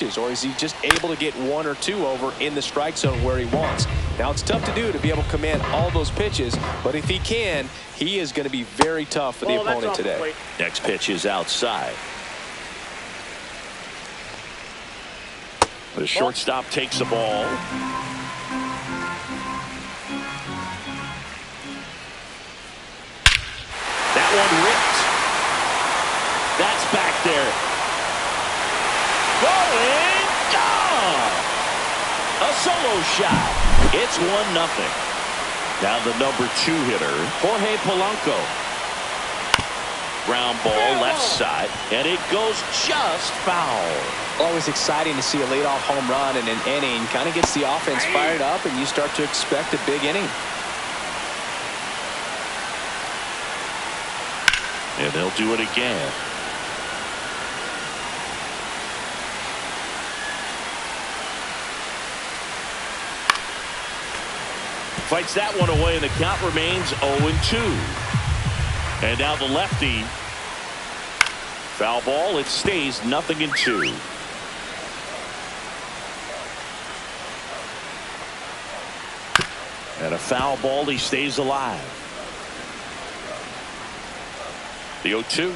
or is he just able to get one or two over in the strike zone where he wants? Now, it's tough to do to be able to command all those pitches, but if he can, he is going to be very tough for the opponent today. Next pitch is outside. The shortstop takes the ball. That one ripped. That's back there. Going, gone. A solo shot. It's 1-0. Now the number 2 hitter, Jorge Polanco. Ground ball left side, and it goes just foul. Always exciting to see a leadoff home run in an inning. Kind of gets the offense fired up, and you start to expect a big inning. And they'll do it again. Fights that one away, and the count remains 0-2. And now the lefty. Foul ball. It stays 0-2. And a foul ball. He stays alive. The 0-2.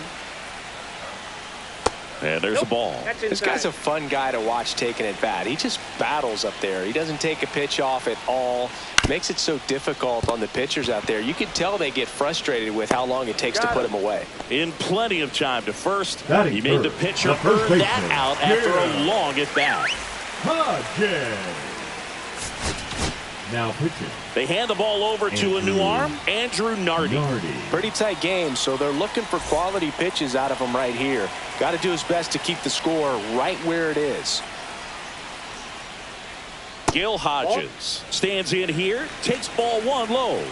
And there's a ball. This guy's a fun guy to watch taking at bat. He just battles up there. He doesn't take a pitch off at all. Makes it so difficult on the pitchers out there. You can tell they get frustrated with how long it takes to put him away. In plenty of time to first. He made the pitcher earn that out after a long at bat. Now pitching. They hand the ball over to a new arm, Andrew Nardi. Pretty tight game, so they're looking for quality pitches out of him right here. Got to do his best to keep the score right where it is. Gil Hodges stands in here, takes ball 1 low.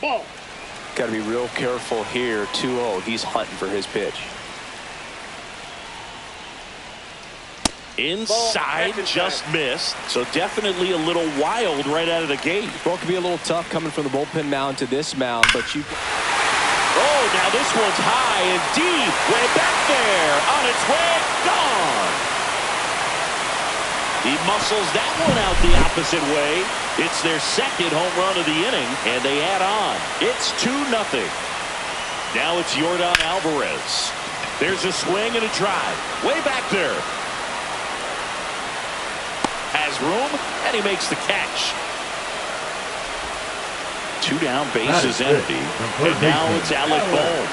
Ball. Got to be real careful here. 2-0. He's hunting for his pitch. Inside, just missed. So definitely a little wild right out of the gate. Ball could be a little tough coming from the bullpen mound to this mound, but you. Oh, now this one's high and deep. Way back there. On its way. Gone. He muscles that one out the opposite way. It's their second home run of the inning, and they add on. It's 2-0. Now it's Yordan Alvarez. There's a swing and a drive. Way back there. Has room, and he makes the catch. 2 down, base is empty. And now it's Alec Bohm.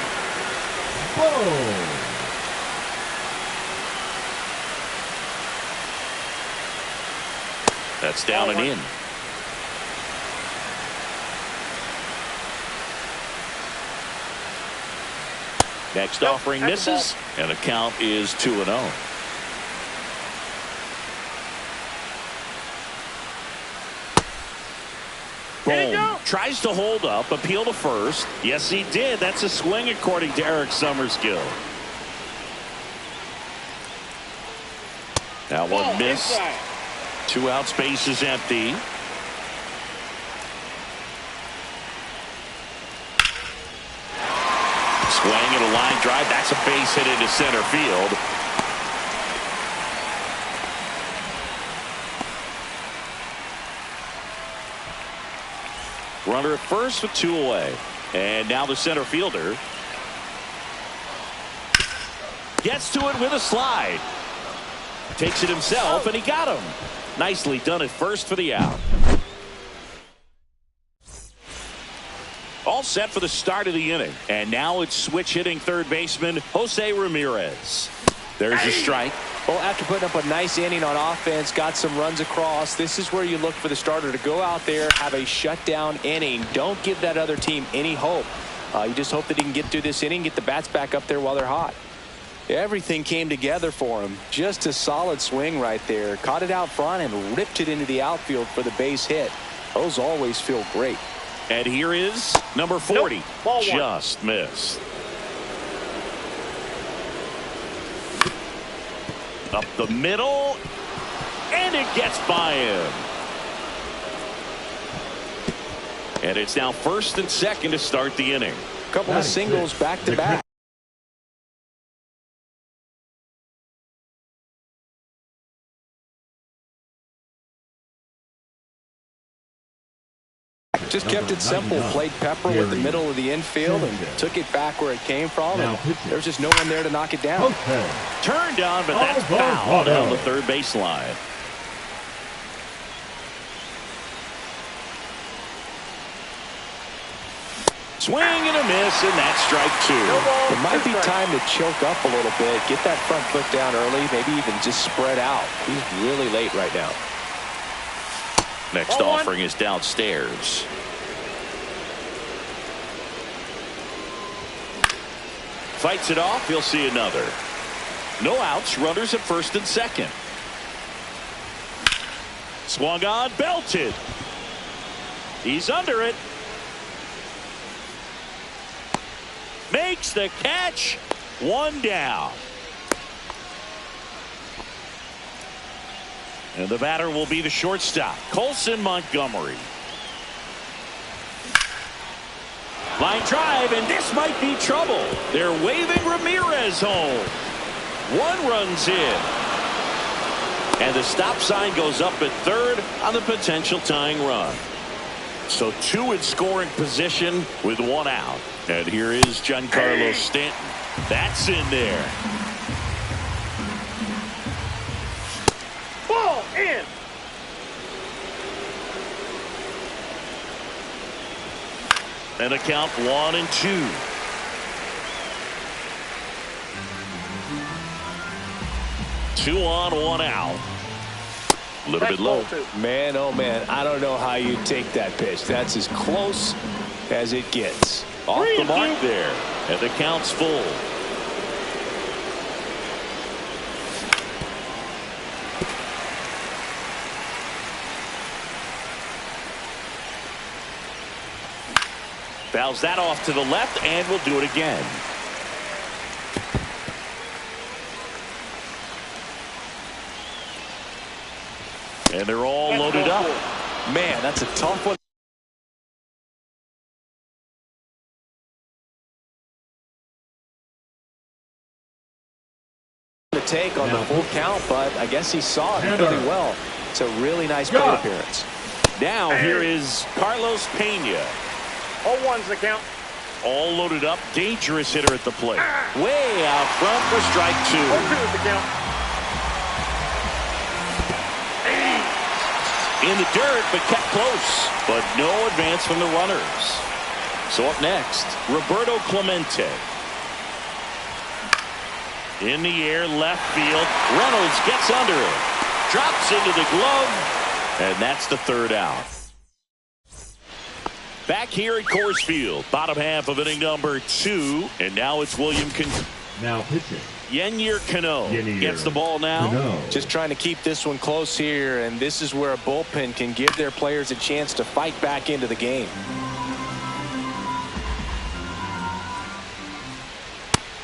That's down and in. Next offering misses, and the count is 2-0. Bohm tries to hold up, appeal to first. Yes, he did. That's a swing according to Eric Summerskill. Now one missed. 2 out, space is empty. Swing and a line drive. That's a base hit into center field. Runner at first with 2 away. And now the center fielder gets to it with a slide. Takes it himself, and he got him. Nicely done at first for the out. All set for the start of the inning. And now it's switch hitting third baseman Jose Ramirez. There's a strike. Well, after putting up a nice inning on offense, got some runs across, this is where you look for the starter to go out there, have a shutdown inning. Don't give that other team any hope. You just hope that he can get through this inning, get the bats back up there while they're hot. Everything came together for him. Just a solid swing right there. Caught it out front and ripped it into the outfield for the base hit. Those always feel great. And here is number 40. Nope. Just missed. Up the middle, and it gets by him. And it's now first and second to start the inning. A couple of singles back to back. Just kept it simple. Played pepper with the middle of the infield and took it back where it came from. And there's just no one there to knock it down. Turned on, but that's fouled on the third baseline. Swing and a miss, and that's strike two. It might be time to choke up a little bit, get that front foot down early, maybe even just spread out. He's really late right now. Next offering is downstairs. Fights it off. He'll see another. No outs. Runners at first and second. Swung on, belted. He's under it. Makes the catch. One down. And the batter will be the shortstop, Colson Montgomery. Line drive, and this might be trouble. They're waving Ramirez home. One runs in. And the stop sign goes up at third on the potential tying run. So two in scoring position with one out. And here is Giancarlo Stanton. That's in there. Ball in. And a count 1-2. Two on, one out. A little bit low. Man, oh man, I don't know how you take that pitch. That's as close as it gets. Off the mark there. And the count's full. Fouls that off to the left, and we'll do it again. And they're all loaded up. Man, that's a tough one to take on the full count, but I guess he saw it really well. It's a really nice plate appearance. Now here is Carlos Pena. 0-1's the count. All loaded up. Dangerous hitter at the plate. Way out front for strike two. 0-2's the count. In the dirt, but kept close. But no advance from the runners. So up next, Roberto Clemente. In the air, left field. Reynolds gets under it. Drops into the glove. And that's the third out. Back here at Coors Field. Bottom half of inning number 2. And now it's William Now pitching. Yennier Cano gets the ball now. Just trying to keep this one close here, and this is where a bullpen can give their players a chance to fight back into the game.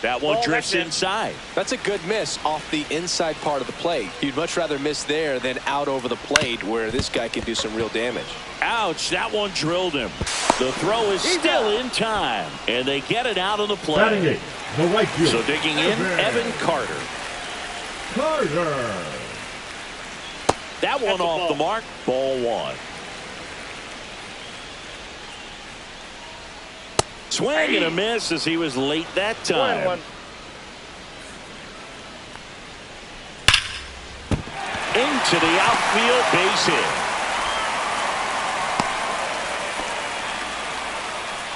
That one drifts inside. That's a good miss off the inside part of the plate. You'd much rather miss there than out over the plate where this guy can do some real damage. Ouch, that one drilled him. The throw is still in time, and they get it out of the play. The right field. So digging in, Evan Carter. That one off the mark. Ball one. Swing and a miss as he was late that time. 1-1. Into the outfield, base hit.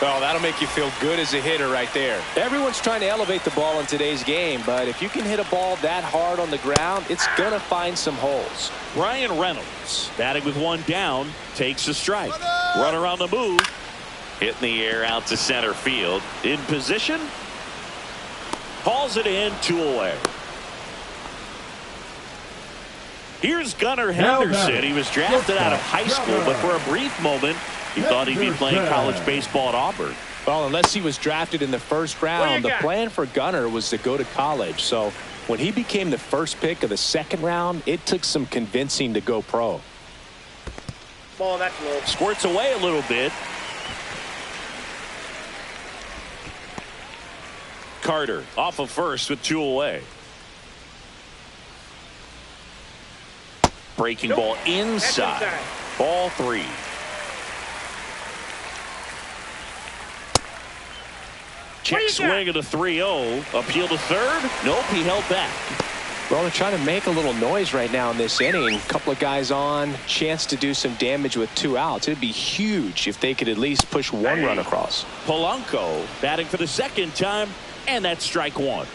Well, that'll make you feel good as a hitter right there. Everyone's trying to elevate the ball in today's game, but if you can hit a ball that hard on the ground, it's going to find some holes. Bryan Reynolds, batting with one down, takes a strike. Runner on the move. Hit in the air out to center field. In position. Hauls it in, 2 away. Here's Gunnar Henderson. He was drafted out of high school, but for a brief moment, he thought he'd be playing college baseball at Auburn. Well, unless he was drafted in the first round, the plan for Gunnar was to go to college. So when he became the first pick of the second round, it took some convincing to go pro. Ball, that's low. Squirts away a little bit. Carter off of first with 2 away. Breaking ball inside. Ball 3. Check swing at a 3-0. Appeal to third. Nope, he held back. Well, they're trying to make a little noise right now in this inning. A couple of guys on, chance to do some damage with 2 outs. It'd be huge if they could at least push 1 run across. Polanco batting for the second time, and that's strike 1.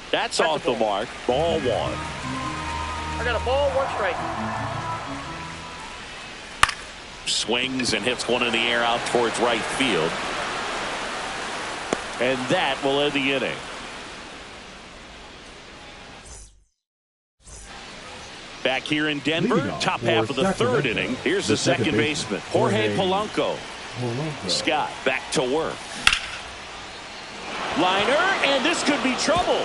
That's off the mark. Ball 1. I got a ball, 1 strike. Swings and hits one in the air out towards right field. And that will end the inning. Back here in Denver, top half of the third inning. Here's the second baseman, Jorge Polanco. Scott back to work. Liner, and this could be trouble.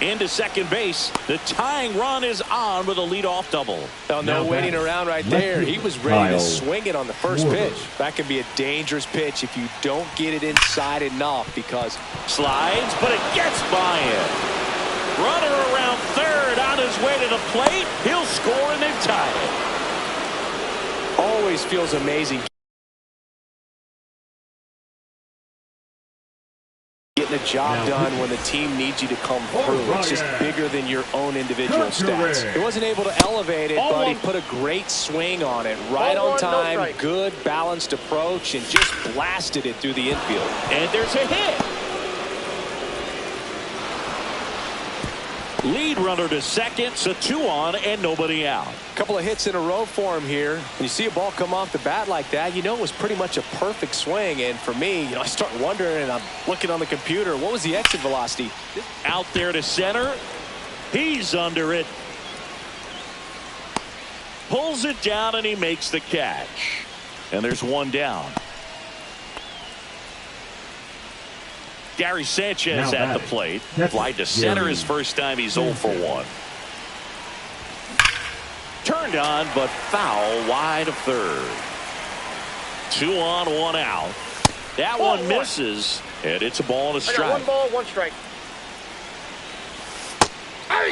Into second base. The tying run is on with a leadoff double. Oh, no waiting around right there. He was ready to swing it on the first pitch. That can be a dangerous pitch if you don't get it inside enough, because slides, but it gets by him. Runner around third on his way to the plate. He'll score and they've tied it. Always feels amazing getting a job done when the team needs you to come through. It's just bigger than your own individual stats. He wasn't able to elevate it, but he put a great swing on it. Right on time, good balanced approach, and just blasted it through the infield. And there's a hit. Lead runner to second, so 2 on and nobody out. A couple of hits in a row for him here. When you see a ball come off the bat like that, you know it was pretty much a perfect swing. And for me, I start wondering, and I'm looking on the computer, what was the exit velocity? Out there to center. He's under it. Pulls it down and he makes the catch. And there's 1 down. Gary Sanchez at the plate. Fly to center his first time. He's 0 for 1. Turned on, but foul wide of third. 2 on, 1 out. That one misses, and it's a ball and a strike. I got 1 ball, 1 strike. Hey!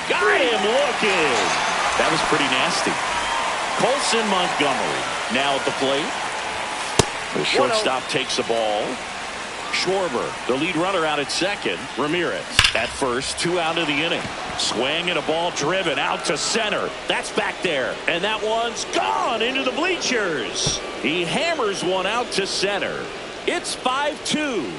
Got him looking. That was pretty nasty. Colson Montgomery now at the plate. The shortstop takes the ball. Schwarber, the lead runner, out at second. Ramirez at first, 2 out of the inning. Swing and a ball driven out to center. That's back there. And that one's gone into the bleachers. He hammers one out to center. It's 5-2.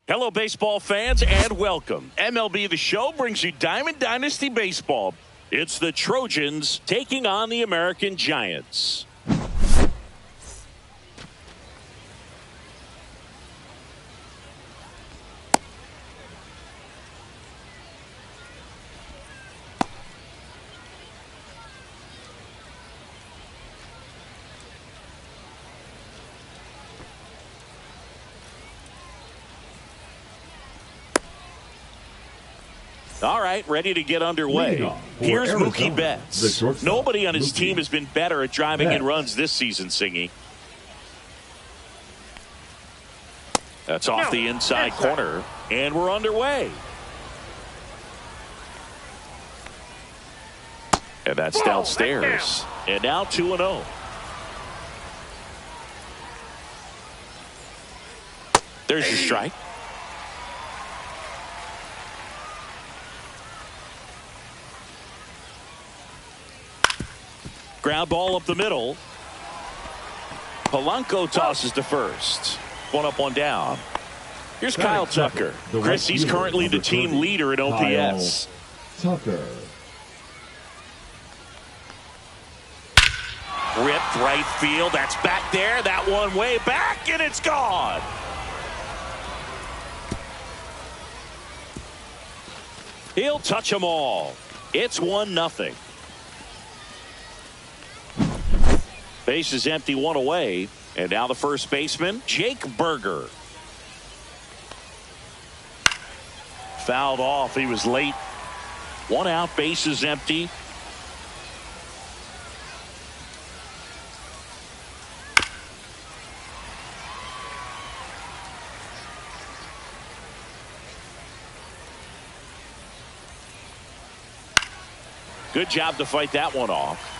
Hello, baseball fans, and welcome. MLB The Show brings you Diamond Dynasty Baseball. It's the Trojans taking on the American Giants. All right, ready to get underway. Here's Arizona, Mookie Betts. Nobody on his team has been better at driving in runs this season, Singy. That's off the inside corner, and we're underway. And that's downstairs. And now 2-0. There's your strike. Ground ball up the middle. Polanco tosses to first. One up, one down. Here's Kyle Tucker. Chris, he's currently the team leader in OPS. Tucker. Ripped right field. That's back there. That one way back, and it's gone. He'll touch them all. It's 1-0. Base is empty, one away. And now the first baseman, Jake Burger. Fouled off. He was late. One out, base is empty. Good job to fight that one off.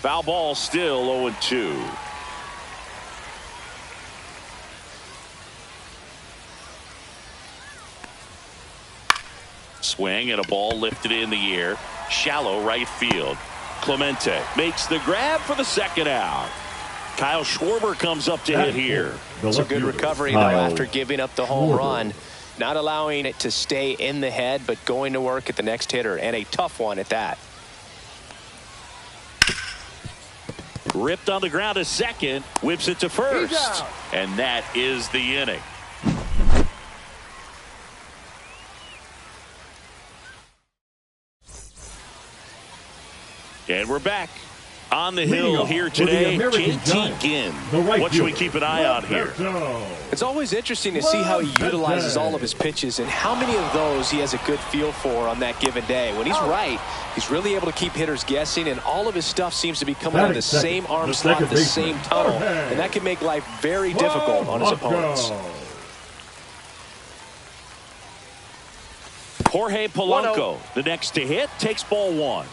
Foul ball, still 0-2. Swing and a ball lifted in the air. Shallow right field. Clemente makes the grab for the second out. Kyle Schwarber comes up to hit here. It's a good recovery, though, after giving up the home run. Not allowing it to stay in the head, but going to work at the next hitter, and a tough one at that. Ripped on the ground to second, whips it to first, and that is the inning. And we're back on the hill here today. JT Ginn. What should we keep an eye on here? It's always interesting to see how he utilizes all of his pitches and how many of those he has a good feel for on that given day. When he's right, he's really able to keep hitters guessing, and all of his stuff seems to be coming out of the same arm slot, the same tunnel, and that can make life very difficult on his opponents. Jorge Polanco, the next to hit, takes ball one.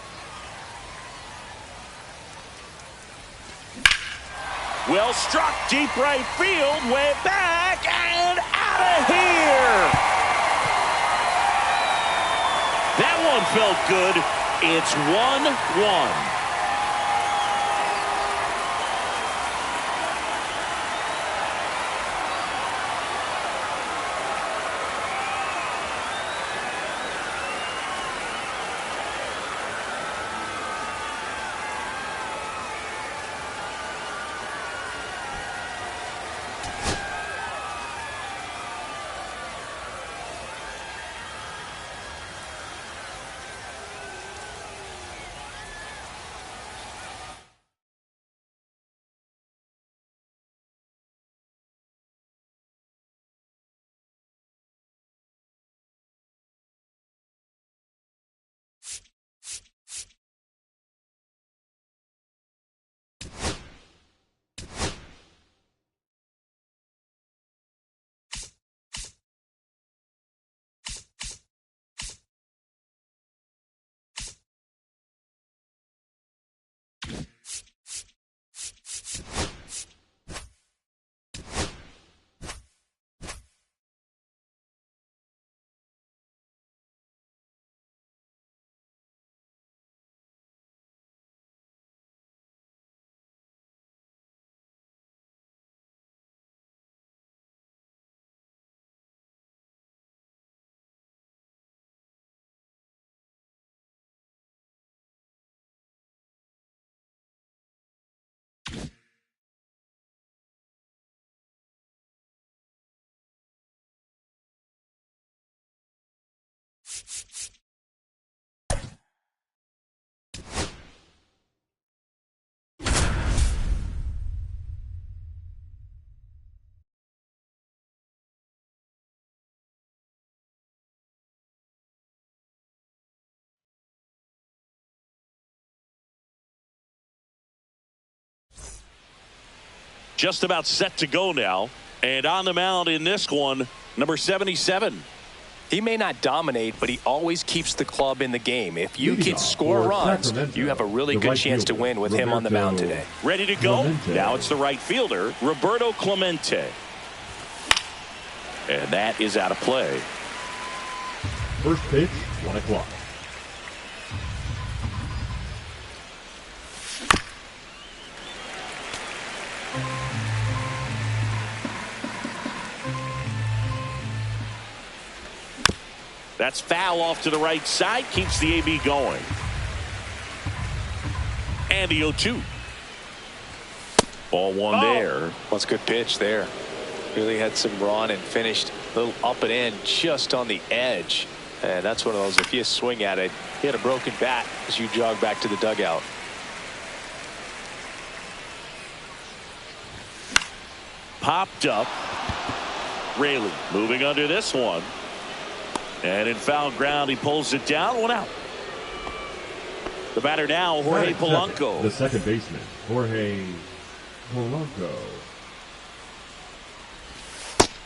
Well struck, deep right field, way back and out of here. That one felt good. It's 1-1. just about set to go now. And on the mound in this one, number 77. He may not dominate, but he always keeps the club in the game. If you Leading can off score for runs, Sacramento, you have a really the good right chance to fielder, win with him on the mound today. Ready to go? Clemente. Now it's the right fielder, Roberto Clemente. And that is out of play. First pitch, 1 o'clock. That's foul off to the right side. Keeps the AB going. And the 0-2. Ball one there. That's a good pitch there. Really had some run and finished a little up and in just on the edge. And that's one of those, if you swing at it, you had a broken bat as you jog back to the dugout. Popped up. Raley moving under this one. And in foul ground, he pulls it down. 1 out. The batter now, Jorge Polanco. The second baseman, Jorge Polanco.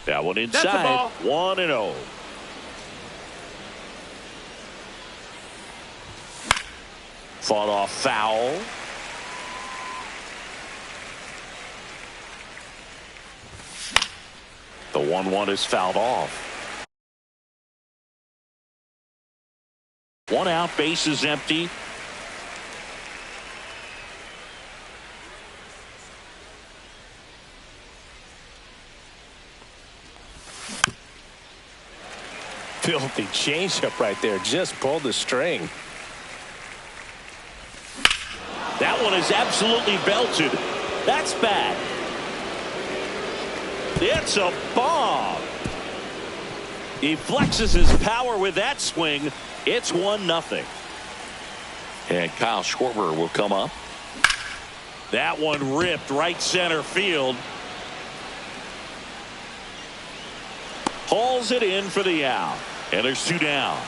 That one That's the inside. ball. 1-0. Fought off foul. The 1-1 is fouled off. 1 out, base is empty. Filthy changeup right there. Just pulled the string. That one is absolutely belted. That's bad. It's a bomb. He flexes his power with that swing. It's 1-0. And Kyle Schwarber will come up. That one ripped right center field. Hauls it in for the out. And there's 2 down.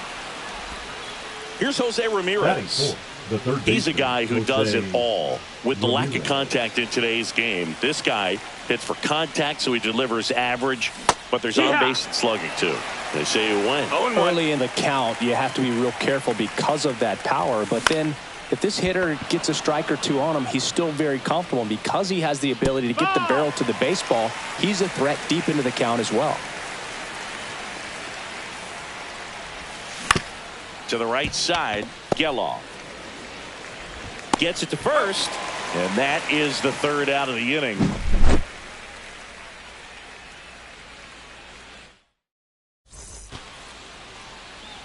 Here's Jose Batting Ramirez. fourth, the third He's a baseman, guy who does Jose it all. With the lack of Ramirez. contact in today's game, this guy hits for contact, so he delivers average, but there's on-base slugging too. They say you win. Early in the count, you have to be real careful because of that power. But then if this hitter gets a strike or 2 on him, he's still very comfortable. And because he has the ability to get the barrel to the baseball, he's a threat deep into the count as well. To the right side, Geloff gets it to first, and that is the 3rd out of the inning.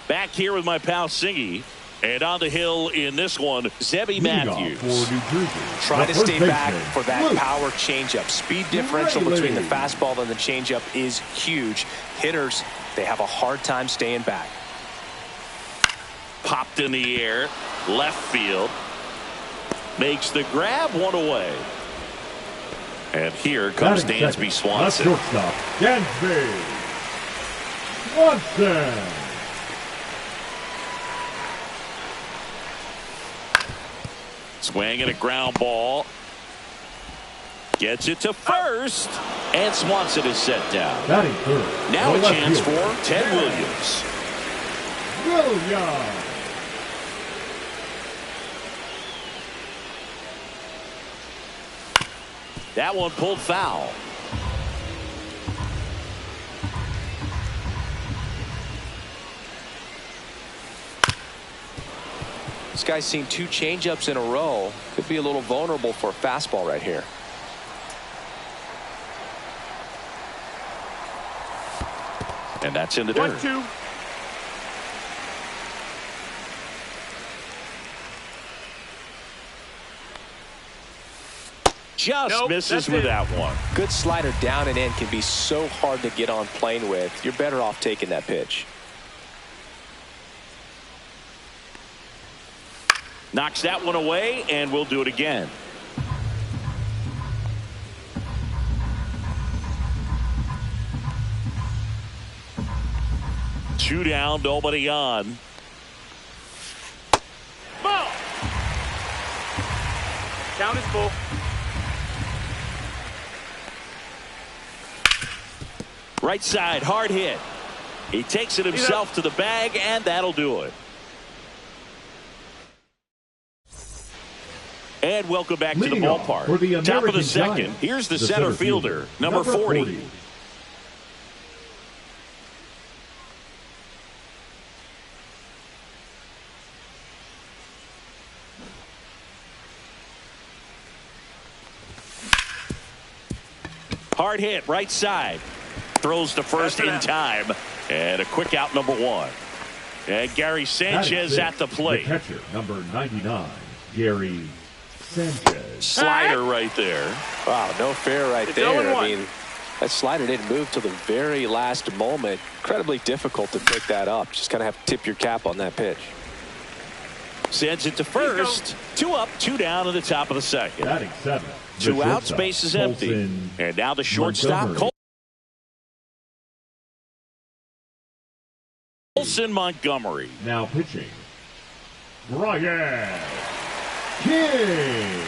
Back here with my pal Singy, and on the hill in this one, Zebby Leading off Matthews. for New Jersey, Try the to first stay back baseman, for that Luke power changeup. Speed differential between the Riley. fastball and the changeup is huge. Hitters, they have a hard time staying back. Popped in the air, left field. Makes the grab, 1 away. And here comes Batting Dansby second, Swanson. the shortstop, Dansby Swanson. Swing and a ground ball. Gets it to first. And Swanson is set down. Batting third, Now the a left chance fielder, for Ted Williams. Williams. That one pulled foul. This guy's seen 2 changeups in a row. Could be a little vulnerable for a fastball right here. And that's in the dirt. 1-2. Just Nope, misses that's with it. that one. Good slider down and in can be so hard to get on plane with. You're better off taking that pitch. Knocks that one away, and we'll do it again. Two down, nobody on. Ball. Count is full. Right side, hard hit. He takes it himself to the bag, and that'll do it. And welcome back to the ballpark. For the Top of the American second, Giants, here's the center fielder, number 40. Hard hit, right side. Throws to first in time. And a quick out, number 1. And Gary Sanchez at the plate. The catcher, number 99, Gary Sanchez. Slider right there. Wow, no fair right It's there. 0-1. I mean, that slider didn't move till the very last moment. Incredibly difficult to pick that up. Just kind of have to tip your cap on that pitch. Sends it to first. 2 up, 2 down in the top of the second. Batting 7. 2 out, space is empty. Colson And now the shortstop, Montgomery. Colson Montgomery. Now pitching, Brian King.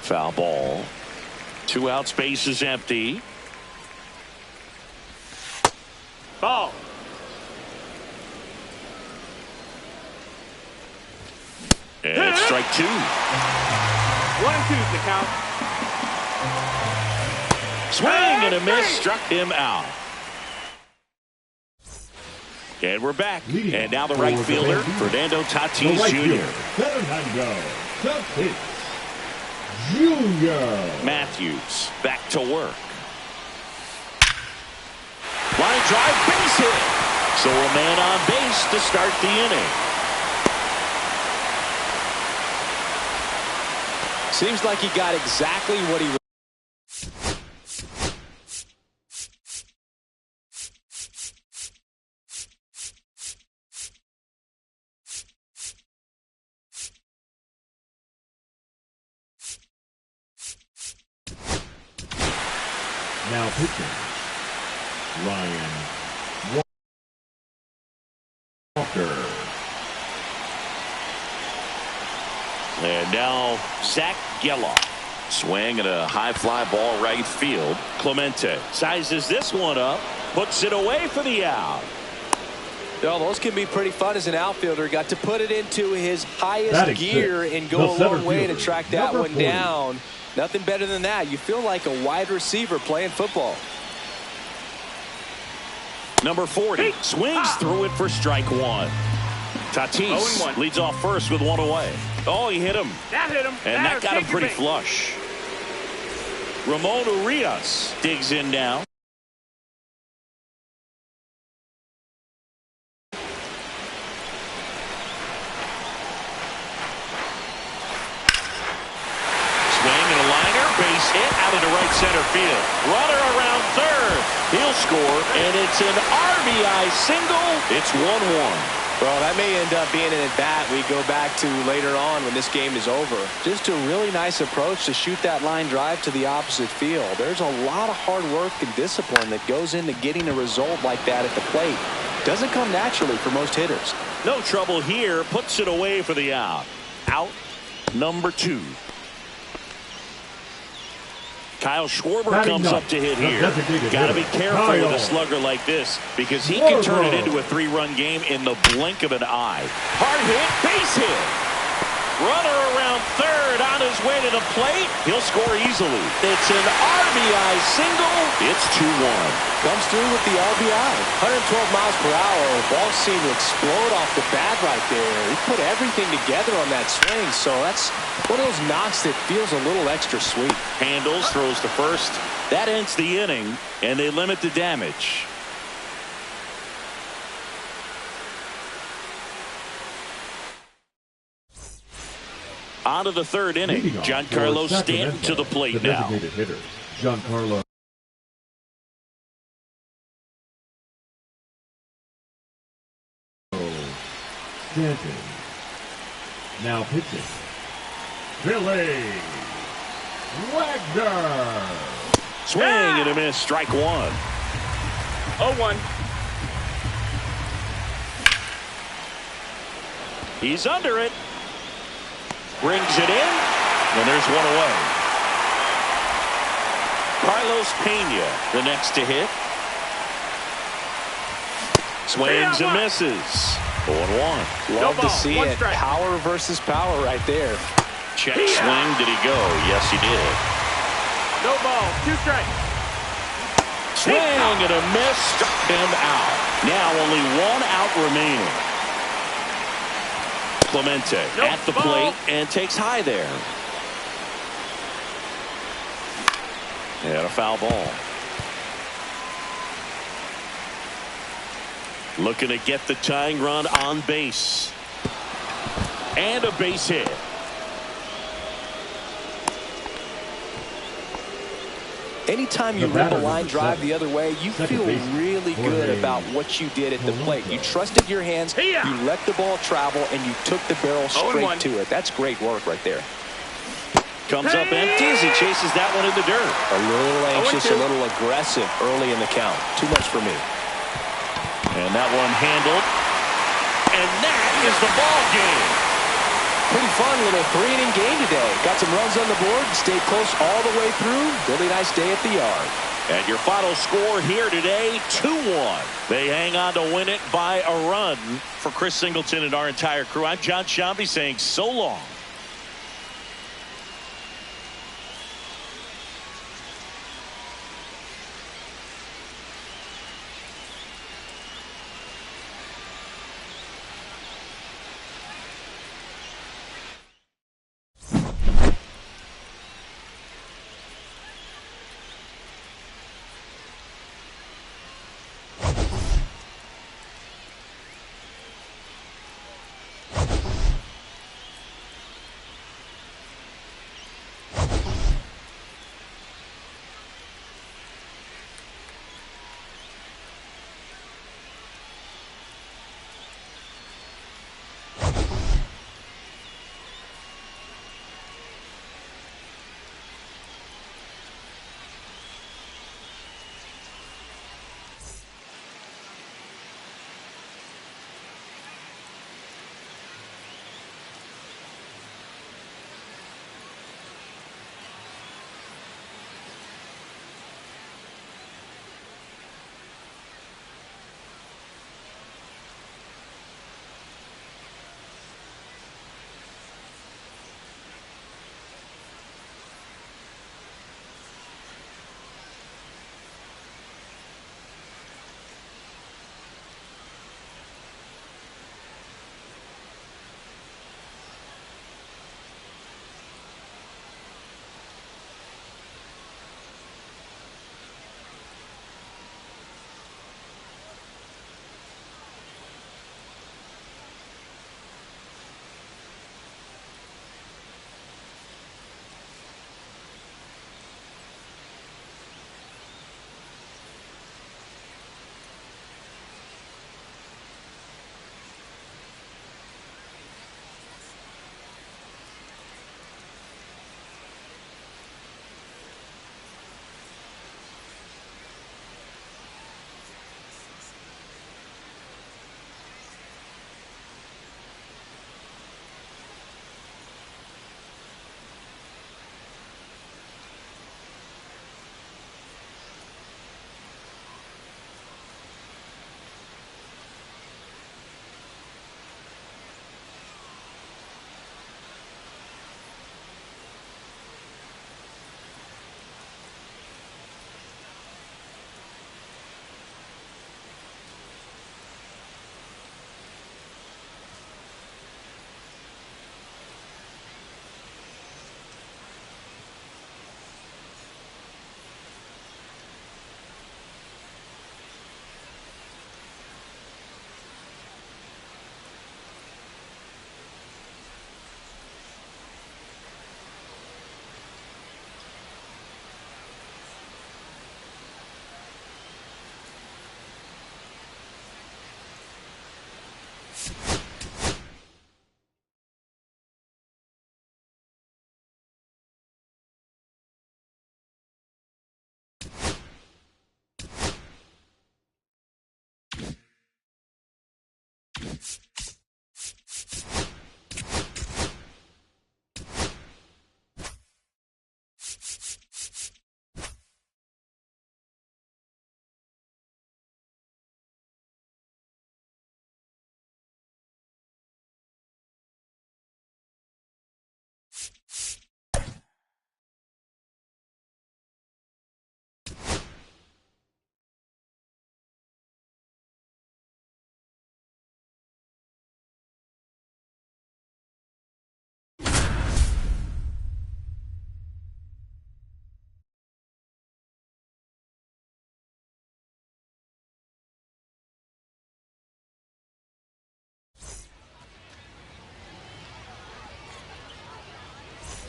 Foul ball. 2 out, space is empty. Ball. And it's strike 2. 1-2 the count. Swing and a miss, struck him out. And we're back. Leading And now the for right the fielder, Yankees, Fernando The Tatis right Jr. fielder, Fernando Tatis Jr. Matthews back to work. Line drive, base hit. So a man on base to start the inning. Seems like he got exactly what he was. Now pitching, Ryan Walker. And now Zach Geloff. Swing and a high fly ball right field. Clemente sizes this one up, puts it away for the out. No, those can be pretty fun as an outfielder. Got to put it into his highest Batting gear sixth, and go a the long center way to fielder, track that number one 40. down. Nothing better than that. You feel like a wide receiver playing football. Number 40 swings through it for strike 1. Tatis 0-1. leads off first with 1 away. Oh, he hit him. That hit him. And that got him Take your pretty bait. flush. Ramon Urias digs in now. Swing and a liner, base hit out into right center field. Runner around third. He'll score, and it's an RBI single. It's 1-1. Well, that may end up being an at-bat we go back to later on when this game is over. Just a really nice approach to shoot that line drive to the opposite field. There's a lot of hard work and discipline that goes into getting a result like that at the plate. Doesn't come naturally for most hitters. No trouble here. Puts it away for the out. Out number 2. Kyle Schwarber Batting comes ninth, up to hit the here. designated Got to be hitter, careful Kyle with a slugger like this because he can turn it into a 3-run game in the blink of an eye. Hard hit, base hit. Runner around third on his way to the plate. He'll score easily. It's an RBI single. It's 2-1. Comes through with the RBI. 112 miles per hour. Ball seemed to explode off the bat right there. He put everything together on that swing. So that's one of those knocks that feels a little extra sweet. Handles, throws to first. That ends the inning, and they limit the damage. On to the third inning. Leading off Giancarlo for Stanton to the plate the now. designated hitter, Giancarlo Stanton. Now pitching, Billy Wagner. Swing and a miss, strike 1. 0-1. He's under it. Brings it in, and there's 1 away. Carlos Pena, the next to hit. Swings and misses. 0-1. Love No to ball, see one it. strike. Power versus power right there. Check swing. Did he go? Yes, he did. No ball. 2 strikes. Swing and a miss. Struck him out. Now only 1 out remaining. Clemente at the plate and takes high there. And a foul ball. Looking to get the tying run on base. And a base hit. Anytime you rip a line drive the other way, you feel really good about what you did at the plate. You trusted your hands, you let the ball travel, and you took the barrel straight to it. That's great work right there. Comes up empty as he chases that one in the dirt. A little anxious, a little aggressive early in the count. Too much for me. And that one handled. And that is the ball game. Pretty fun little 3-inning game today. Got some runs on the board, stayed close all the way through. Really nice day at the yard. And your final score here today, 2-1. They hang on to win it by a run. For Chris Singleton and our entire crew, I'm John Sciambi saying so long.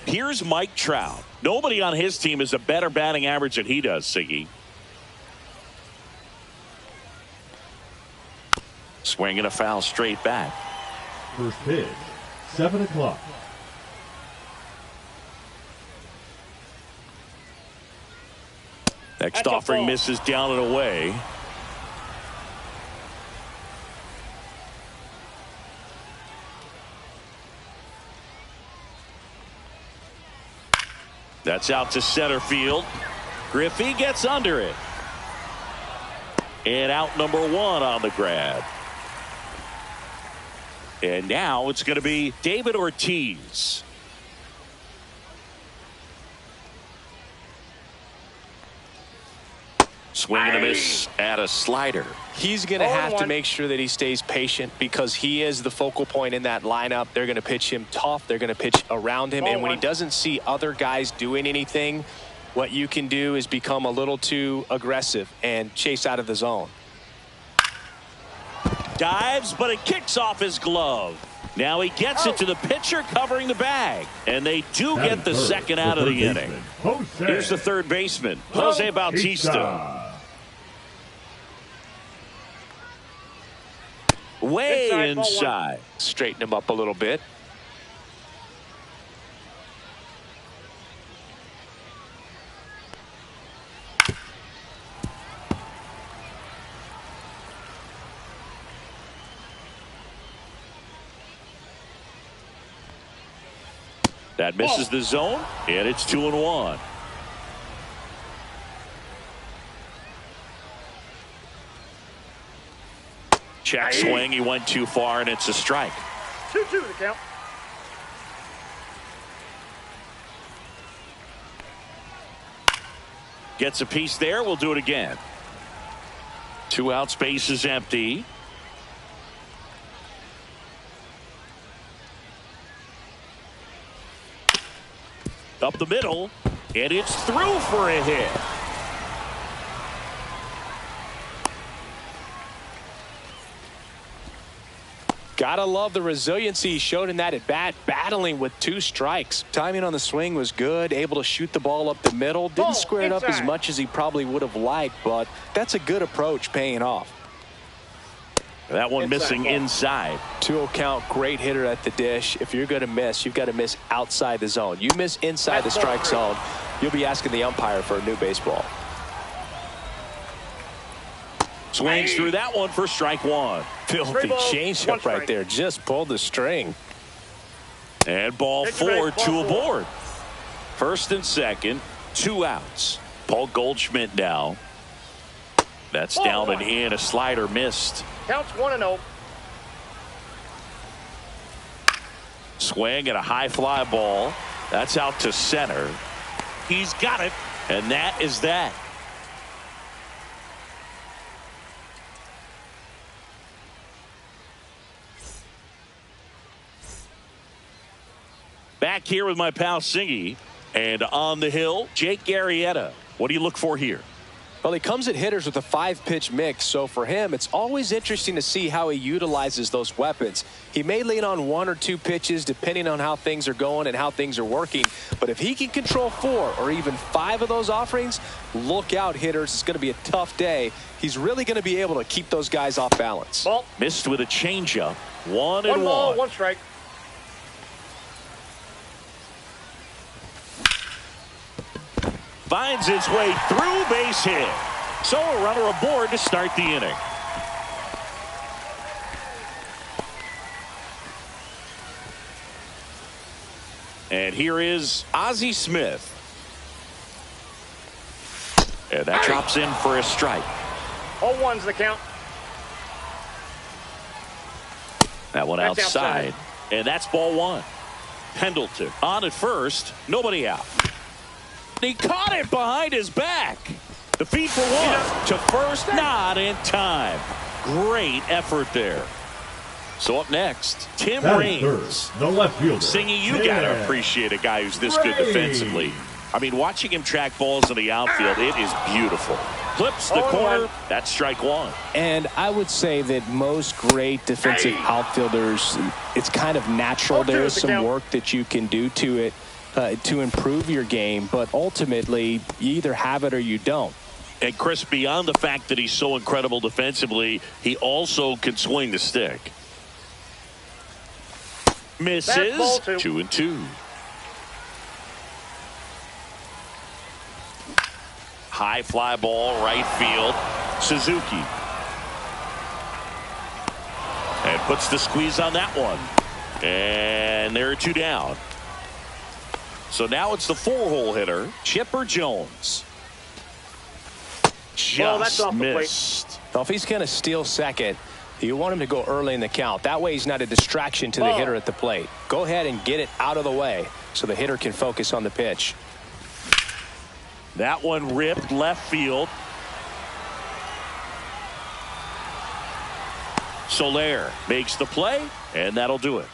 Here's Mike Trout. Nobody on his team has a better batting average than he does, Siggy. Swinging a foul straight back. First pitch, 7 o'clock. Next That's a offering ball. misses down and away. That's out to center field. Griffey gets under it. And out number 1 on the grab. And now it's going to be David Ortiz. Swing and a miss at a slider. He's going to have to make sure that he stays patient because he is the focal point in that lineup. They're going to pitch him tough. They're going to pitch around him. And when he doesn't see other guys doing anything, what you can do is become a little too aggressive and chase out of the zone. Dives, but it kicks off his glove. Now he gets it to the pitcher covering the bag. And they do get the second out of the inning. Here's the third baseman, Jose Bautista. Way inside. Straighten him up a little bit. That misses the zone, and it's 2-1. Check swing. He went too far, and it's a strike. 2-2 the count. Gets a piece there. We'll do it again. 2 out. Space is empty. Up the middle, and it's through for a hit. Gotta love the resiliency he showed in that at bat, battling with 2 strikes. Timing on the swing was good, able to shoot the ball up the middle. Didn't square it up as much as he probably would have liked, but that's a good approach paying off. That one missing inside. 2-0 count, great hitter at the dish. If you're going to miss, you've got to miss outside the zone. You miss inside the strike zone, you'll be asking the umpire for a new baseball. Swings through that one for strike 1. Filthy changeup right there. Just pulled the string. And ball 4, 2 aboard. First and second, 2 outs. Paul Goldschmidt now. That's down and in. A slider missed. Counts 1-0. Swing and a high fly ball. That's out to center. He's got it. And that is that. Back here with my pal Singy. And on the hill, Jake Arrieta. What do you look for here? Well, he comes at hitters with a 5-pitch mix, so for him, it's always interesting to see how he utilizes those weapons. He may lean on 1 or 2 pitches depending on how things are going and how things are working, but if he can control 4 or even 5 of those offerings, look out, hitters. It's going to be a tough day. He's really going to be able to keep those guys off balance. Ball. Missed with a changeup. 1-1. 1 ball, 1 strike. Finds its way through, base hit. So a runner aboard to start the inning. And here is Ozzie Smith. And that drops in for a strike. 0-1's the count. That one That's outside. And that's ball 1. Pendleton on at first. Nobody out. He caught it behind his back. The feed for 1 to first, not in time. Great effort there. So up next, Tim Raines. The left fielder. Singy, you gotta appreciate a guy who's this good defensively. I mean, watching him track balls in the outfield, it is beautiful. Clips the corner. That's strike 1. And I would say that most great defensive outfielders, it's kind of natural. There is some work that you can do to it. to improve your game, but ultimately you either have it or you don't. And Chris, beyond the fact that he's so incredible defensively, he also can swing the stick. Misses. 2-2. High fly ball, right field. Suzuki. And puts the squeeze on that one. And there are 2 down. So now it's the 4-hole hitter, Chipper Jones. That's off the plate. Missed. Well, if he's going to steal second, you want him to go early in the count. That way he's not a distraction to the hitter at the plate. Go ahead and get it out of the way so the hitter can focus on the pitch. That one ripped left field. Soler makes the play, and that'll do it.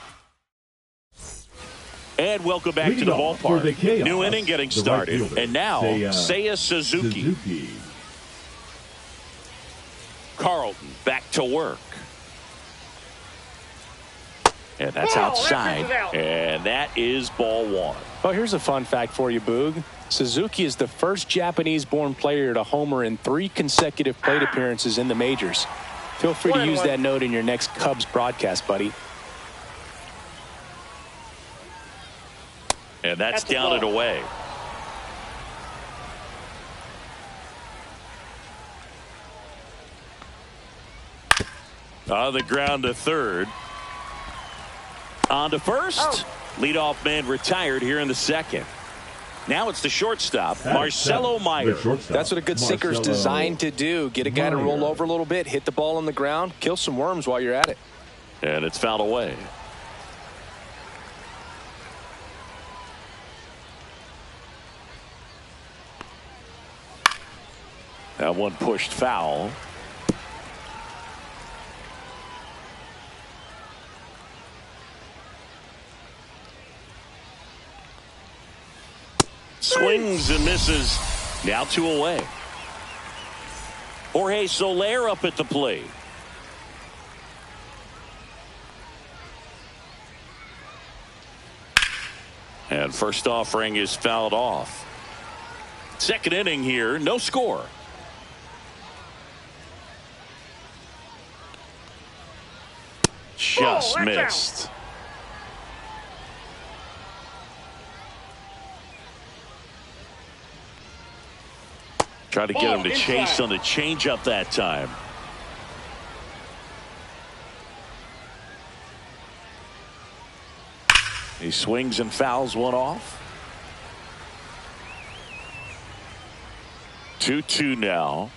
And welcome back to the ballpark. New inning getting started. Right, and now, Seiya Suzuki. Carlton back to work. And that's outside. And that is ball 1. Oh, here's a fun fact for you, Boog. Suzuki is the first Japanese-born player to homer in 3 consecutive plate appearances in the majors. Feel free to use that note in your next Cubs broadcast, buddy. And that's down and away. On the ground to third. On to first. Leadoff man retired here in the second. Now it's the shortstop, Marcelo Meyer. That's what a good sinker is designed to do. Get a guy to roll over a little bit, hit the ball on the ground, kill some worms while you're at it. And it's fouled away. That one pushed foul. Swings and misses. Now 2 away. Jorge Soler up at the plate. And first offering is fouled off. Second inning here, no score. Just missed. Try to get him to chase on the changeup that time. He swings and fouls one off. 2-2 now.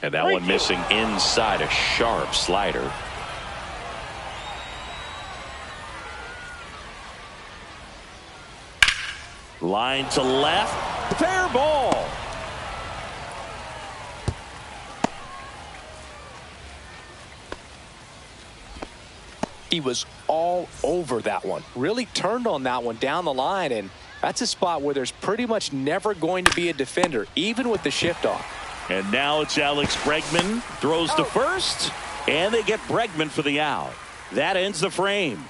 And that one missing inside, a sharp slider. Line to left. Fair ball. He was all over that one. Really turned on that one down the line, and that's a spot where there's pretty much never going to be a defender, even with the shift off. And now it's Alex Bregman. Throws to first, and they get Bregman for the out. That ends the frame.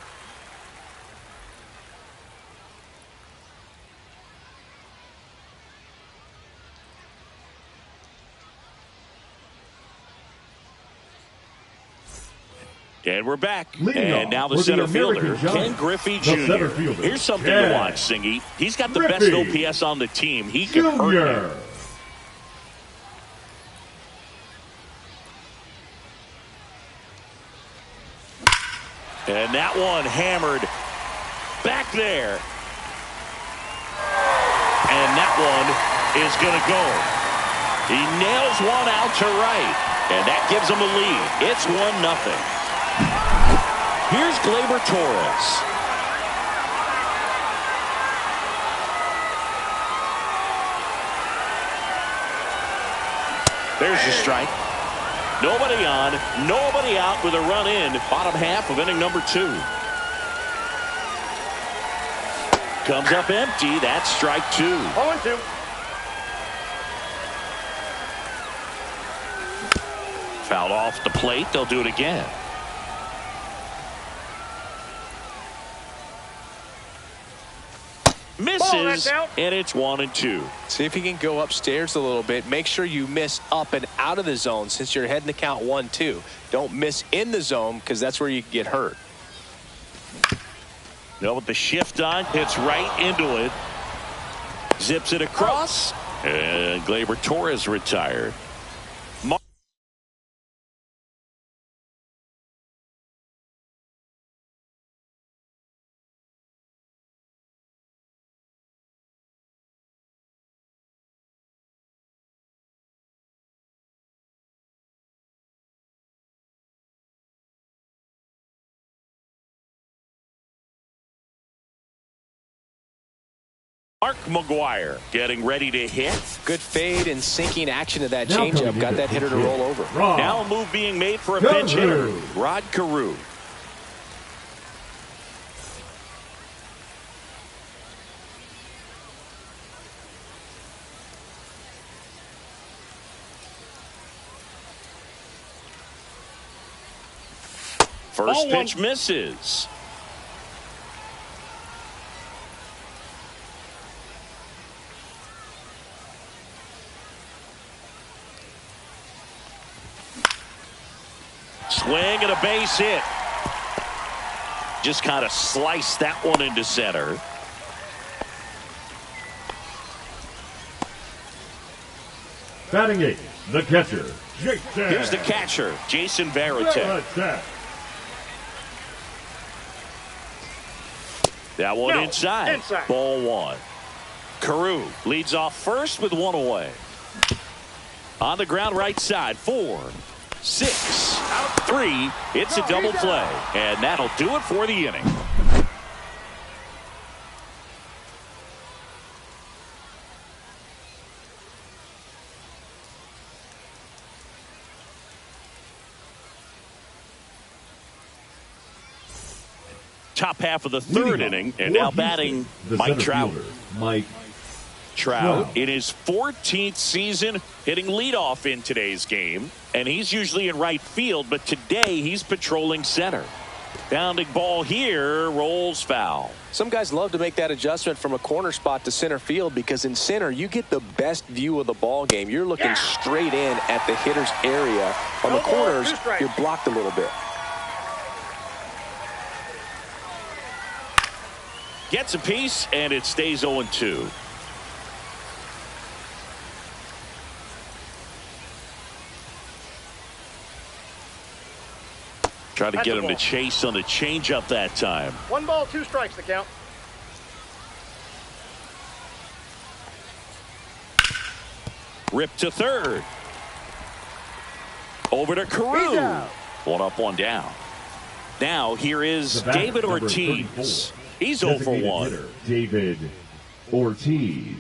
And we're back. And now the center fielder, Ken Griffey Jr. Here's something to watch, Singy. He's got the best OPS on the team. He can hurt you. And that one hammered back there. And that one is going to go. He nails one out to right. And that gives him the lead. It's 1-0. Here's Gleyber Torres. There's the strike. Nobody on, nobody out with a run in. Bottom half of inning number 2. Comes up empty. That's strike 2. 0-2. Fouled off the plate. They'll do it again. Misses, out. and it's 1-2. See if you can go upstairs a little bit. Make sure you miss up and out of the zone since you're heading to count 1-2. Don't miss in the zone because that's where you get hurt. Now with the shift on, hits right into it. Zips it across. And Gleyber Torres retired. Mark McGwire getting ready to hit. Good fade and sinking action of that Now changeup. coming Got in that hitter to roll over. Now a move being made for a pinch hitter. Rod Carew. First pitch misses. Swing and a base hit. Just kind of sliced that one into center. Batting 8, the catcher, Jason. Here's the catcher, Jason Varitek. That one inside. Ball 1. Carew leads off first with 1 away. On the ground right side, 4, 6, 3. It's a double play. And that'll do it for the inning. Top half of the third inning, and now batting Mike Trout. Mike Trout in his 14th season hitting leadoff in today's game, and he's usually in right field, but today he's patrolling center. Bounding ball here, rolls foul. Some guys love to make that adjustment from a corner spot to center field because in center you get the best view of the ball game. You're looking straight in at the hitter's area. On the corners, you're blocked a little bit. Gets a piece, and it stays 0-2. Try to get him to chase on the changeup that time. 1 ball, 2 strikes the count. Rip to third. Over to Carew. 1 up, 1 down. Now here is David Ortiz. He's 0 for 1. David Ortiz.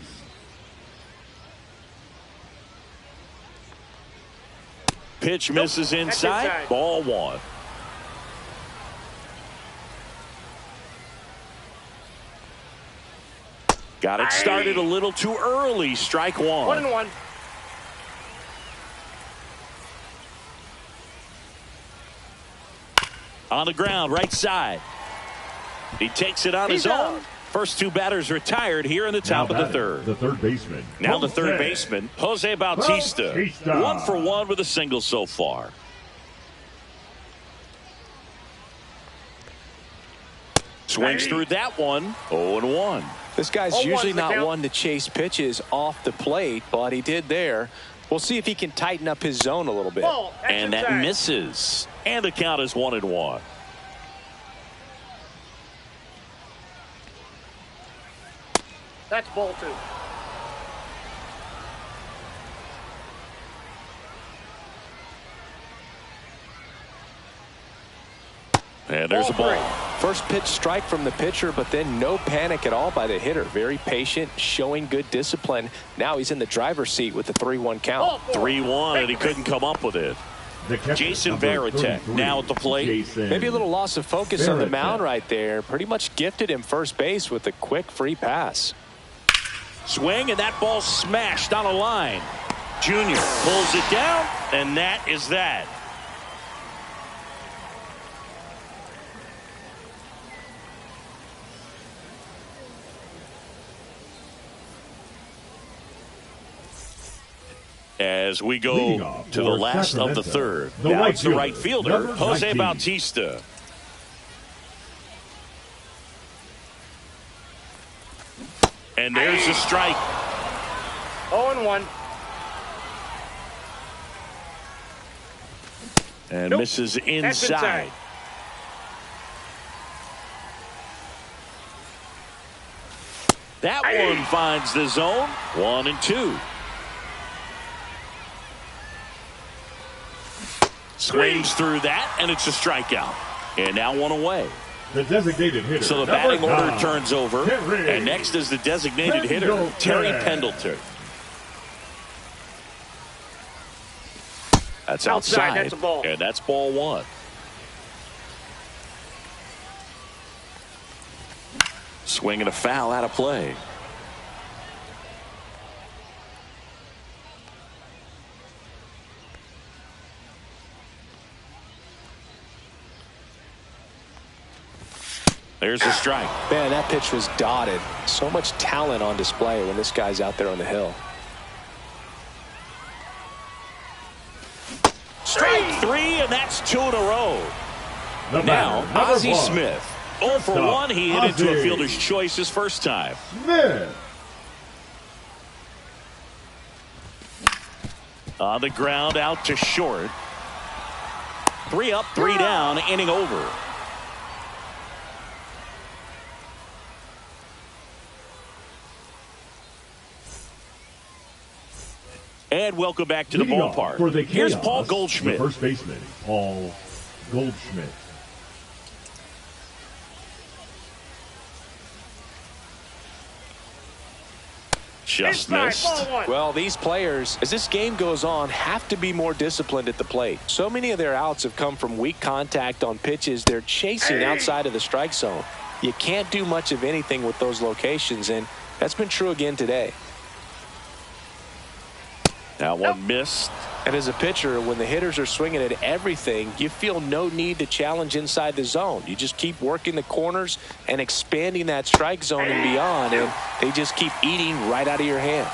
Pitch misses inside. Ball 1. Got it started a little too early. Strike 1. 1-1. On the ground, right side. He takes it on his own. First 2 batters retired here in the top of the third. The third baseman. Now the third baseman, Jose Bautista. 1 for 1 with a single so far. Swings through that one. 0-1. This guy's usually not one to chase pitches off the plate, but he did there. We'll see if he can tighten up his zone a little bit. And that misses. And the count is 1-1. That's ball 2. And there's a ball. First pitch strike from the pitcher, but then no panic at all by the hitter. Very patient, showing good discipline. Now he's in the driver's seat with the 3-1 count. 3-1, and he couldn't come up with it. Jason Varitek now at the plate. Maybe a little loss of focus on the mound right there. Pretty much gifted him first base with a quick free pass. Swing, and that ball smashed on a line. Junior pulls it down, and that is that. As we Leading go off to the for last of the Sacramento, third. the Now right it's the right fielder, fielder, number Jose 19. Bautista. And there's a strike. 0-1. And Nope. misses That's inside. inside. That one finds the zone. 1-2. Swings through that, and it's a strikeout. And now one away. The designated hitter. So the number batting order 9, turns over. Terry And next is the designated hitter, Pendleton. Terry Pendleton. That's Outside, outside. that's a ball. And that's ball one. Swinging a foul out of play. There's a strike. Man, that pitch was dotted. So much talent on display when this guy's out there on the hill. Strike three, and that's 2 in a row. The Now, batter, number Ozzie 1, Smith. 0 for Stop. 1. He hit into a Ozzie. fielder's choice his first time. Smith. On the ground, out to short. 3 up, 3 down, inning over. And welcome back to the Leading off ballpark. for the Here's Chaos, Paul the Goldschmidt. first baseman, Paul Goldschmidt. Just Inside, missed. ball one. Well, these players, as this game goes on, have to be more disciplined at the plate. So many of their outs have come from weak contact on pitches they're chasing outside of the strike zone. You can't do much of anything with those locations, and that's been true again today. That one missed. And as a pitcher, when the hitters are swinging at everything, you feel no need to challenge inside the zone. You just keep working the corners and expanding that strike zone and beyond, and they just keep eating right out of your hand.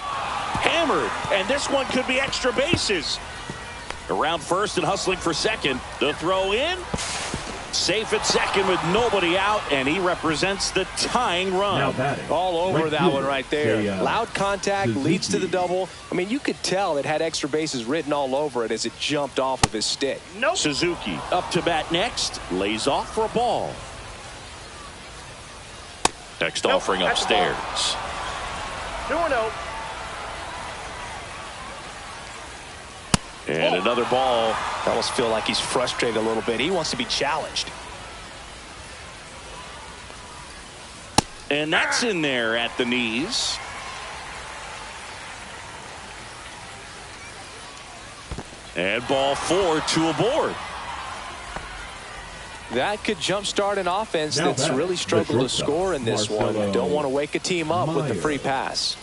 Hammered, and this one could be extra bases. Around first and hustling for second. The throw in. Safe at second with nobody out, and he represents the tying run. Now batting. All over right that fielder, one right there. Seiya Loud contact leads to the Suzuki. double. I mean, you could tell it had extra bases written all over it as it jumped off of his stick. Nope. Suzuki up to bat next. Lays off for a ball. Next Nope, offering that's a ball. upstairs. 2-0. And another ball. I almost feel like he's frustrated a little bit. He wants to be challenged. And that's in there at the knees. And ball 4, 2 aboard. That could jumpstart an offense Now that's back, really the struggled to shortstop, score in this one. Marcelo Don't want to wake a team up with the Meyer. free pass.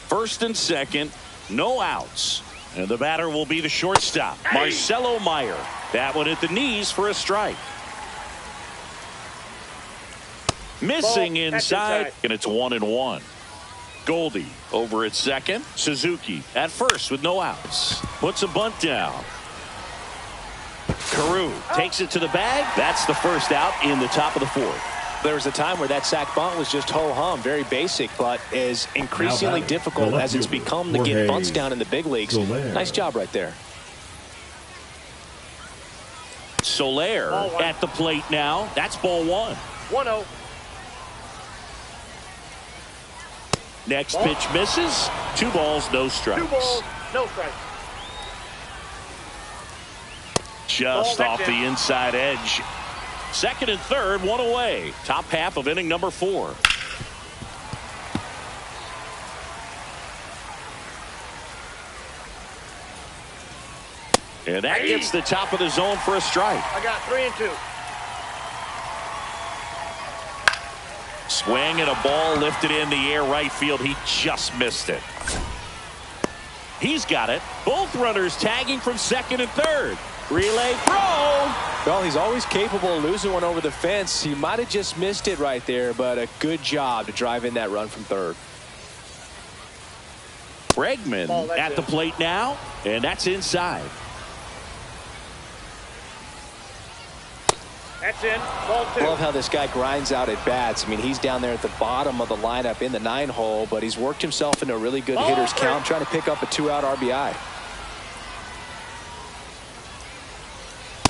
First and second, no outs. And the batter will be the shortstop, Marcelo Meyer. That one at the knees for a strike. Missing Ball. That's inside, inside. and it's 1-1. Goldie over at second. Suzuki at first with no outs. Puts a bunt down. Carew takes it to the bag. That's the first out in the top of the fourth. There was a time where that sack bunt was just ho-hum, very basic, but is increasingly batting, difficult the left as it's fielder, become to get Jorge bunts down in the big leagues. Soler. Nice job right there. Soler Ball one. at the plate now. That's ball 1. 1-0. Next Ball. pitch misses. 2 balls, no 2 strikes. balls, no strikes. Just Ball, off that's the it. inside edge. Second and third, 1 away. Top half of inning number 4. And that gets the top of the zone for a strike. I got 3 and 2. Swing and a ball lifted in the air right field. He just missed it. He's got it. Both runners tagging from second and third. Relay throw. Well, he's always capable of losing one over the fence. He might have just missed it right there, but a good job to drive in that run from third. Bregman at the plate now, and that's inside. That's in. Ball 2. Love how this guy grinds out at bats. I mean, he's down there at the bottom of the lineup in the 9-hole, but he's worked himself into a really good hitter's count, trying to pick up a 2-out RBI.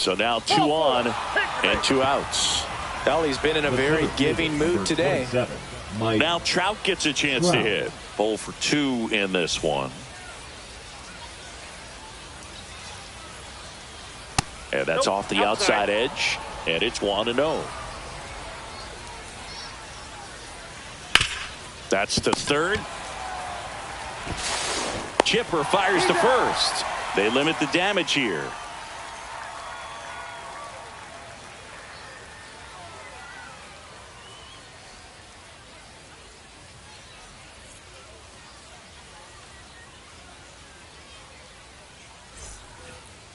So now 2 on and 2 outs. Well, he's been in a very giving mood today. Now Trout gets a chance to hit. 0 for 2 in this one. And that's off the outside edge. And it's 1-0. That's to third. Chipper fires to first. They limit the damage here.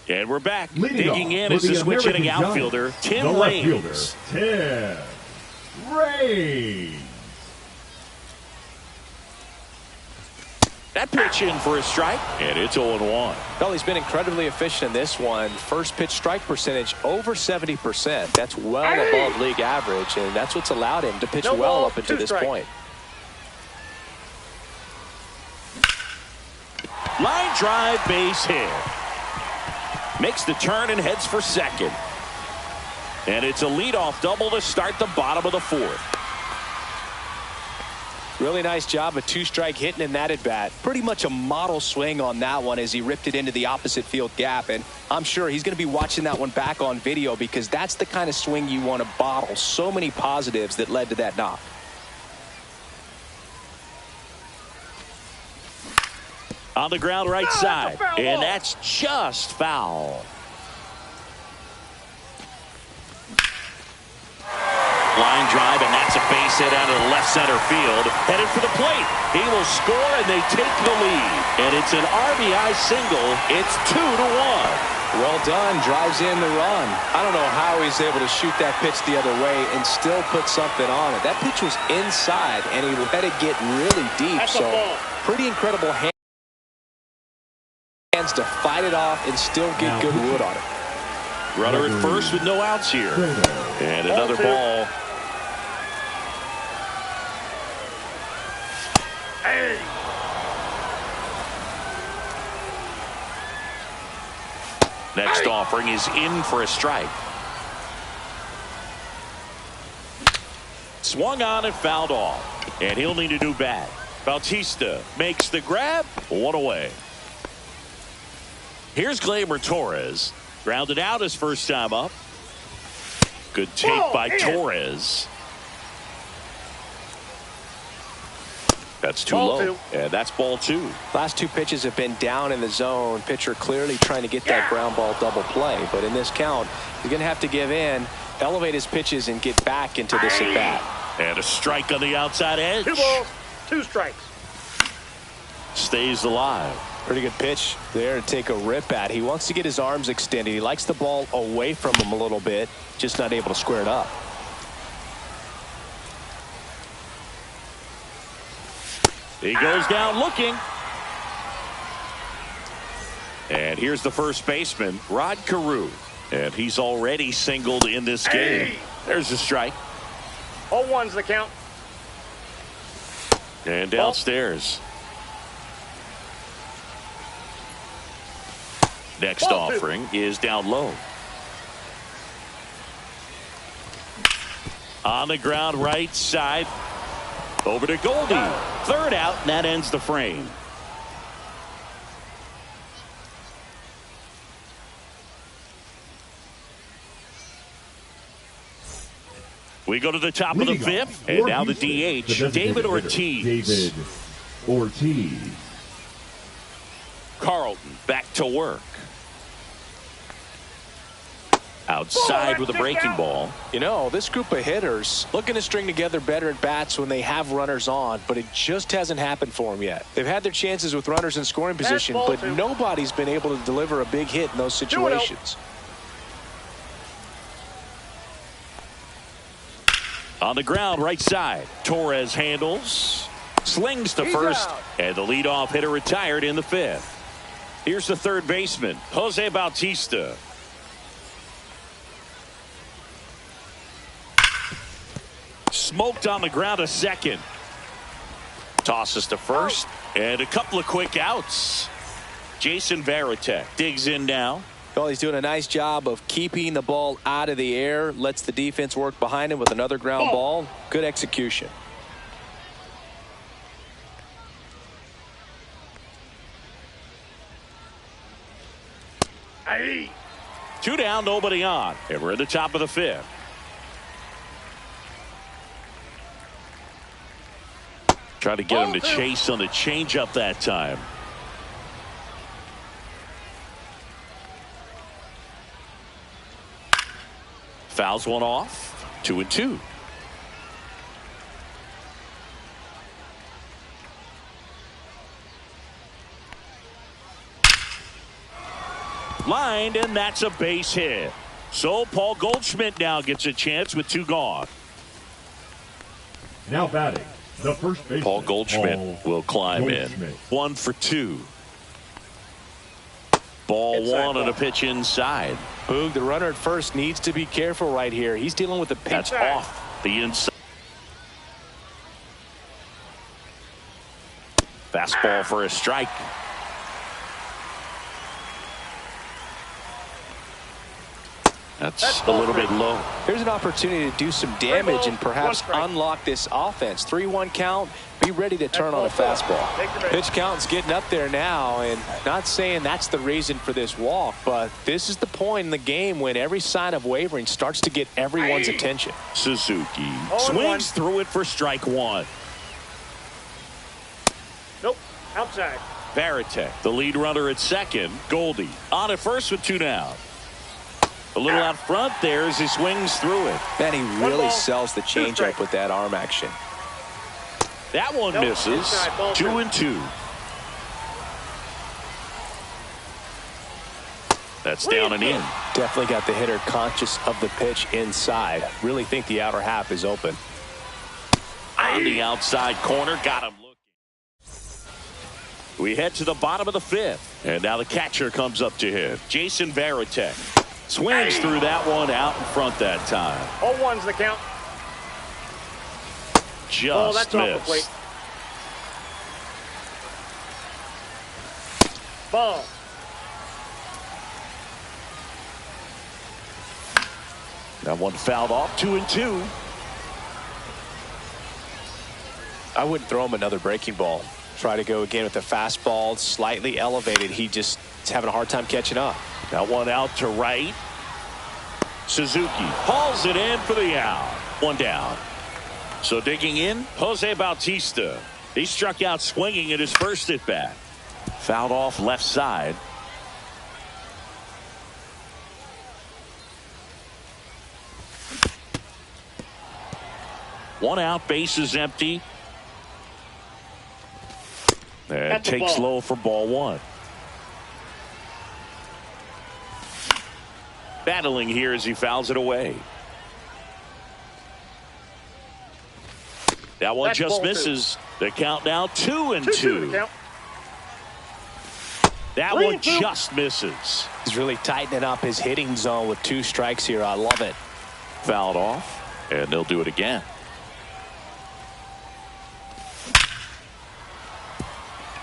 And we're back. Digging in is the switch hitting outfielder, Tim Raines. Tim Raines. That pitch in for a strike, and it's 0-1. Well, he's been incredibly efficient in this one. First pitch strike percentage over 70%. That's well above league average, and that's what's allowed him to pitch well up until this point. Line drive, base hit. Makes the turn and heads for second. And it's a leadoff double to start the bottom of the 4th. Really nice job of 2-strike hitting in that at bat. Pretty much a model swing on that one as he ripped it into the opposite field gap. And I'm sure he's going to be watching that one back on video because that's the kind of swing you want to bottle. So many positives that led to that knock. On the ground right side. And that's just foul. Line drive, and that's a base hit out of the left center field. Headed for the plate. He will score, and they take the lead. And it's an RBI single. It's 2-1. Well done. Drives in the run. I don't know how he's able to shoot that pitch the other way and still put something on it. That pitch was inside, and he let it get really deep. That's so pretty incredible hands to fight it off and still get good wood on it. Runner at first with no outs here. And another ball. Hey. Next offering is in for a strike. Swung on and fouled off. And he'll need a new bat. Bautista makes the grab. 1 away. Here's Gleyber Torres. Grounded out his first time up. Good take by Torres. That's too low. And that's ball 2. Last 2 pitches have been down in the zone. Pitcher clearly trying to get that ground ball double play. But in this count, he's going to have to give in, elevate his pitches, and get back into this at bat. And a strike on the outside edge. 2 balls, 2 strikes. Stays alive. Pretty good pitch there to take a rip at. He wants to get his arms extended. He likes the ball away from him a little bit, just not able to square it up. He goes down looking. And here's the first baseman, Rod Carew. And he's already singled in this game. There's a strike. 0-1's the count. And downstairs. Next offering is down low. On the ground right side. Over to Goldie. Third out, and that ends the frame. We go to the top of the 5th, and now the DH, David Ortiz. David Ortiz. Carlton back to work. Outside with a breaking ball. You know, this group of hitters looking to string together better at bats when they have runners on, but it just hasn't happened for them yet. They've had their chances with runners in scoring position, but nobody's been able to deliver a big hit in those situations. On the ground, right side. Torres handles, slings to first, and the leadoff hitter retired in the fifth. Here's the third baseman, Jose Bautista. Smoked on the ground to second. Tosses to first, and a couple of quick outs. Jason Varitek digs in now. Well, he's doing a nice job of keeping the ball out of the air, lets the defense work behind him with another ground ball. Good execution. Hey. 2 down, nobody on, and we're at the top of the fifth. Try to get him to chase on the changeup that time. Fouls one off. 2-2. Lined, and that's a base hit. So Paul Goldschmidt now gets a chance with 2 gone. Now batting, the first baseman, Paul Goldschmidt will climb in. 1 for 2. Ball Inside one ball. on a pitch inside. Boog, the runner at first needs to be careful right here. He's dealing with the pitch. That's off the inside. Fastball for a strike. That's a little bit low. Here's an opportunity to do some damage and perhaps unlock this offense. 3-1 count. Be ready to turn on a fastball. Pitch count's getting up there now, and not saying that's the reason for this walk, but this is the point in the game when every sign of wavering starts to get everyone's attention. Suzuki swings through it for strike 1. Nope. Outside. Varitek, the lead runner at second. Goldie on at first with 2 down. A little out front there as he swings through it. Man, he really sells the changeup with that arm action. That one misses. 2-2. That's down and in. Definitely got the hitter conscious of the pitch inside. Really think the outer half is open. On the outside corner, got him looking. We head to the bottom of the fifth, and now the catcher comes up to him. Jason Varitek swings through that one out in front that time. 0-1's the count. Just that's off the plate. missed. Ball. That one fouled off. 2-2. I wouldn't throw him another breaking ball. Try to go again with the fastball, slightly elevated. He just is having a hard time catching up. That one out to right. Suzuki hauls it in for the out. 1 down. So digging in, Jose Bautista. He struck out swinging at his first at bat. Fouled off left side. One out, base is empty. And takes low for ball 1. Battling here as he fouls it away. That one just misses. The count now 2-2. That one just misses. He's really tightening up his hitting zone with 2 strikes here. I love it. Fouled off, and they'll do it again.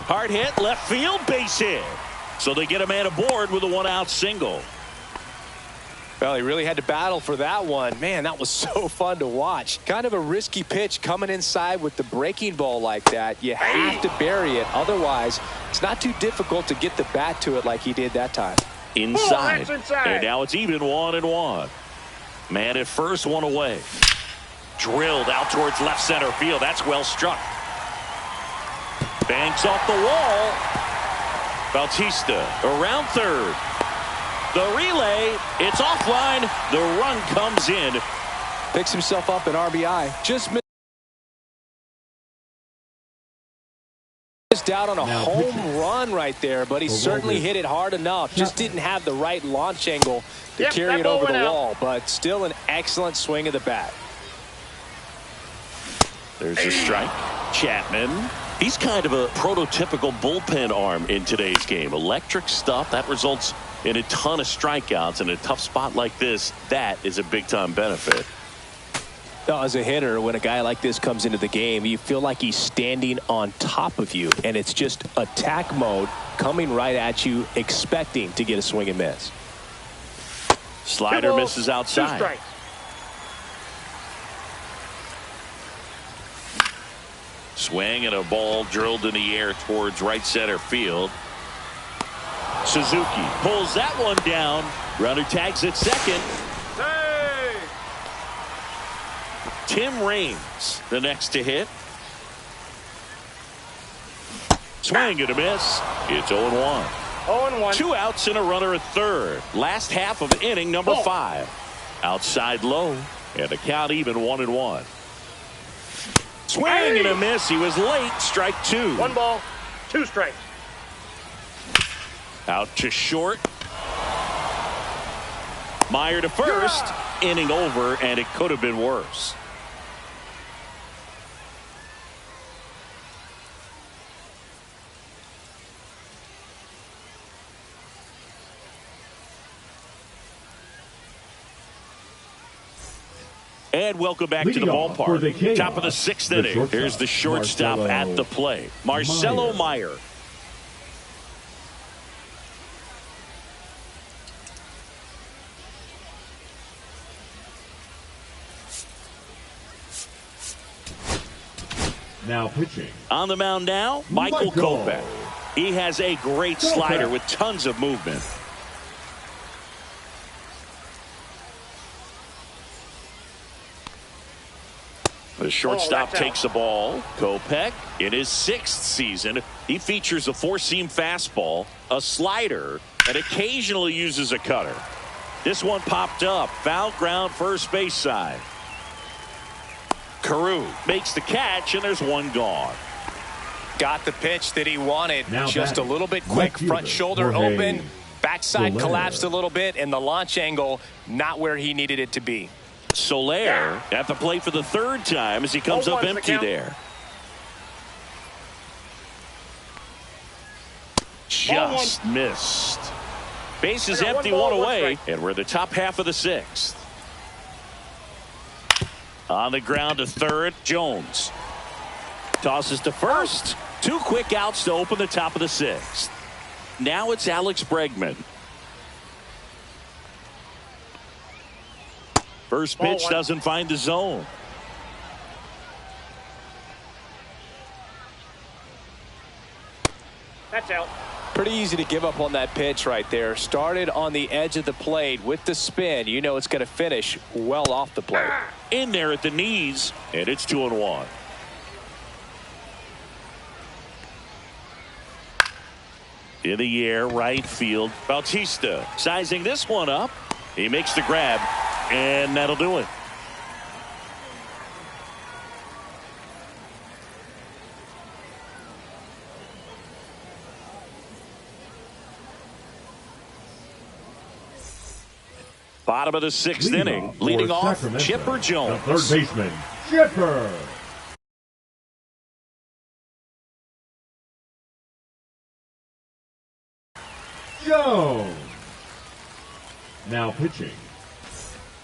Hard hit, left field, base hit. So they get a man aboard with a 1-out single. Well, he really had to battle for that one. Man, that was so fun to watch. Kind of a risky pitch coming inside with the breaking ball like that. You have to bury it. Otherwise, it's not too difficult to get the bat to it like he did that time. Inside. And now it's even 1-1. Man at first, 1 away. Drilled out towards left center field. That's well struck. Banks off the wall. Bautista around third. The relay, it's offline. The run comes in. Picks himself up an RBI. Just missed out on a home run right there, but he certainly hit it hard enough. Just didn't have the right launch angle to carry it over the wall, but still an excellent swing of the bat. There's a strike. Chapman. He's kind of a prototypical bullpen arm in today's game. Electric stuff that results in a ton of strikeouts in a tough spot like this. That is a big-time benefit. As a hitter, when a guy like this comes into the game, you feel like he's standing on top of you, and it's just attack mode coming right at you, expecting to get a swing and miss. Slider misses outside. Swing and a ball drilled in the air towards right center field. Suzuki pulls that one down. Runner tags at second. Hey! Tim Raines the next to hit. Swing and a miss. It's 0-1. 0-1. 2 outs and a runner at third. Last half of inning number 5. Outside low and the count even 1-1. Swing and a miss. He was late. Strike 2. 1 ball, 2 strikes. Out to short. Meyer to first. Inning over, and it could have been worse. And welcome back to the ballpark. Top of the 6th inning. Here's the shortstop at the plate, Marcelo Meyer. Now pitching. On the mound now, Michael Kopech. He has a great slider with tons of movement. The shortstop takes the ball. Kopech, in his 6th season, he features a 4-seam fastball, a slider, and occasionally uses a cutter. This one popped up. Foul ground, first base side. Carew makes the catch, and there's one gone. Got the pitch that he wanted. Now just a little bit quick. Front shoulder open. Backside collapsed a little bit, and the launch angle not where he needed it to be. Soler at the plate for the 3rd time as he comes up empty there. Just missed. Base is empty, 1 away, and we're the top half of the 6th. On the ground to third, Jones. Tosses to first. 2 quick outs to open the top of the 6th. Now it's Alex Bregman. First pitch doesn't find the zone. That's out. Pretty easy to give up on that pitch right there. Started on the edge of the plate with the spin. You know it's going to finish well off the plate. In there at the knees, and it's 2-1. In the air, right field. Bautista sizing this one up. He makes the grab, and that'll do it. Bottom of the 6th inning, leading off Chipper Jones. The third baseman, Chipper. Jones. Now pitching,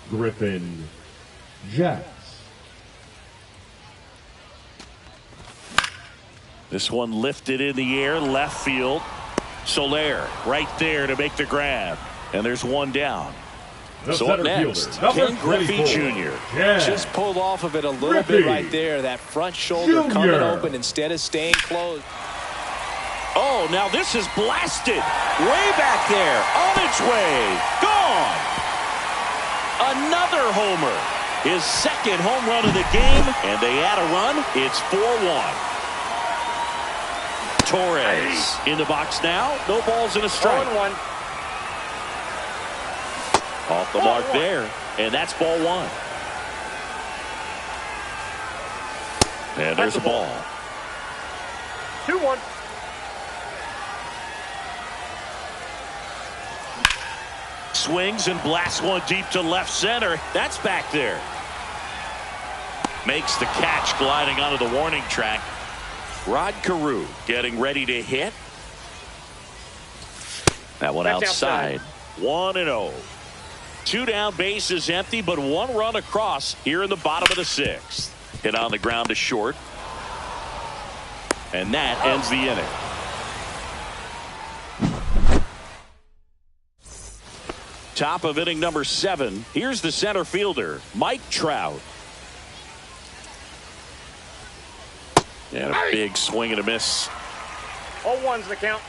Griffin Jax. This one lifted in the air, left field. Soler right there to make the grab. And there's one down. So up next, Ken Griffey Jr. Just pulled off of it a little bit right there. That front shoulder coming open instead of staying closed. Oh, now this is blasted. Way back there. On its way. Gone. Another homer. His 2nd home run of the game. And they add a run. It's 4-1. Torres in the box now. No balls and a strike. 1-1. Off the mark there, and that's ball one. And there's a ball. 2-1. Swings and blasts one deep to left center. That's back there. Makes the catch, gliding onto the warning track. Rod Carew getting ready to hit. That one outside. 1-0. 2 down, bases empty, but 1 run across here in the bottom of the 6th. Hit on the ground to short. And that ends the inning. Top of inning number 7. Here's the center fielder, Mike Trout. And a big swing and a miss. 0-1's the count.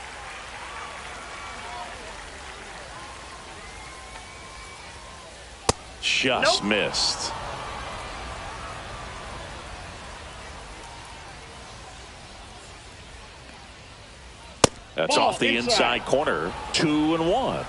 Just missed. That's Ball off the inside corner. 2-1.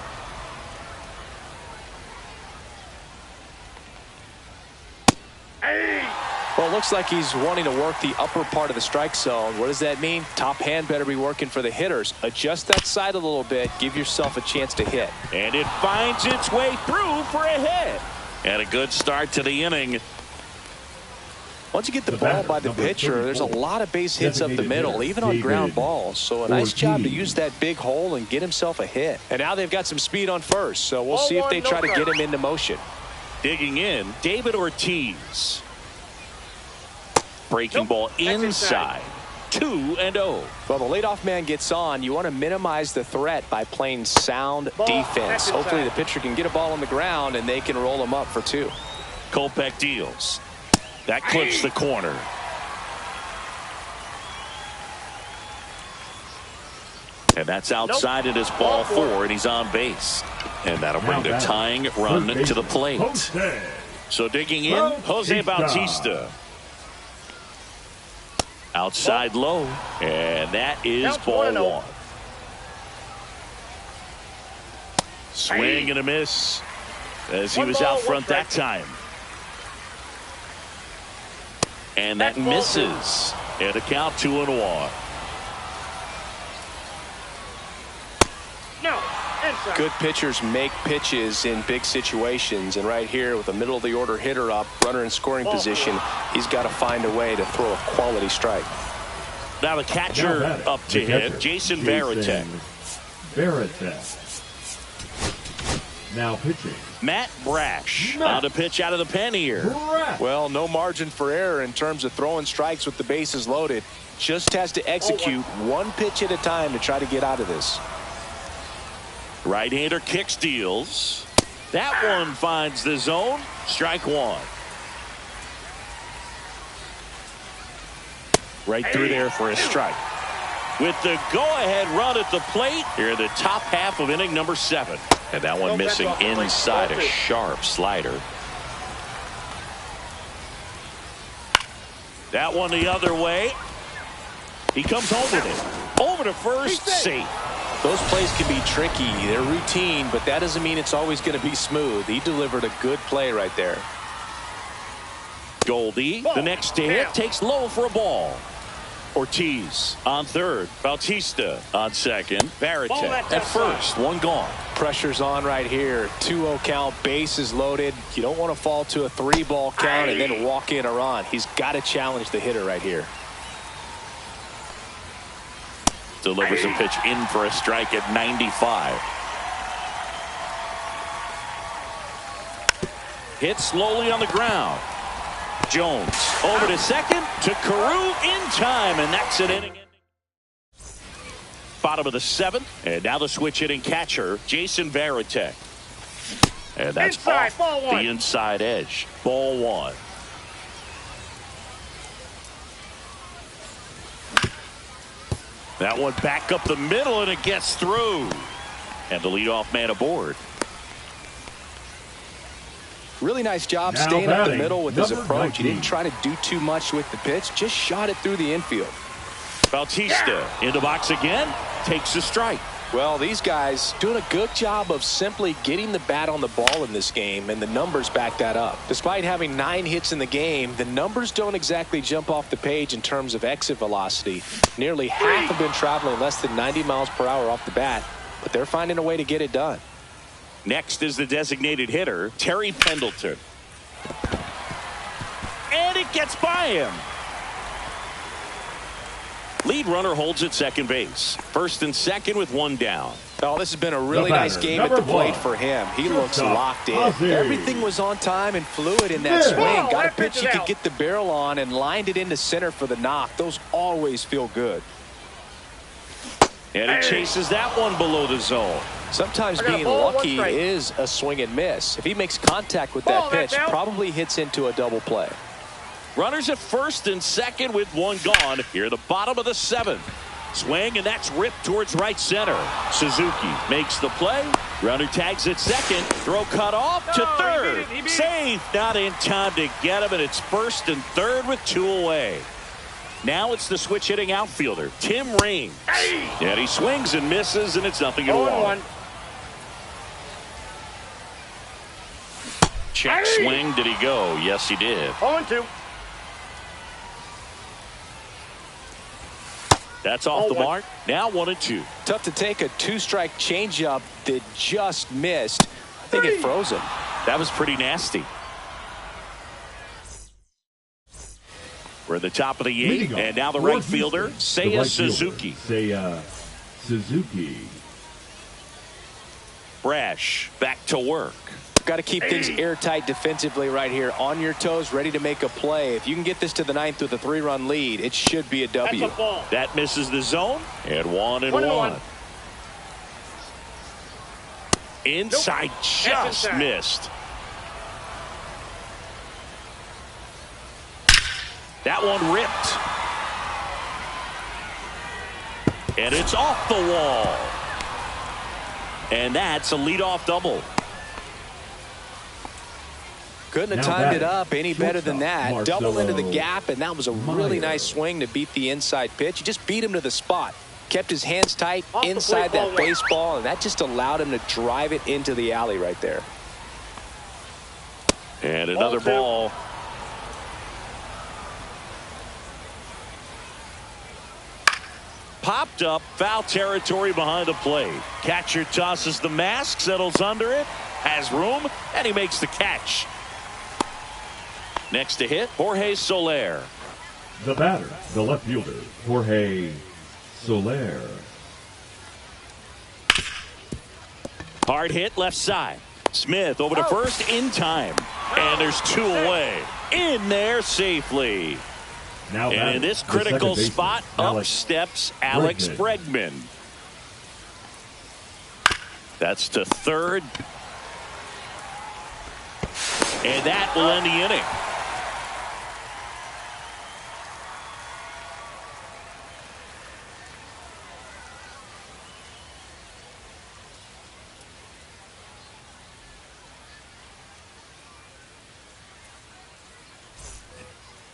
Well, it looks like he's wanting to work the upper part of the strike zone. What does that mean? Top hand better be working for the hitters. Adjust that side a little bit. Give yourself a chance to hit. And it finds its way through for a hit. And a good start to the inning. Once you get the ball by the pitcher, there's a lot of base hits up the middle, even on ground balls. So a nice job to use that big hole and get himself a hit. And now they've got some speed on first, so we'll see if they try to get him into motion. Digging in, David Ortiz. Breaking ball inside. 2-0. Well, the leadoff man gets on. You want to minimize the threat by playing sound defense. Hopefully the pitcher can get a ball on the ground and they can roll him up for 2. Kopech deals. That clips the corner. And that's outside. It is ball 4, and he's on base. And that'll bring the tying run to the plate. So digging in, Jose Bautista. Outside low, and that is ball 1. Swing and a miss as he was out front that time. And that misses. And a count 2-1. No. Inside. Good pitchers make pitches in big situations, and right here with a middle of the order hitter up, runner in scoring position, he's got to find a way to throw a quality strike. Now the catcher up to hit, Jason Varitek. Now pitching, Matt Brash on to pitch out of the pen here. Well, no margin for error in terms of throwing strikes with the bases loaded. Just has to execute one pitch at a time to try to get out of this. Right-hander kicks, deals. That one finds the zone. Strike 1. Right through there for a strike. With the go-ahead run at the plate here in the top half of inning number 7. And that one missing inside, a sharp slider. That one the other way. He comes home with it. Over to first, safe. Those plays can be tricky. They're routine, but that doesn't mean it's always going to be smooth. He delivered a good play right there. Goldie, the next to hit, takes low for a ball. Ortiz on third. Bautista on second. Varitek at first. One gone. Pressure's on right here. 2-0 count. Bases loaded. You don't want to fall to a 3-ball count and then walk in a run. He's got to challenge the hitter right here. Delivers a pitch in for a strike at 95. Hit slowly on the ground. Jones over to second, to Carew in time, and that's an inning. Bottom of the 7th, and now the switch hitting catcher, Jason Varitek. And that's inside, off ball 1. the inside edge. Ball 1. That one back up the middle, and it gets through. And the leadoff man aboard. Really nice job staying up the middle with his approach. He didn't try to do too much with the pitch, just shot it through the infield. Bautista in the box again, takes a strike. Well, these guys doing a good job of simply getting the bat on the ball in this game, and the numbers back that up. Despite having 9 hits in the game, the numbers don't exactly jump off the page in terms of exit velocity. Nearly half have been traveling less than 90 miles per hour off the bat, but they're finding a way to get it done. Next is the designated hitter, Terry Pendleton. And it gets by him. Lead runner holds at second base. First and second with 1 down. Oh, this has been a really nice game at the plate for him. He looks locked in. Everything was on time and fluid in that swing. Got a pitch he could get the barrel on and lined it into center for the knock. Those always feel good. And he chases that one below the zone. Sometimes being lucky is a swing and miss. If he makes contact with that pitch, probably hits into a double play. Runners at first and second with 1 gone. Here the bottom of the 7th. Swing, and that's ripped towards right center. Suzuki makes the play. Runner tags at second. Throw cut off to third. Safe. Not in time to get him, and it's first and third with 2 away. Now it's the switch hitting outfielder, Tim Raines. And he swings and misses, and it's 0-1. Check swing. Did he go? Yes, he did. 0-2. That's off the mark. Now 1-2. Tough to take a 2-strike changeup that just missed. I think it froze him. That was pretty nasty. We're at the top of the 8th, and now the right fielder, Seiya Suzuki. Seiya Suzuki. Brash back to work. Got to keep things airtight defensively right here. On your toes, ready to make a play. If you can get this to the 9th with a 3-run lead, it should be a W. That's a ball. That misses the zone, and 1-1. Inside, just missed. That one ripped. And it's off the wall. And that's a leadoff double. Couldn't have timed it up any better than that. Double into the gap, and that was a really nice swing to beat the inside pitch. He just beat him to the spot. Kept his hands tight inside that baseball, and that just allowed him to drive it into the alley right there. And another ball. Popped up, foul territory behind the plate. Catcher tosses the mask, settles under it, has room, and he makes the catch. Next to hit, Jorge Soler. The batter, the left fielder, Jorge Soler. Hard hit left side. Smith over to first in time. And there's 2 away. In there safely. Now and in this critical spot, up steps Alex Bregman. That's to third. And that will end the inning.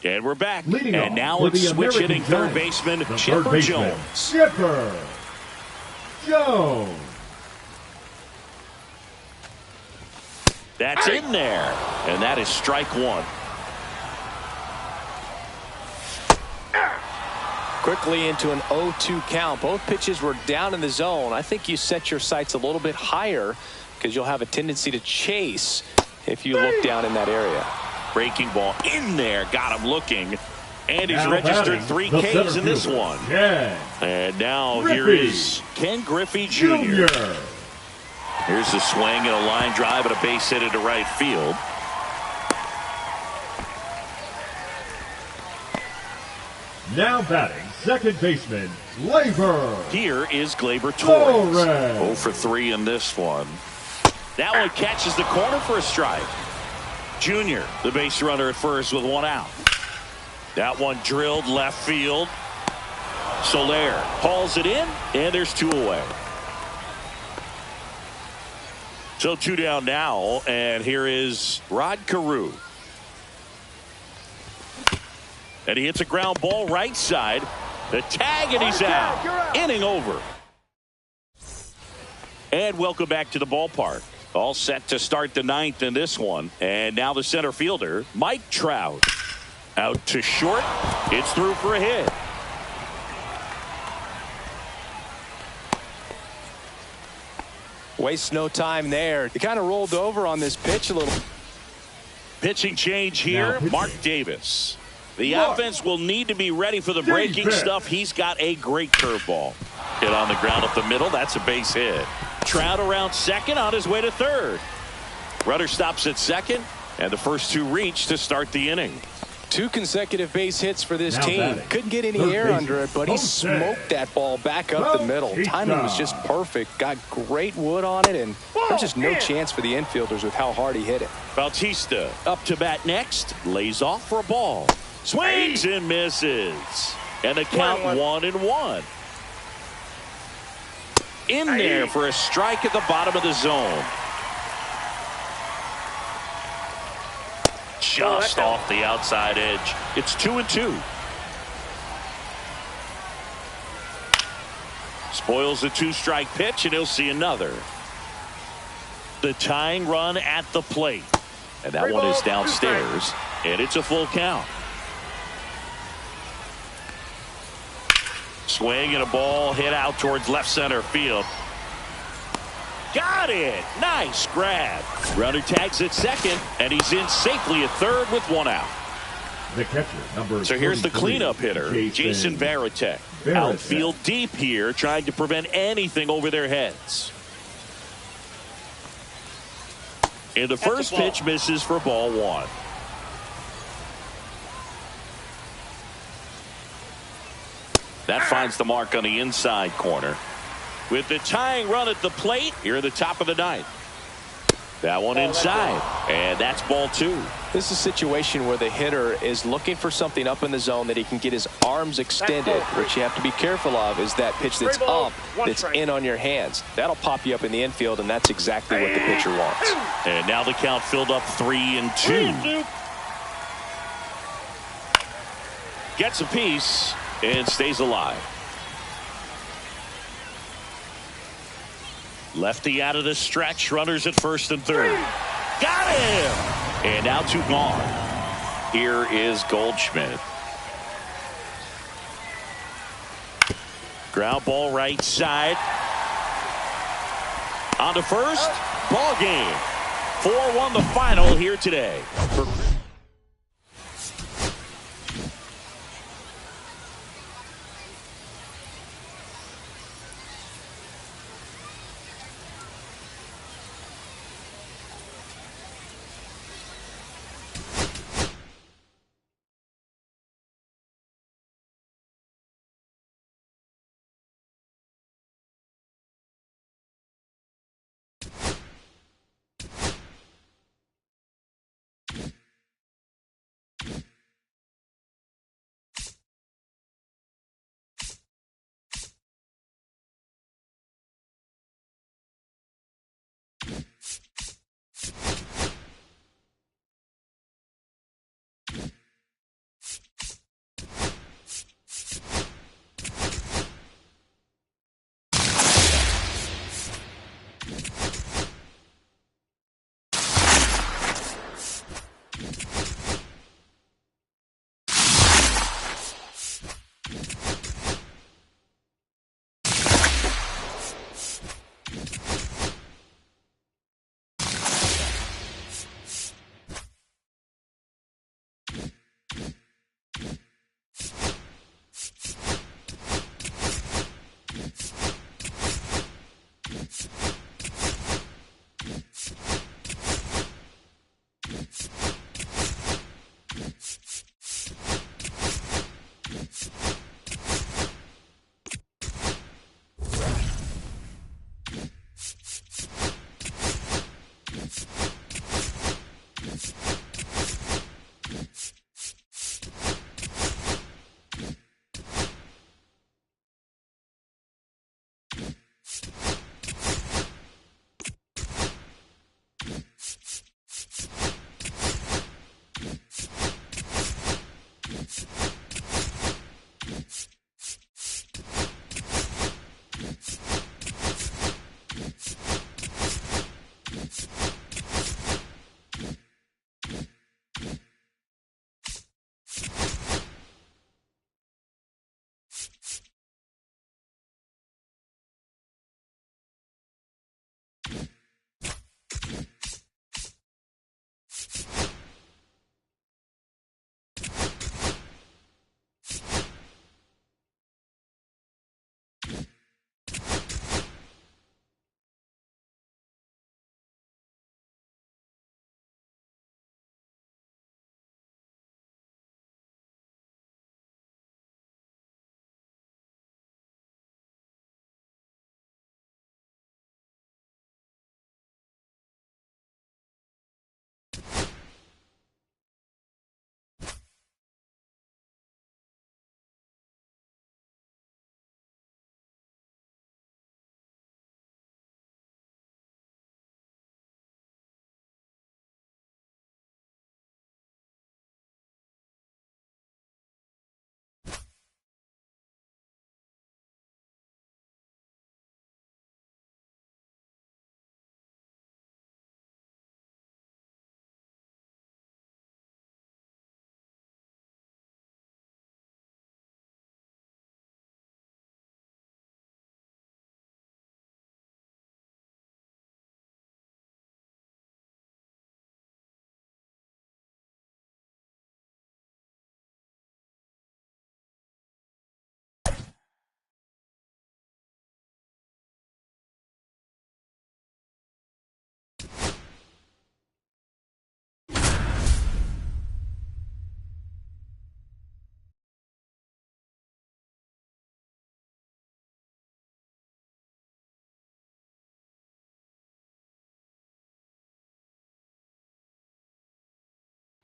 And we're back. And now it's switch hitting third baseman, Chipper Jones. Chipper Jones. That's in there. And that is strike 1. Quickly into an 0-2 count. Both pitches were down in the zone. I think you set your sights a little bit higher because you'll have a tendency to chase if you look down in that area. Breaking ball in there, got him looking, and he's registered 3 Ks in this one. And now here is Ken Griffey Jr. Here's a swing and a line drive and a base hit into right field. Now batting, second baseman, Gleyber. Here is Gleyber Torres. 0 for 3 in this one. That one catches the corner for a strike. Junior, the base runner at first with 1 out. That one drilled left field. Soler hauls it in, and there's 2 away. So 2 down now, and here is Rod Carew. And he hits a ground ball right side. The tag, and he's out. Inning over. And welcome back to the ballpark. All set to start the ninth in this one. And now the center fielder, Mike Trout. Out to short. It's through for a hit. Wastes no time there. He kind of rolled over on this pitch a little. Pitching change here, Mark Davis. The offense will need to be ready for the breaking stuff. He's got a great curveball. Hit on the ground up the middle. That's a base hit. Trout around second on his way to third. Runner stops at second, and the first two reach to start the inning. 2 consecutive base hits for this Now team. batting. Couldn't get any Third air baseman, under it, but he Jose smoked that ball back up the middle. Timing was just perfect. Got great wood on it, and there's just no chance for the infielders with how hard he hit it. Bautista up to bat next. Lays off for a ball. Swings and misses. And the count 1-1. In there for a strike at the bottom of the zone. Just off the outside edge. It's 2-2. Spoils the 2-strike pitch, and he'll see another. The tying run at the plate. And that one is downstairs. And it's a full count. Swing and a ball hit out towards left center field. Got it. Nice grab. Runner tags at second, and he's in safely at third with one out. The catcher, number So here's the 33, cleanup hitter, Jason Varitek. Outfield deep here, trying to prevent anything over their heads. And the first pitch misses for ball one. That finds the mark on the inside corner. With the tying run at the plate, here at the top of the ninth. That one inside, and that's ball two. This is a situation where the hitter is looking for something up in the zone that he can get his arms extended. What you have to be careful of is that pitch that's up, that's in on your hands. That'll pop you up in the infield, and that's exactly what the pitcher wants. And now the count filled up 3-2. Gets a piece and stays alive. Lefty out of the stretch. Runners at first and third. Got him! And now two gone. Here is Goldschmidt. Ground ball right side. On to first. Ball game. 4-1 the final here today.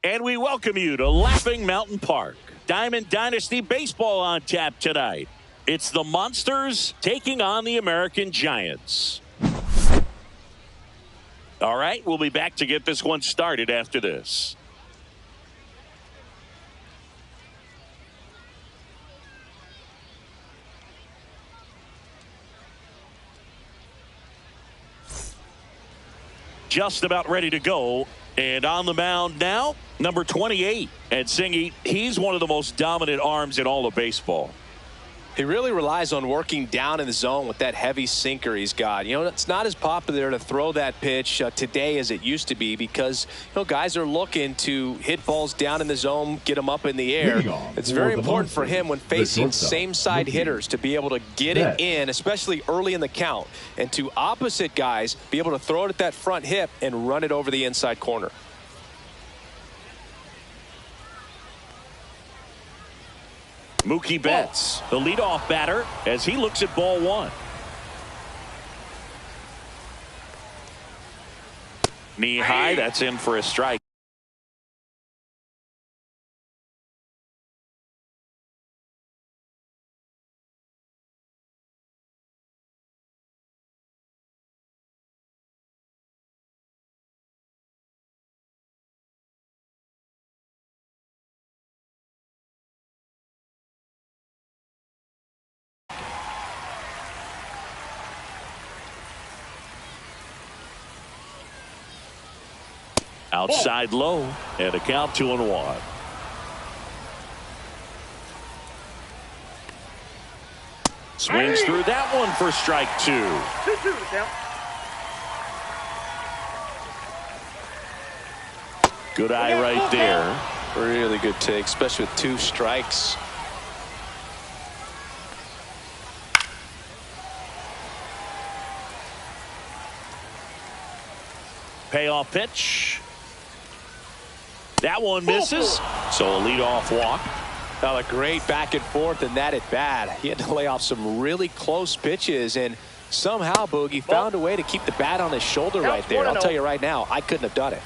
And we welcome you to Laughing Mountain Park. Diamond Dynasty Baseball on tap tonight. It's the Monsters taking on the American Giants. All right, we'll be back to get this one started after this. Just about ready to go. And on the mound now, number 28. And Singy, he's one of the most dominant arms in all of baseball. He really relies on working down in the zone with that heavy sinker he's got. You know, it's not as popular to throw that pitch today as it used to be because, you know, guys are looking to hit balls down in the zone, get them up in the air. It's very important for him when facing same-side hitters to be able to get it in, especially early in the count, and to opposite guys be able to throw it at that front hip and run it over the inside corner. Mookie Betts, the leadoff batter, as he looks at ball one. Knee high, that's in for a strike. Outside low, and a count 2-1. Swings through that one for strike 2. 2-2 the count. Good eye right there. Really good take, especially with 2 strikes. Payoff pitch. That one misses, so a leadoff walk. A great back and forth in that at bat. He had to lay off some really close pitches, and somehow Boogie found a way to keep the bat on his shoulder right there. I'll tell you right now, I couldn't have done it.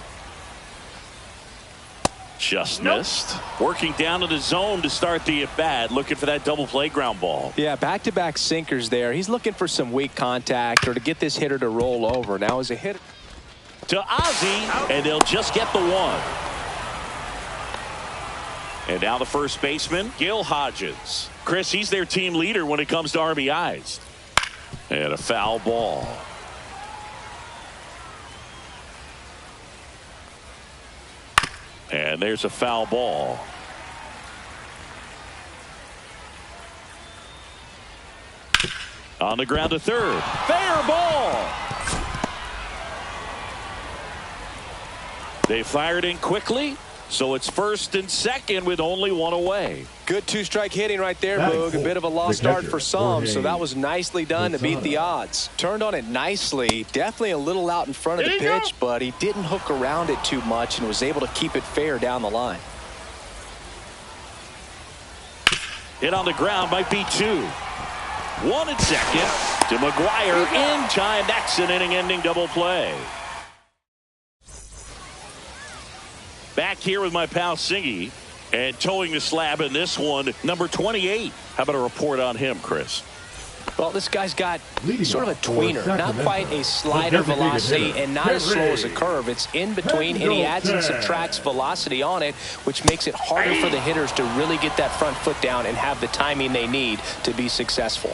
Just missed. Working down to the zone to start the at bat, looking for that double play ground ball. Yeah, back-to-back sinkers there. He's looking for some weak contact or to get this hitter to roll over. Now as a hitter to Ozzie, and they'll just get the one. And now the first baseman, Gil Hodges. Chris, he's their team leader when it comes to RBIs. And a foul ball. And there's a foul ball. On the ground to third. Fair ball. They fired in quickly, so it's first and second with only one away. Good 2-strike hitting right there, Boog. A bit of a lost start for some, so that was nicely done to beat the odds. Turned on it nicely, definitely a little out in front of the pitch, but he didn't hook around it too much and was able to keep it fair down the line. Hit on the ground, might be 2. 1 at second to McGuire in time. That's an inning-ending double play. Back here with my pal Singy, and towing the slab in this one, number 28. How about a report on him, Chris? Well, this guy's got sort of a tweener, not quite a slider velocity and not as slow as a curve. It's in between, and he adds and subtracts velocity on it, which makes it harder for the hitters to really get that front foot down and have the timing they need to be successful.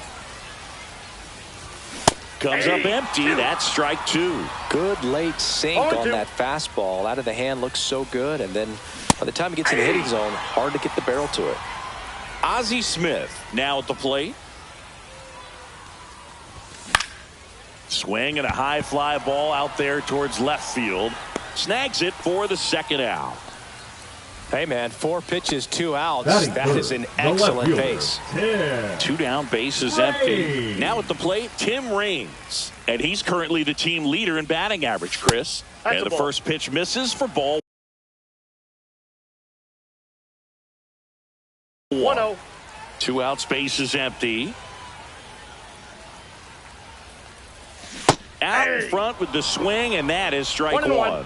Comes up empty. That's strike 2. Good late sink on that fastball. Out of the hand, looks so good, and then by the time he gets in the hitting zone, hard to get the barrel to it. Ozzie Smith now at the plate. Swing and a high fly ball out there towards left field. Snags it for the second out. Hey, man, 4 pitches, 2 outs. That is an excellent pace. 2 down, bases empty. Now at the plate, Tim Raines. And he's currently the team leader in batting average, Chris. And the first pitch misses for ball 1-0. 2 outs, bases empty. Out in front with the swing, and that is strike 1.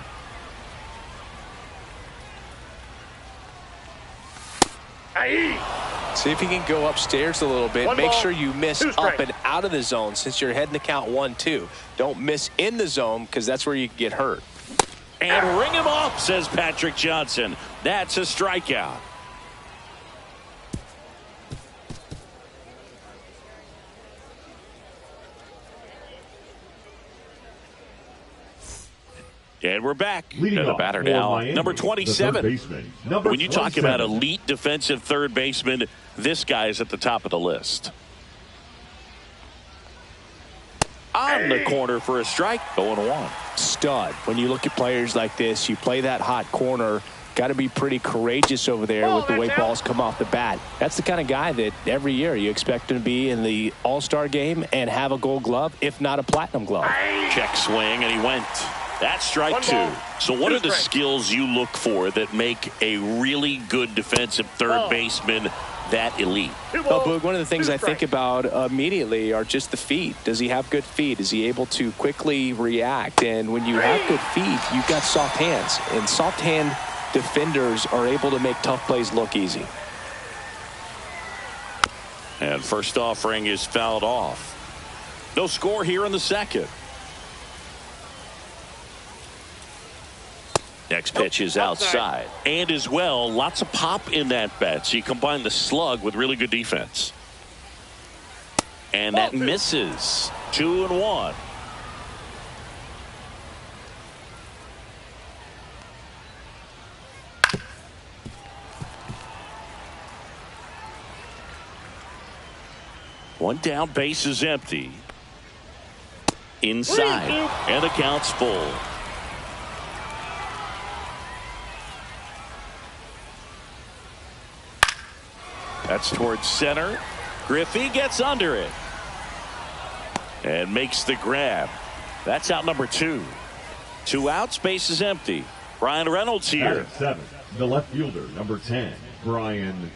See if you can go upstairs a little bit. Make sure you miss up and out of the zone since you're heading to count 1-2. Don't miss in the zone because that's where you can get hurt. And ring him off, says Patrick Johnson. That's a strikeout. And we're back. Leading The batter now, Miami, number 27. When you talk 27. about elite defensive third baseman, this guy is at the top of the list. On the corner for a strike, 0-1. Stud. When you look at players like this, you play that hot corner. Got to be pretty courageous over there with the way balls come off the bat. That's the kind of guy that every year you expect him to be in the All-Star game and have a Gold Glove, if not a Platinum Glove. Check swing, and he went. That's strike two. So what are the skills you look for that make a really good defensive third baseman that elite? Well, Boog, one of the things I think about immediately are just the feet. Does he have good feet? Is he able to quickly react? And when you have good feet, you've got soft hands. And soft hand defenders are able to make tough plays look easy. And first offering is fouled off. No score here in the second. Next pitch is outside. And as well, lots of pop in that bat. So you combine the slug with really good defense. And that misses. 2-1. One down, base is empty. Inside. And the count's full. That's towards center. Griffey gets under it. And makes the grab. That's out number 2. 2 outs, base is empty. Brian Reynolds here. At 7, the left fielder, number 10, Brian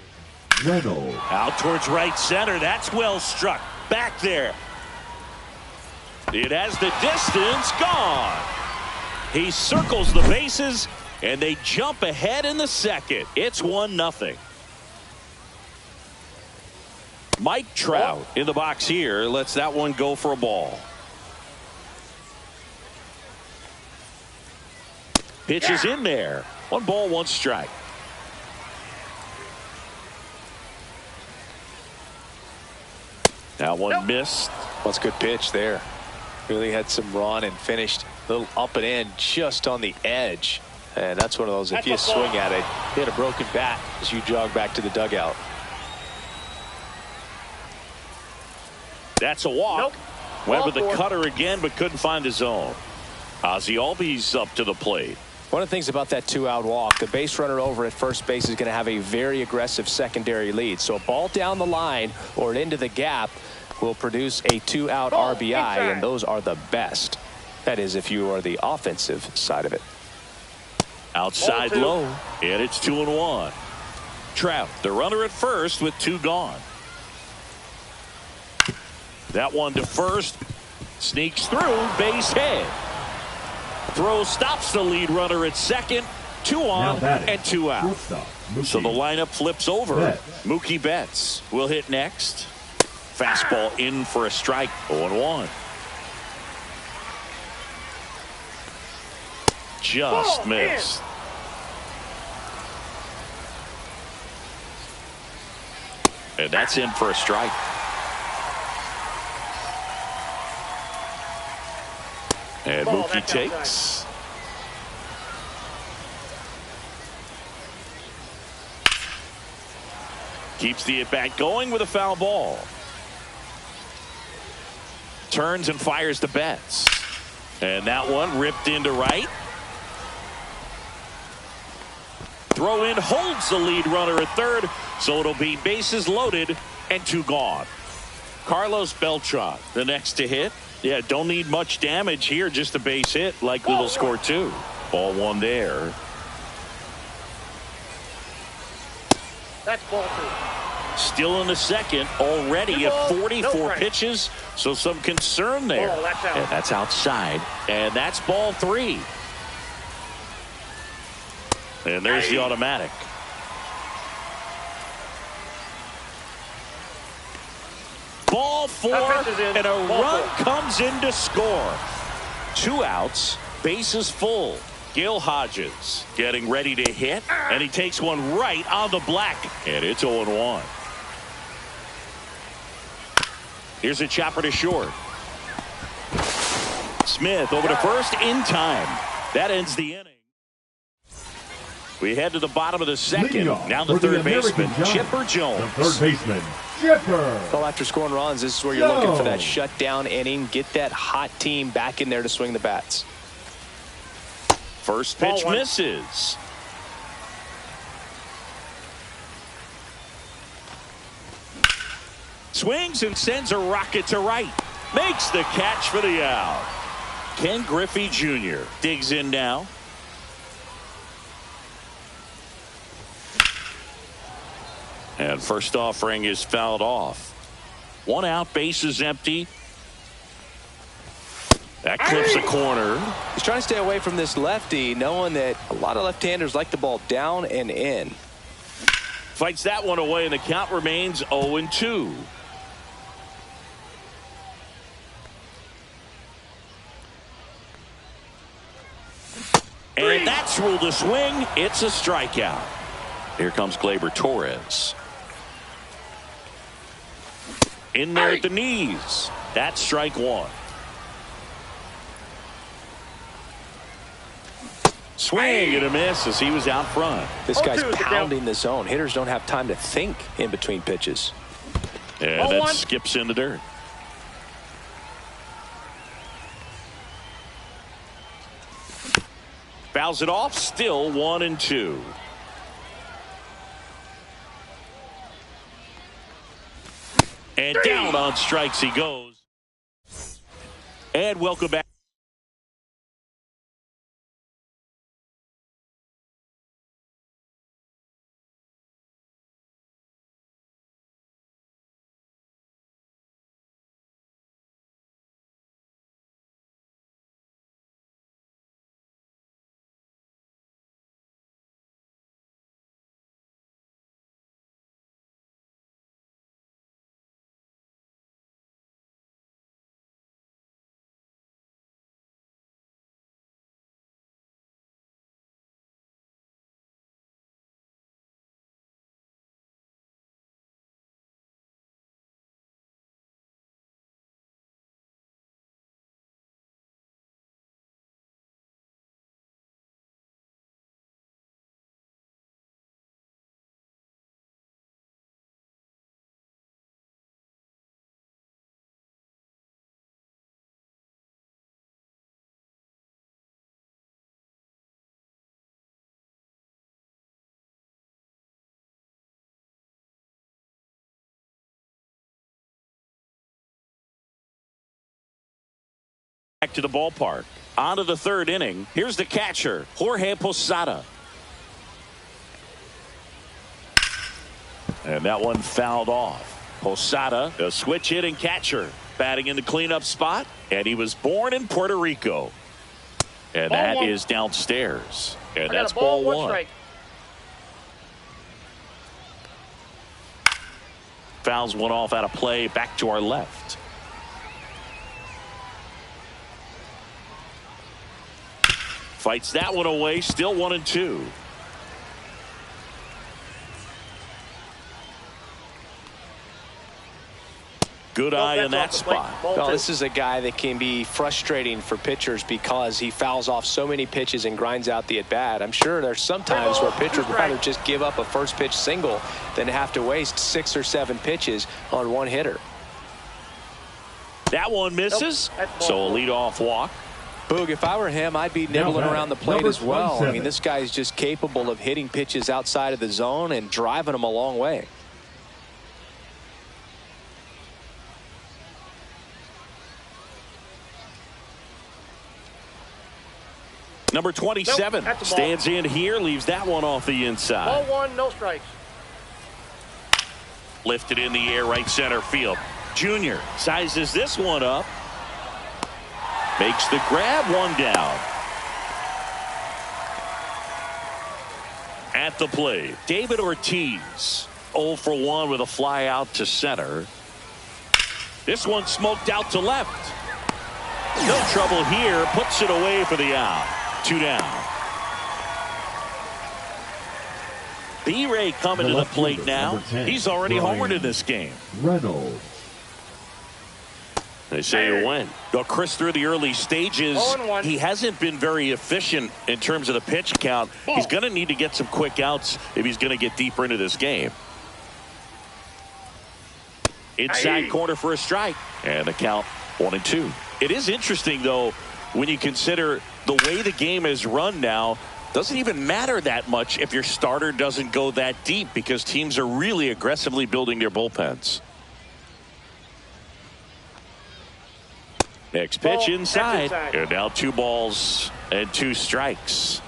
Reynolds. Out towards right center. That's well struck. Back there. It has the distance. Gone. He circles the bases, and they jump ahead in the second. It's 1-0. Mike Trout in the box here lets that one go for a ball. Pitch is in there. 1 ball, 1 strike. That one missed. That's a good pitch there. Really had some run and finished a little up and in just on the edge. And that's one of those, if you swing at it, hit a broken bat as you jog back to the dugout. That's a walk. Went with the cutter again, but couldn't find the zone. Ozzie Albies up to the plate. One of the things about that 2-out walk, the base runner over at first base is going to have a very aggressive secondary lead. So a ball down the line or into the gap will produce a 2-out RBI, and those are the best. That is, if you are the offensive side of it. Outside low, and it's 2-1. Trout, the runner at first with 2 gone. That one to first. Sneaks through. Base hit. Throw stops the lead runner at second. 2 on and 2 out. So the lineup flips over. Mookie Betts will hit next. Fastball in for a strike. 0-1. Just missed. And that's in for a strike. And Mookie takes. Keeps the at-bat going with a foul ball. Turns and fires to Betts. And that one ripped into right. Throw in holds the lead runner at third. So it'll be bases loaded and 2 gone. Carlos Beltran, the next to hit. Yeah, don't need much damage here, just a base hit. Likely will score 2. Ball 1 there. That's ball 2. Still in the second, already at 44 pitches, so some concern there. And that's outside, and that's ball 3. And there's the automatic. Ball 4, and a run comes in to score. 2 outs, bases full. Gil Hodges getting ready to hit, and he takes one right on the black, and it's 0-1. Here's a chopper to short. Smith over to first in time. That ends the inning. We head to the bottom of the second. Now the third baseman, Chipper Jones. The third baseman, Chipper. Well, after scoring runs, this is where you're looking for that shutdown inning. Get that hot team back in there to swing the bats. First pitch misses. Swings and sends a rocket to right. Makes the catch for the out. Ken Griffey Jr. digs in now. And first offering is fouled off. 1 out, bases empty. That clips a corner. He's trying to stay away from this lefty, knowing that a lot of left-handers like the ball down and in. Fights that one away, and the count remains 0-2. And that's ruled a swing. It's a strikeout. Here comes Gleyber Torres. In there at the knees. That's strike 1. Swing and a miss as he was out front. This guy's pounding the zone. Hitters don't have time to think in between pitches. And that skips in the dirt. Fouls it off. Still 1-2. And down on strikes he goes. And welcome back. Back to the ballpark. On to the third inning. Here's the catcher, Jorge Posada. And that one fouled off. Posada, a switch hitting catcher, batting in the cleanup spot. And he was born in Puerto Rico. And that is downstairs. And that's ball 1. Strike. Fouls one off out of play, back to our left. Fights that one away, still 1-2. Good eye in that spot. Well, this is a guy that can be frustrating for pitchers because he fouls off so many pitches and grinds out the at-bat. I'm sure there's some times where pitchers would rather just give up a first pitch single than have to waste 6 or 7 pitches on one hitter. That one misses, so a leadoff walk. Boog, if I were him, I'd be nibbling around the plate as well. I mean, this guy's just capable of hitting pitches outside of the zone and driving them a long way. Number 27 stands in here, leaves that one off the inside. Ball 1, no strikes. Lifted in the air, right center field. Junior sizes this one up. Makes the grab, one down. At the plate, David Ortiz. 0 for 1 with a fly out to center. This one smoked out to left. No trouble here. Puts it away for the out. 2 down. B-Ray coming to the plate now. He's already homered in this game. Reynolds. They say he went. Well, Chris, through the early stages, he hasn't been very efficient in terms of the pitch count. He's going to need to get some quick outs if he's going to get deeper into this game. Inside corner for a strike. And the count 1-2. It is interesting, though, when you consider the way the game is run now. Doesn't even matter that much if your starter doesn't go that deep because teams are really aggressively building their bullpens. Next pitch inside. And now 2 balls and 2 strikes.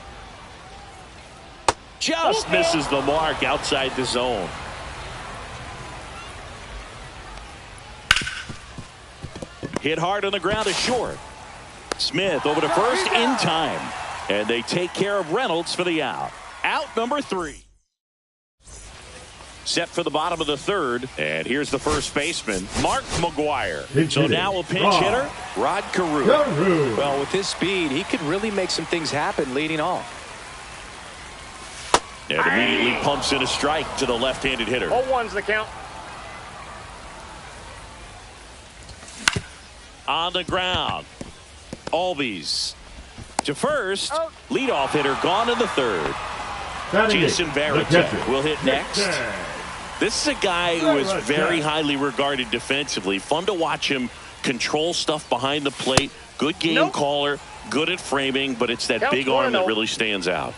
Just misses the mark outside the zone. Hit hard on the ground is short. Smith over to first in time. And they take care of Reynolds for the out. Out number 3. Set for the bottom of the 3rd. And here's the first baseman, Mark McGwire. So now a pinch hitter, Rod Carew. Well, with his speed, he could really make some things happen leading off. And immediately pumps in a strike to the left-handed hitter. 0-1's the count. On the ground. Albies to first. Leadoff hitter gone in the 3rd. Jason Varitek will hit next. This is a guy who is very highly regarded defensively. Fun to watch him control stuff behind the plate. Good game caller. Good at framing, but it's that big arm that really stands out.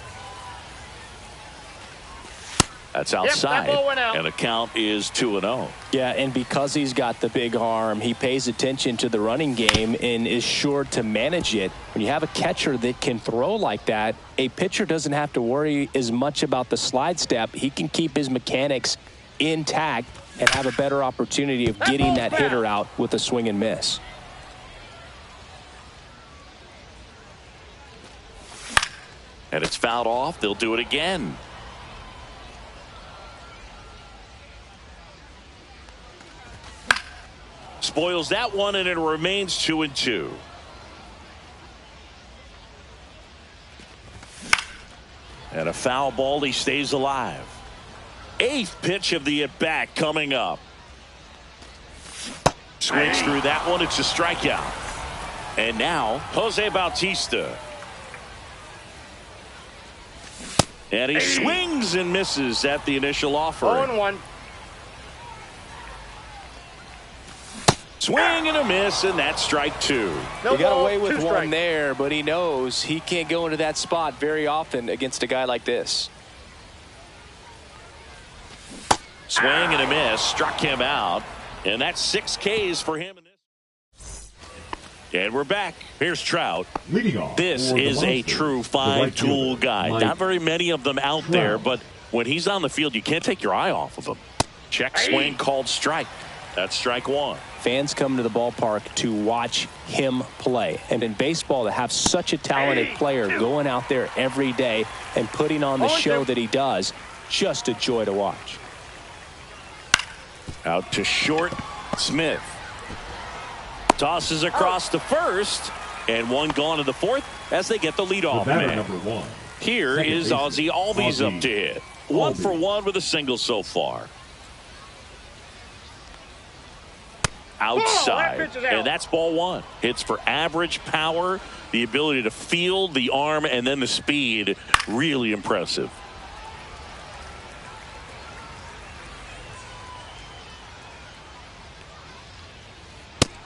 That's outside, and the count is 2-0. Yeah, and because he's got the big arm, he pays attention to the running game and is sure to manage it. When you have a catcher that can throw like that, a pitcher doesn't have to worry as much about the slide step. He can keep his mechanics intact and have a better opportunity of getting that hitter out with a swing and miss. And it's fouled off. They'll do it again. Spoils that one, and it remains 2-2. And a foul ball. He stays alive. 8th pitch of the at-bat coming up. Swings through that one. It's a strikeout. And now Jose Bautista. And he swings and misses at the initial offer. 0-1. Swing and a miss, and that's strike 2. He got away with one there, but he knows he can't go into that spot very often against a guy like this. Swing and a miss, struck him out, and that's 6 Ks for him. And we're back. Here's Trout. Leading off. This is a true 5-tool guy. Not very many of them out there, but when he's on the field, you can't take your eye off of him. Check swing called strike. That's strike 1. Fans come to the ballpark to watch him play. And in baseball, to have such a talented player going out there every day and putting on the show that he does, just a joy to watch. Out to short, Smith. Tosses across to first, and one gone to the 4th as they get the leadoff man. Number 1. Here is Ozzie Albies up to hit. 1 for 1 with a single so far. Outside, and that's ball 1. Hits for average power, the ability to field, the arm, and then the speed. Really impressive.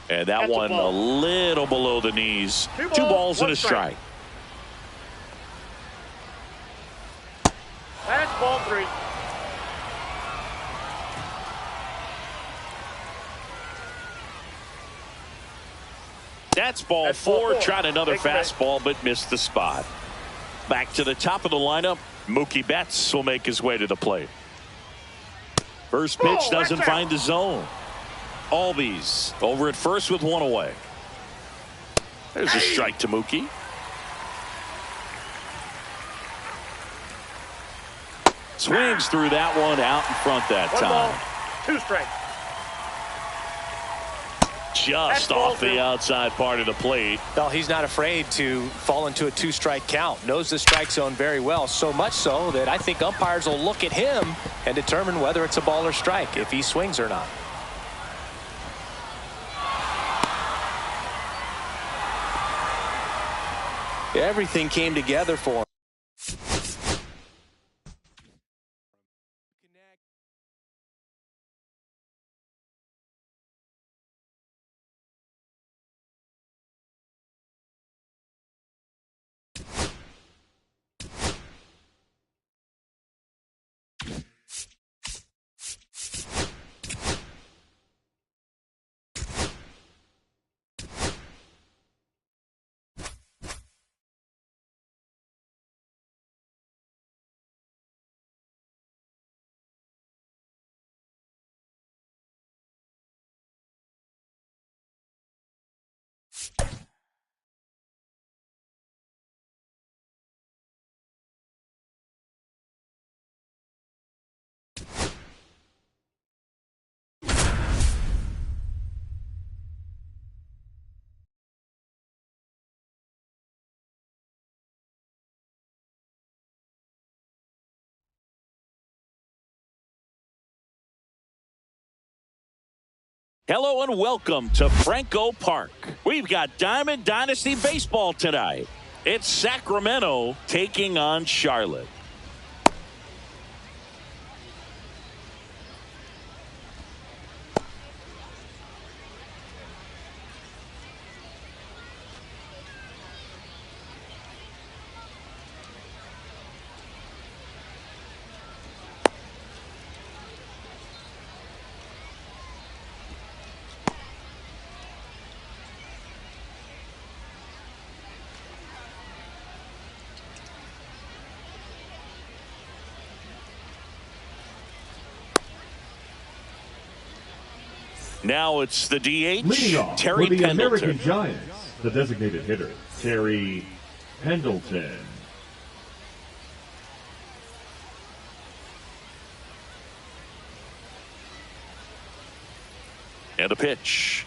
And that one a little below the knees. 2 balls and a strike. That's ball 3. That's ball 4. Tried another fastball, but missed the spot. Back to the top of the lineup. Mookie Betts will make his way to the plate. First pitch doesn't find the zone. Albies over at first with 1 away. There's a strike to Mookie. Swings through that one out in front that time. 2 strikes. just off the outside part of the plate. Well, he's not afraid to fall into a two-strike count. Knows the strike zone very well, so much so that I think umpires will look at him and determine whether it's a ball or strike, if he swings or not. Everything came together for him. Hello and welcome to Franco Park. We've got Diamond Dynasty Baseball tonight. It's Sacramento taking on Charlotte. Now it's the DH, Leading off Terry for the Pendleton. American Giants, the designated hitter, Terry Pendleton. And a pitch.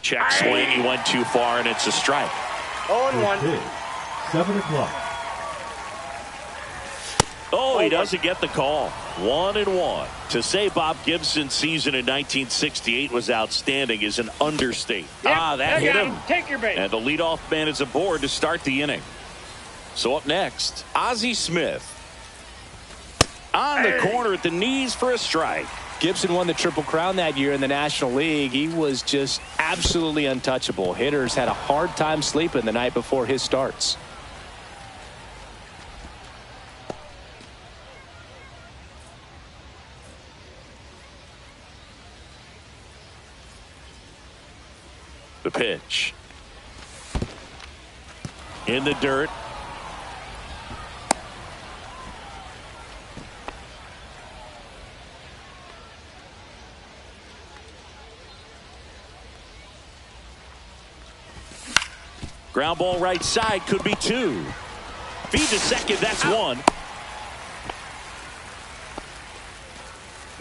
Check swing. He went too far, and it's a strike. 0-1. Pitch, 7 o'clock. Oh, he doesn't get the call. 1-1. To say Bob Gibson's season in 1968 was outstanding is an understatement. Yep, That hit him. Take your bait. And the leadoff man is aboard to start the inning. So up next, Ozzie Smith. On the corner at the knees for a strike. Gibson won the Triple Crown that year in the National League. He was just absolutely untouchable. Hitters had a hard time sleeping the night before his starts. The pitch. In the dirt. Ground ball right side, could be 2. Feed to second, that's 1.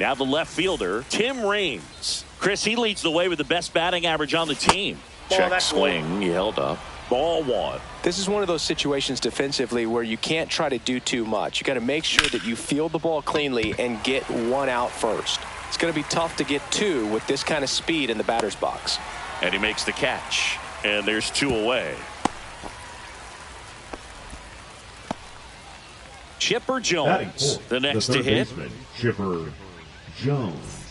Now the left fielder, Tim Raines. Chris, he leads the way with the best batting average on the team. Check swing. He held up. Ball 1. This is one of those situations defensively where you can't try to do too much. You got to make sure that you field the ball cleanly and get 1 out first. It's going to be tough to get 2 with this kind of speed in the batter's box. And he makes the catch. And there's 2 away. Chipper Batting Jones, fourth, the next to third hit. baseman, Chipper Jones.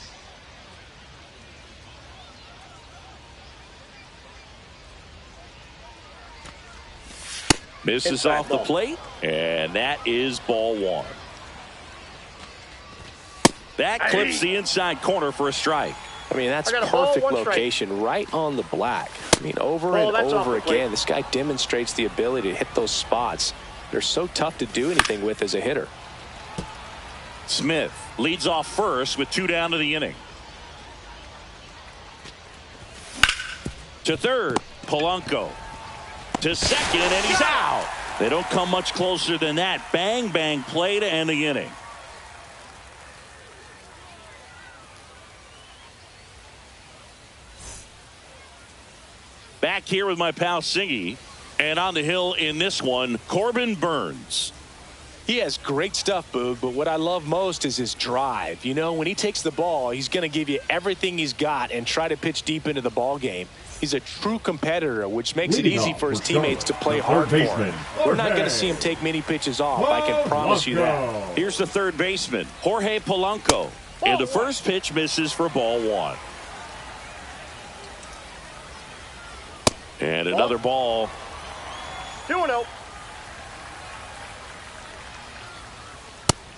Misses off the plate, and that is ball 1. That clips the inside corner for a strike. I mean, that's I got a ball, perfect 1 strike. location right on the black. I mean, over Ball, and that's off over the plate. again, this guy demonstrates the ability to hit those spots. They're so tough to do anything with as a hitter. Smith leads off first with 2 down to the inning. To third, Polanco. To second, and he's out. They don't come much closer than that. Bang, bang play to end the inning. back here with my pal Singy. And on the hill in this one, Corbin Burnes. He has great stuff, Boog, but what I love most is his drive. You know, when he takes the ball, he's going to give you everything he's got and try to pitch deep into the ball game. He's a true competitor, which makes it easy for his teammates to play hard for him. We're not going to see him take many pitches off. I can promise you that. Here's the third baseman, Jorge Polanco. And the first pitch misses for ball one. And another ball. 2-0.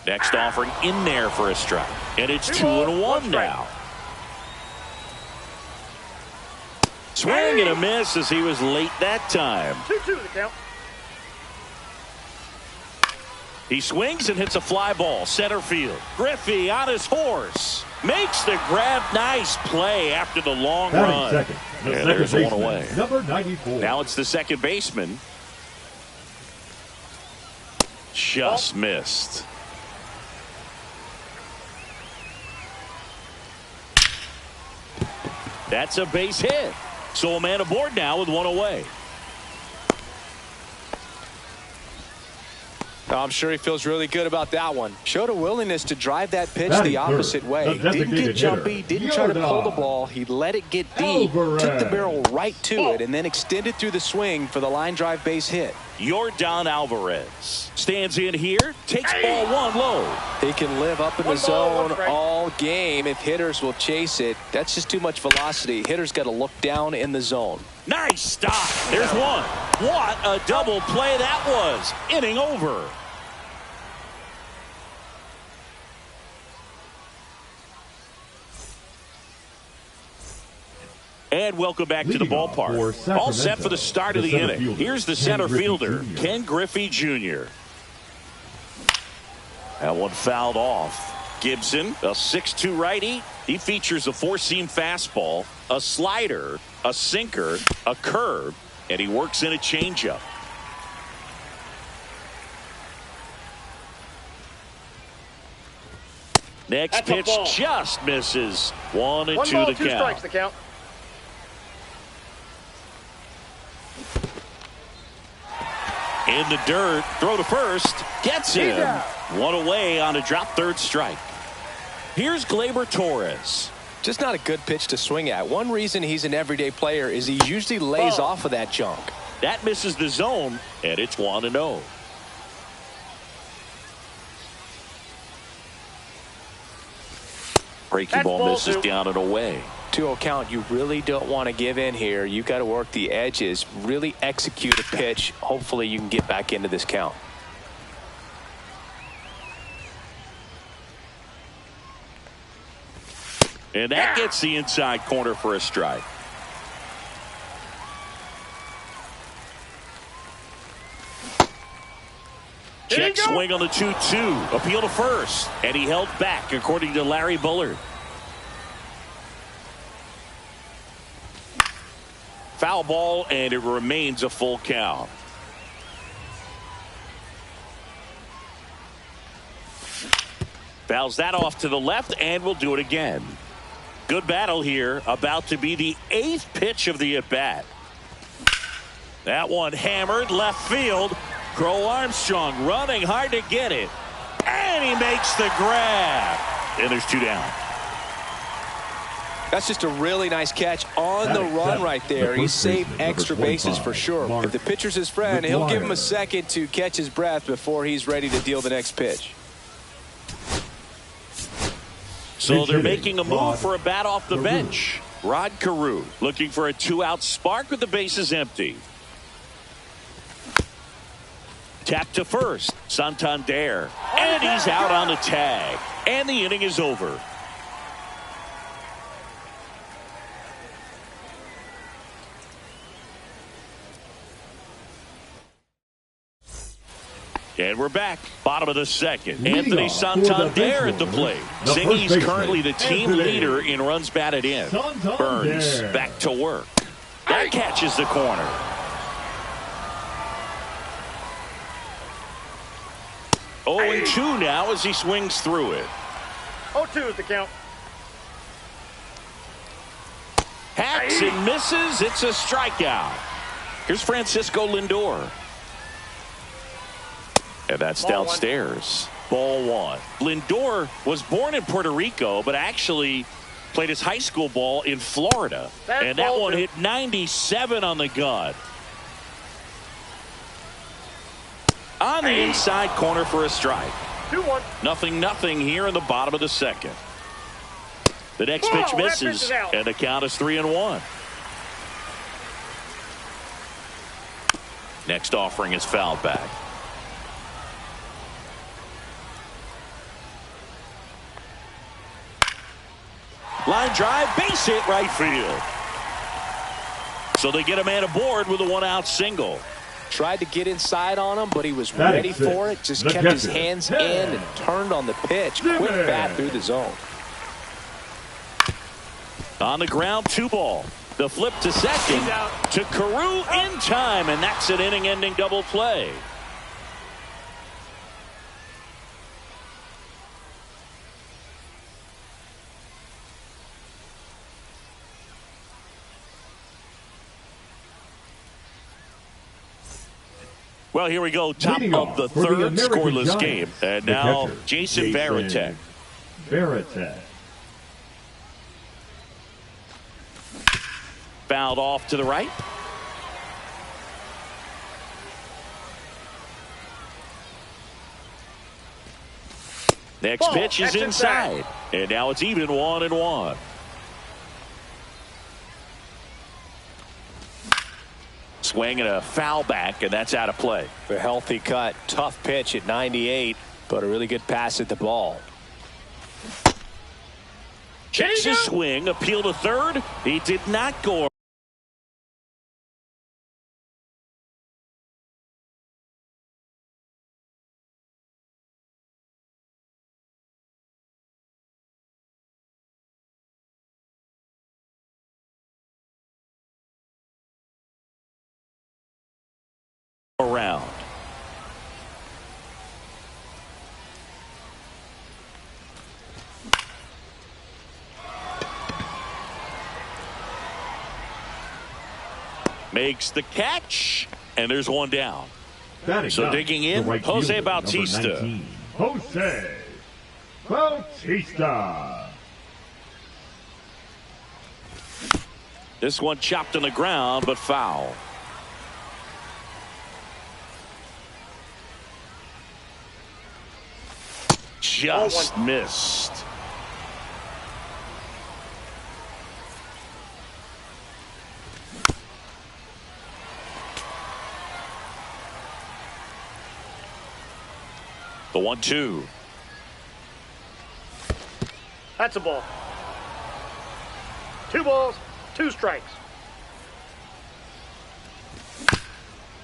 Next offering in there for a strike. And it's 2-1 now. Swing and a miss as he was late that time. 2-2 the count. He swings and hits a fly ball center field. Griffey on his horse makes the grab. Nice play after the long run. And there's one away. Number 94. Now it's the second baseman. Just missed. That's a base hit. So a man aboard now with one away. I'm sure he feels really good about that one. Showed a willingness to drive that pitch the opposite way. Didn't get jumpy, didn't try to pull the ball. He let it get deep, took the barrel right to it, and then extended through the swing for the line drive base hit. Yordan Alvarez stands in here, takes ball one low. He can live up in the zone all game if hitters will chase it. That's just too much velocity. Hitters got to look down in the zone. Nice stop. There's one. What a double play that was. Inning over. And welcome back to the ballpark. All set for the start of the inning. Here's the center fielder, Ken Griffey Jr. That one fouled off. Gibson, a 6'2 righty. He features a four-seam fastball, a slider, a sinker, a curve, and he works in a changeup. Next pitch just misses. 1-2 1 ball, to 2 count. strikes the count. In the dirt, throw to first, gets him. One away on a drop third strike. Here's Gleyber Torres. Just not a good pitch to swing at. One reason he's an everyday player is he usually lays off of that junk. That misses the zone, and it's 1-0. Breaking ball misses down and away. 2-0 count. You really don't want to give in here. You got to work the edges, really execute a pitch. Hopefully you can get back into this count. And that gets the inside corner for a strike. Check swing on the 2-2. Appeal to first. And he held back, according to Larry Bullard. Foul ball, and it remains a full count. Fouls that off to the left, and will do it again. Good battle here. About to be the 8th pitch of the at-bat. That one hammered left field. Crow Armstrong running hard to get it. And he makes the grab. And there's 2 down. That's just a really nice catch on the run right there. He saved extra bases for sure. If the pitcher's his friend, he'll give him a second to catch his breath before he's ready to deal the next pitch. So they're making a move for a bat off the bench. Rod Carew looking for a 2-out spark with the bases empty. Tap to first. Santander. And he's out on the tag. And the inning is over. And we're back. Bottom of the second. Anthony Santander at the plate. Zingy's currently the team leader in runs batted in. Burnes back to work. That catches the corner. Oh, and 2 now as he swings through it. 0-2 is the count. Hacks and misses. It's a strikeout. Here's Francisco Lindor. And that's Ball downstairs. Ball one. Lindor was born in Puerto Rico, but actually played his high school ball in Florida. And that one hit 97 on the gun. On the inside corner for a strike. 2-1. 0-0 here in the bottom of the second. The next pitch misses, and the count is 3-1. Next offering is fouled back. Line drive, base hit right field. So they get a man aboard with a one-out single. Tried to get inside on him, but he was ready for it. Just kept his hands in and turned on the pitch. Quick bat through the zone. On the ground, 2 ball. The flip to second to Carew in time, and that's an inning-ending double play. Well, here we go. Top of the third, scoreless game. And now Jason Varitek. Fouled off to the right. Next pitch is inside. And now it's even 1-1. Swing and a foul back, and that's out of play. A healthy cut. Tough pitch at 98, but a really good pass at the ball. Checks his swing, appeal to third. He did not go around. Makes the catch, and there's one down. So digging in, Jose Bautista. Jose Bautista. This one chopped on the ground, but foul. Just missed. The 1-2. That's a ball. 2 balls, 2 strikes.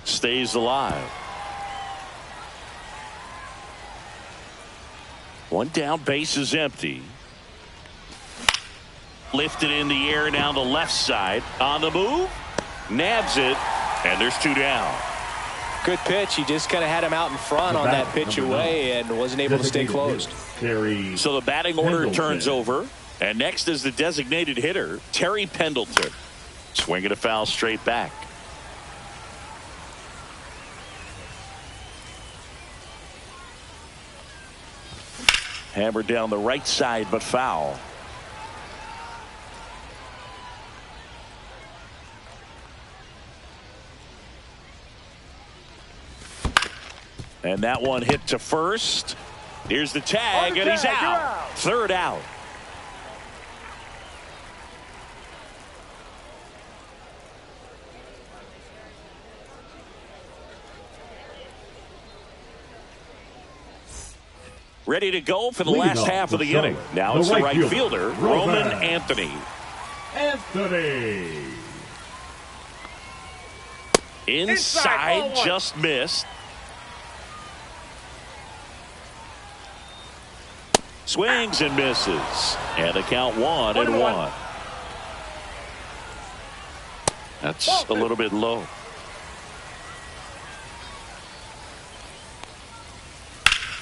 Stays alive. One down, base is empty. Lifted in the air down the left side. On the move. Nabs it. And there's 2 down. Good pitch. He just kind of had him out in front on that pitch away and wasn't able to stay closed. So the batting order turns over. And next is the designated hitter, Terry Pendleton. Swinging a foul straight back. Hammered down the right side, but foul. And that one hit to first. Here's the tag, and he's out. Third out. Ready to go for the last half of the inning. Now it's the right fielder, Roman Anthony. Inside, just missed. Swings and misses. And the count 1-1. That's a little bit low.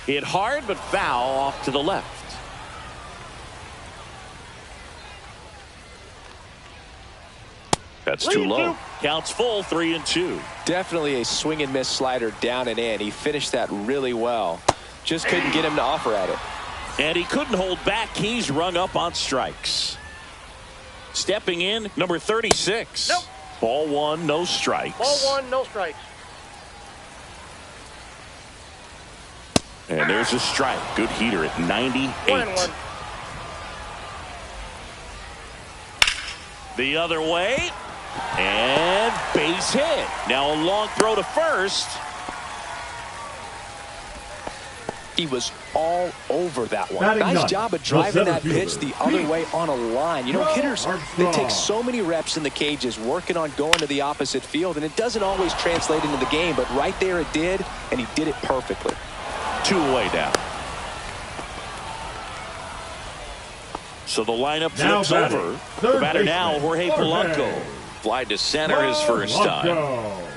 Hit hard, but foul off to the left. That's too low. Counts full, 3-2. Definitely a swing and miss slider down and in. He finished that really well. Just couldn't get him to offer at it. And he couldn't hold back. He's rung up on strikes. Stepping in, number 36. Nope. Ball one, no strikes. Ball one, no strikes. And there's a strike. Good heater at 98. 1-1. The other way. And base hit. Now a long throw to first. He was all over that one. Batting Nice ninth, job of the driving center that pitch fielder, the other way on a line. You know, hitters, they Armstrong. take so many reps in the cages working on going to the opposite field, and it doesn't always translate into the game, but right there it did, and he did it perfectly. 2 away now. So the lineup Now flips batting, over. third The batter now, baseman, Jorge Polanco. Fly to center his first time. Polanco.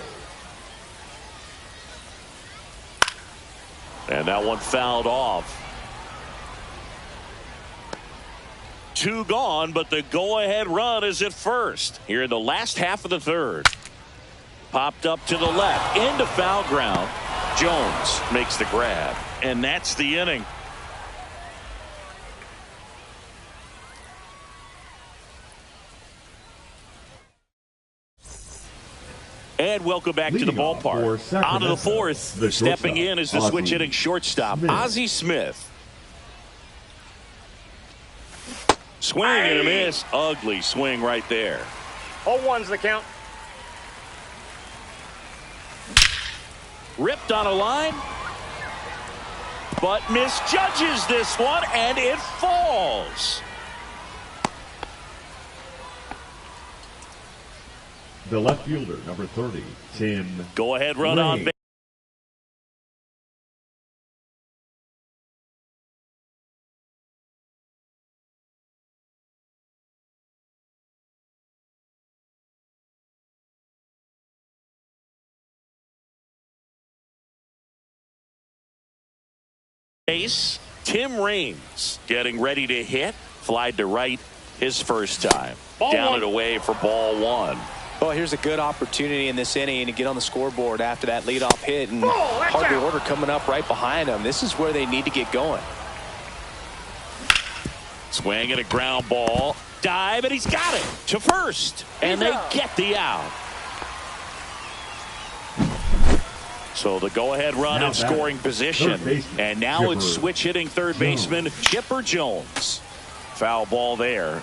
And that one fouled off. 2 gone, but the go-ahead run is at first. Here in the last half of the third. Popped up to the left, into foul ground. Jones makes the grab. And that's the inning. And welcome back to the Leading off for ballpark. Sacramento, On to the fourth. the Stepping shortstop, in is the Ozzie switch hitting shortstop, Smith. Ozzie Smith. Swing and a miss. Ugly swing right there. 0-1's the count. Ripped on a line, but misjudges this one, and it falls. The left fielder, number 30, Tim. Go ahead, run on Ray. base. Tim Raines getting ready to hit. Fly to right his first time. Ball Down one. and away for ball one. Well, here's a good opportunity in this inning to get on the scoreboard after that leadoff hit, and Oh, that's hard to out. order coming up right behind them. This is where they need to get going. Swing and a ground ball. Dive, and he's got it to first. And He's they out. get the out. So the go-ahead run Now in scoring batting, position. third baseman, And now it's Chipper switch hitting third baseman Chipper Jones. Foul ball there.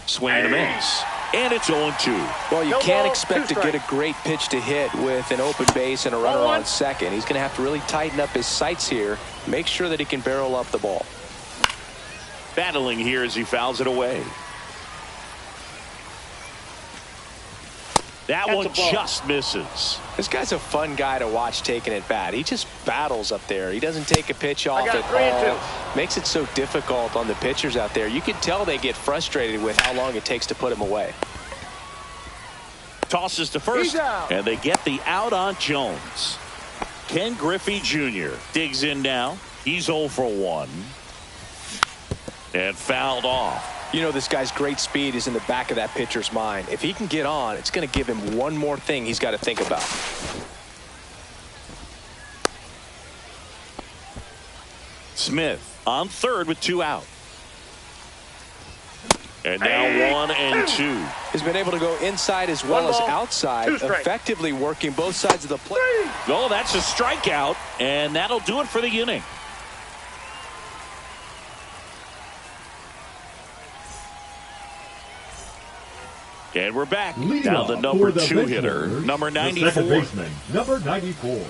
Swing and a miss. And it's 0-2. Well, you No can't ball, expect to 2 get a strikes. great pitch to hit with an open base and a runner 0-1. on second. He's going to have to really tighten up his sights here. Make sure that he can barrel up the ball. Battling here as he fouls it away. That That's one a ball. just misses. This guy's a fun guy to watch taking it bat. He just battles up there. He doesn't take a pitch off got at 3-2. all. Makes it so difficult on the pitchers out there. You can tell they get frustrated with how long it takes to put him away. Tosses to first, He's out. and they get the out on Jones. Ken Griffey Jr. digs in now. He's 0 for 1. And fouled off. You know, this guy's great speed is in the back of that pitcher's mind. If he can get on, it's going to give him one more thing he's got to think about. Smith on third with 2 out. And now 1 and 2. He's been able to go inside as well One as ball, outside, 2 strikes. effectively working both sides of the plate. Oh, that's a strikeout, and that'll do it for the inning. And we're back. Leading Now off the number for the 2 hitter, Bench number Warriors, the second 94. baseman, number 94.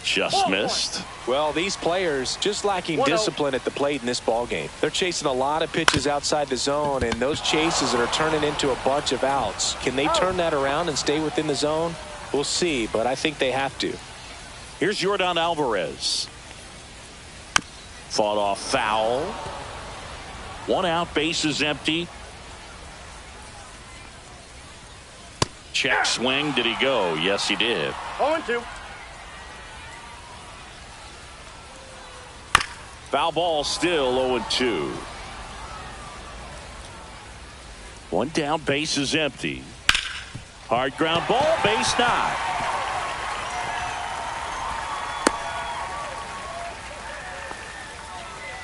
Just missed. Well, these players just lacking 1-0. discipline at the plate in this ball game. They're chasing a lot of pitches outside the zone, and those chases are turning into a bunch of outs. Can they turn that around and stay within the zone? We'll see, but I think they have to. Here's Yordan Alvarez. Fought off foul. 1 out, base is empty. Check swing. Did he go? Yes, he did. 0-2. Foul ball, still 0-2. One down, base is empty. Hard ground ball, base knock.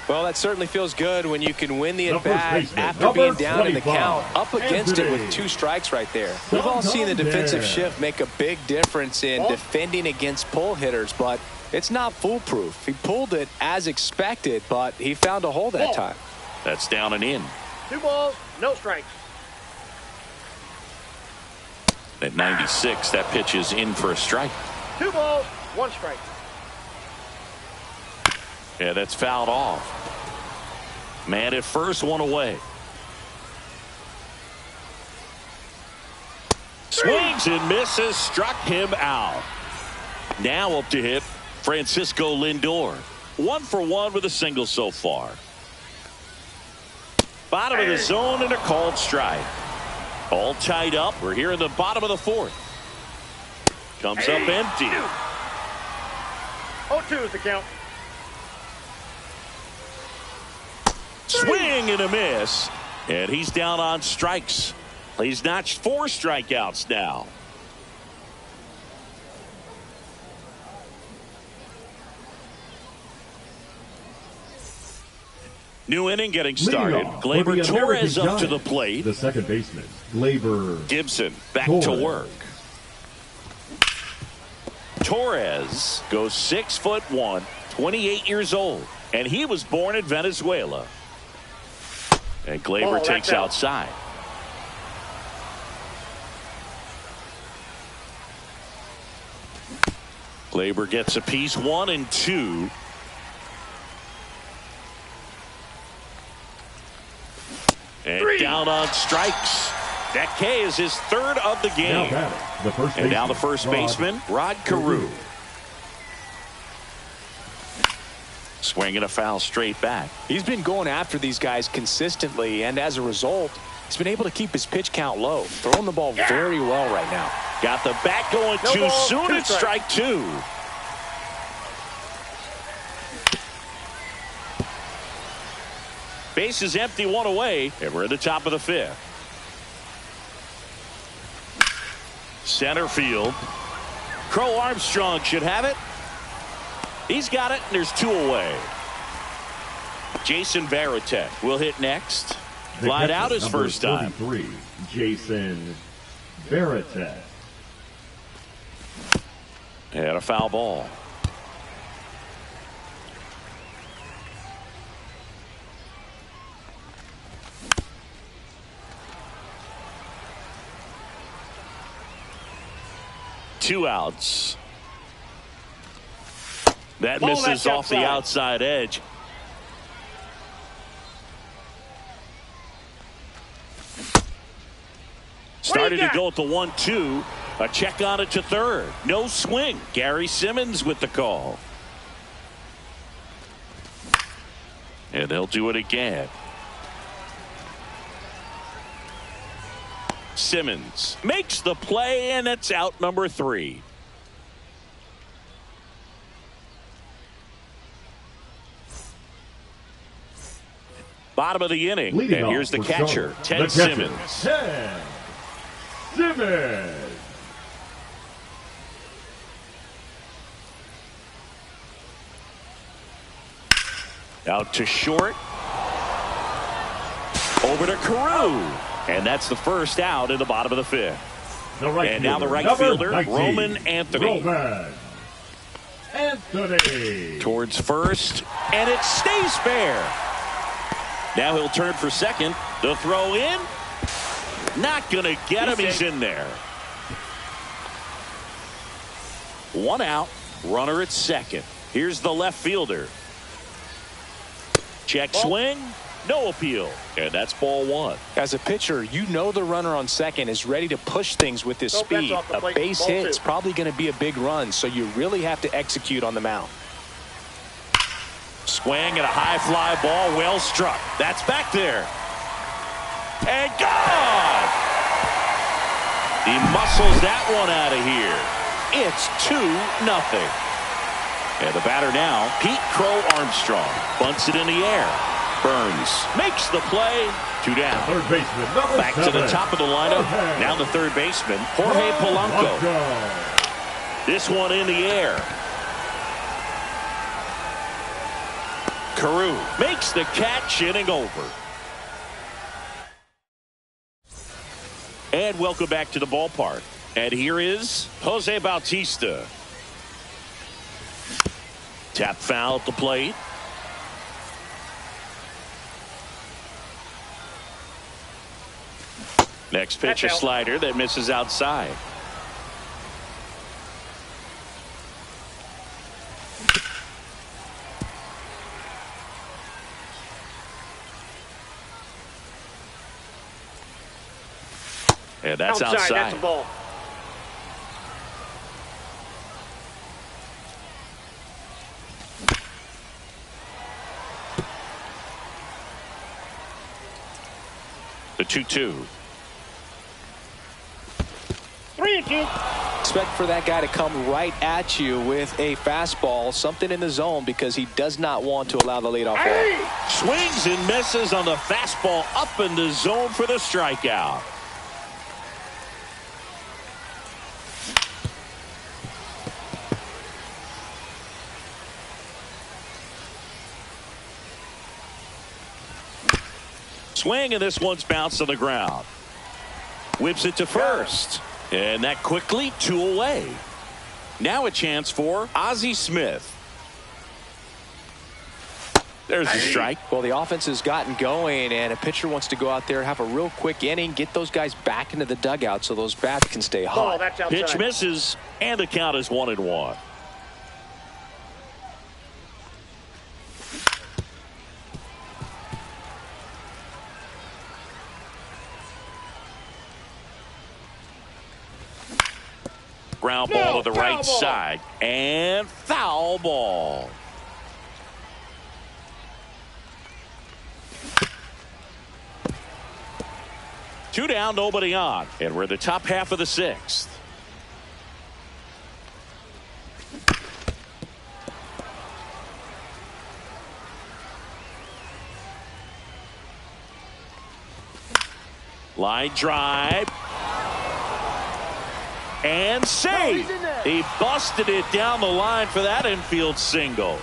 Well, that certainly feels good when you can win the at-bat after being down in the count, up against it with 2 strikes right there. We've all seen the defensive shift make a big difference in defending against pull hitters, but it's not foolproof. He pulled it as expected, but he found a hole that time. That's down and in. 2 balls, no strikes. At 96, that pitch is in for a strike. 2 balls, 1 strike. Yeah, that's fouled off. Man at first, 1 away. Swings and misses, struck him out. Now up to hit Francisco Lindor. 1 for 1 with a single so far. Bottom of the zone and a called strike. All tied up. We're here in the bottom of the 4th. Comes up empty. 0-2 is the count. Swing and a miss. And he's down on strikes. He's notched 4 strikeouts now. New inning getting started. Gleyber Torres up to the plate. The second baseman, Gleyber Gibson back Torres. to work. Torres goes 6'1", 28 years old, and he was born in Venezuela. And Gleyber takes outside. Gleyber gets a piece, 1 and 2. And 3. Down on strikes. That K is his 3rd of the game. Now the first baseman, Rod Carew. Swinging a foul straight back. He's been going after these guys consistently, and as a result, he's been able to keep his pitch count low, throwing the ball very well right now. Got the bat going too soon. It's strike 2. Base is empty, 1 away, and we're at the top of the 5th. Center field. Crow Armstrong should have it. He's got it, and there's 2 away. Jason Varitek will hit next. Flied out his first time. Jason Varitek. Had a foul ball. Two outs. That misses off the outside edge. Started to go at the 1-2. A check on it to third. No swing. Gary Simmons with the call. And they'll do it again. Simmons makes the play, and it's out number 3. Bottom of the inning. Leading and here's the catcher, Ted Simmons. Ted Simmons. Out to short. Over to Carew. And that's the first out in the bottom of the 5th. And now the right fielder, 19, Roman Anthony. Roman Anthony. Towards first, and it stays fair. Now he'll turn for second. The throw in. Not going to get him. He's in there. 1 out. Runner at second. Here's the left fielder. Check swing. No appeal. And that's ball 1. As a pitcher, you know the runner on second is ready to push things with his speed. A base hit is probably going to be a big run, so you really have to execute on the mound. Swing and a high fly ball, well struck. That's back there. And gone! He muscles that one out of here. It's 2-0. And the batter now, Pete Crow Armstrong. Bunts it in the air. Burns makes the play. 2 down. Third baseman, number Back 7. to the top of the lineup. Jorge. Now the third baseman, Jorge Polanco. This one in the air. Carew makes the catch, inning over. And welcome back to the ballpark. And here is Jose Bautista. Tap foul at the plate. Next pitch, a slider that misses outside. And that's outside. That's a ball. The 2-2. 3-2. Expect for that guy to come right at you with a fastball, something in the zone, because he does not want to allow the leadoff walk. Swings and misses on the fastball up in the zone for the strikeout. Swing, and this one's bounced on the ground. Whips it to first. And that quickly 2 away. Now a chance for Ozzie Smith. There's the strike. Well, the offense has gotten going, and a pitcher wants to go out there, have a real quick inning, get those guys back into the dugout so those bats can stay hot. Oh, that's outside. Pitch misses, and the count is 1-1. Ground ball to the right side, and foul ball. Two down, nobody on, and we're in the top half of the 6th. Line drive. And safe. He busted it down the line for that infield single.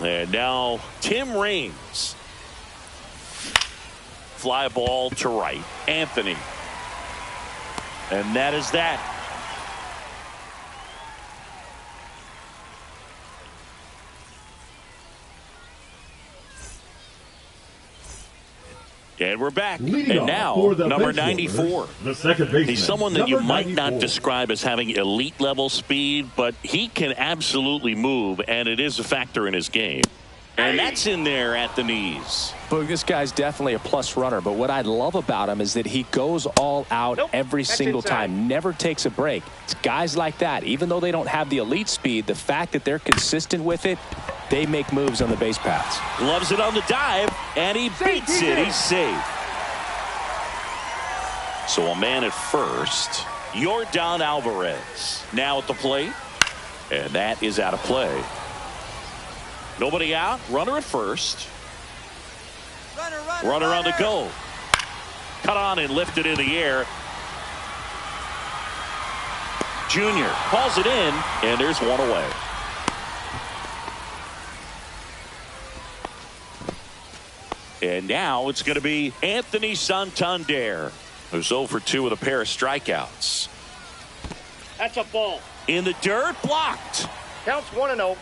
And now Tim Raines. Fly ball to right. Anthony. And that is that. And we're back. And now, number 94. The second baseman. He's someone that you might 94. not describe as having elite level speed, but he can absolutely move, and it is a factor in his game. And that's in there at the knees. But this guy's definitely a plus runner, but what I love about him is that he goes all out every single time, never takes a break. It's guys like that, even though they don't have the elite speed, the fact that they're consistent with it, they make moves on the base paths. Loves it on the dive, and he beats it. He's safe. So a man at first, Yordan Alvarez. Now at the plate, and that is out of play. Nobody out, runner at first. Runner on the go. Cut on and lifted in the air. Junior calls it in, and there's one away. And now it's going to be Anthony Santander, who's 0 for 2 with a pair of strikeouts. That's a ball. In the dirt, blocked. Counts 1-0.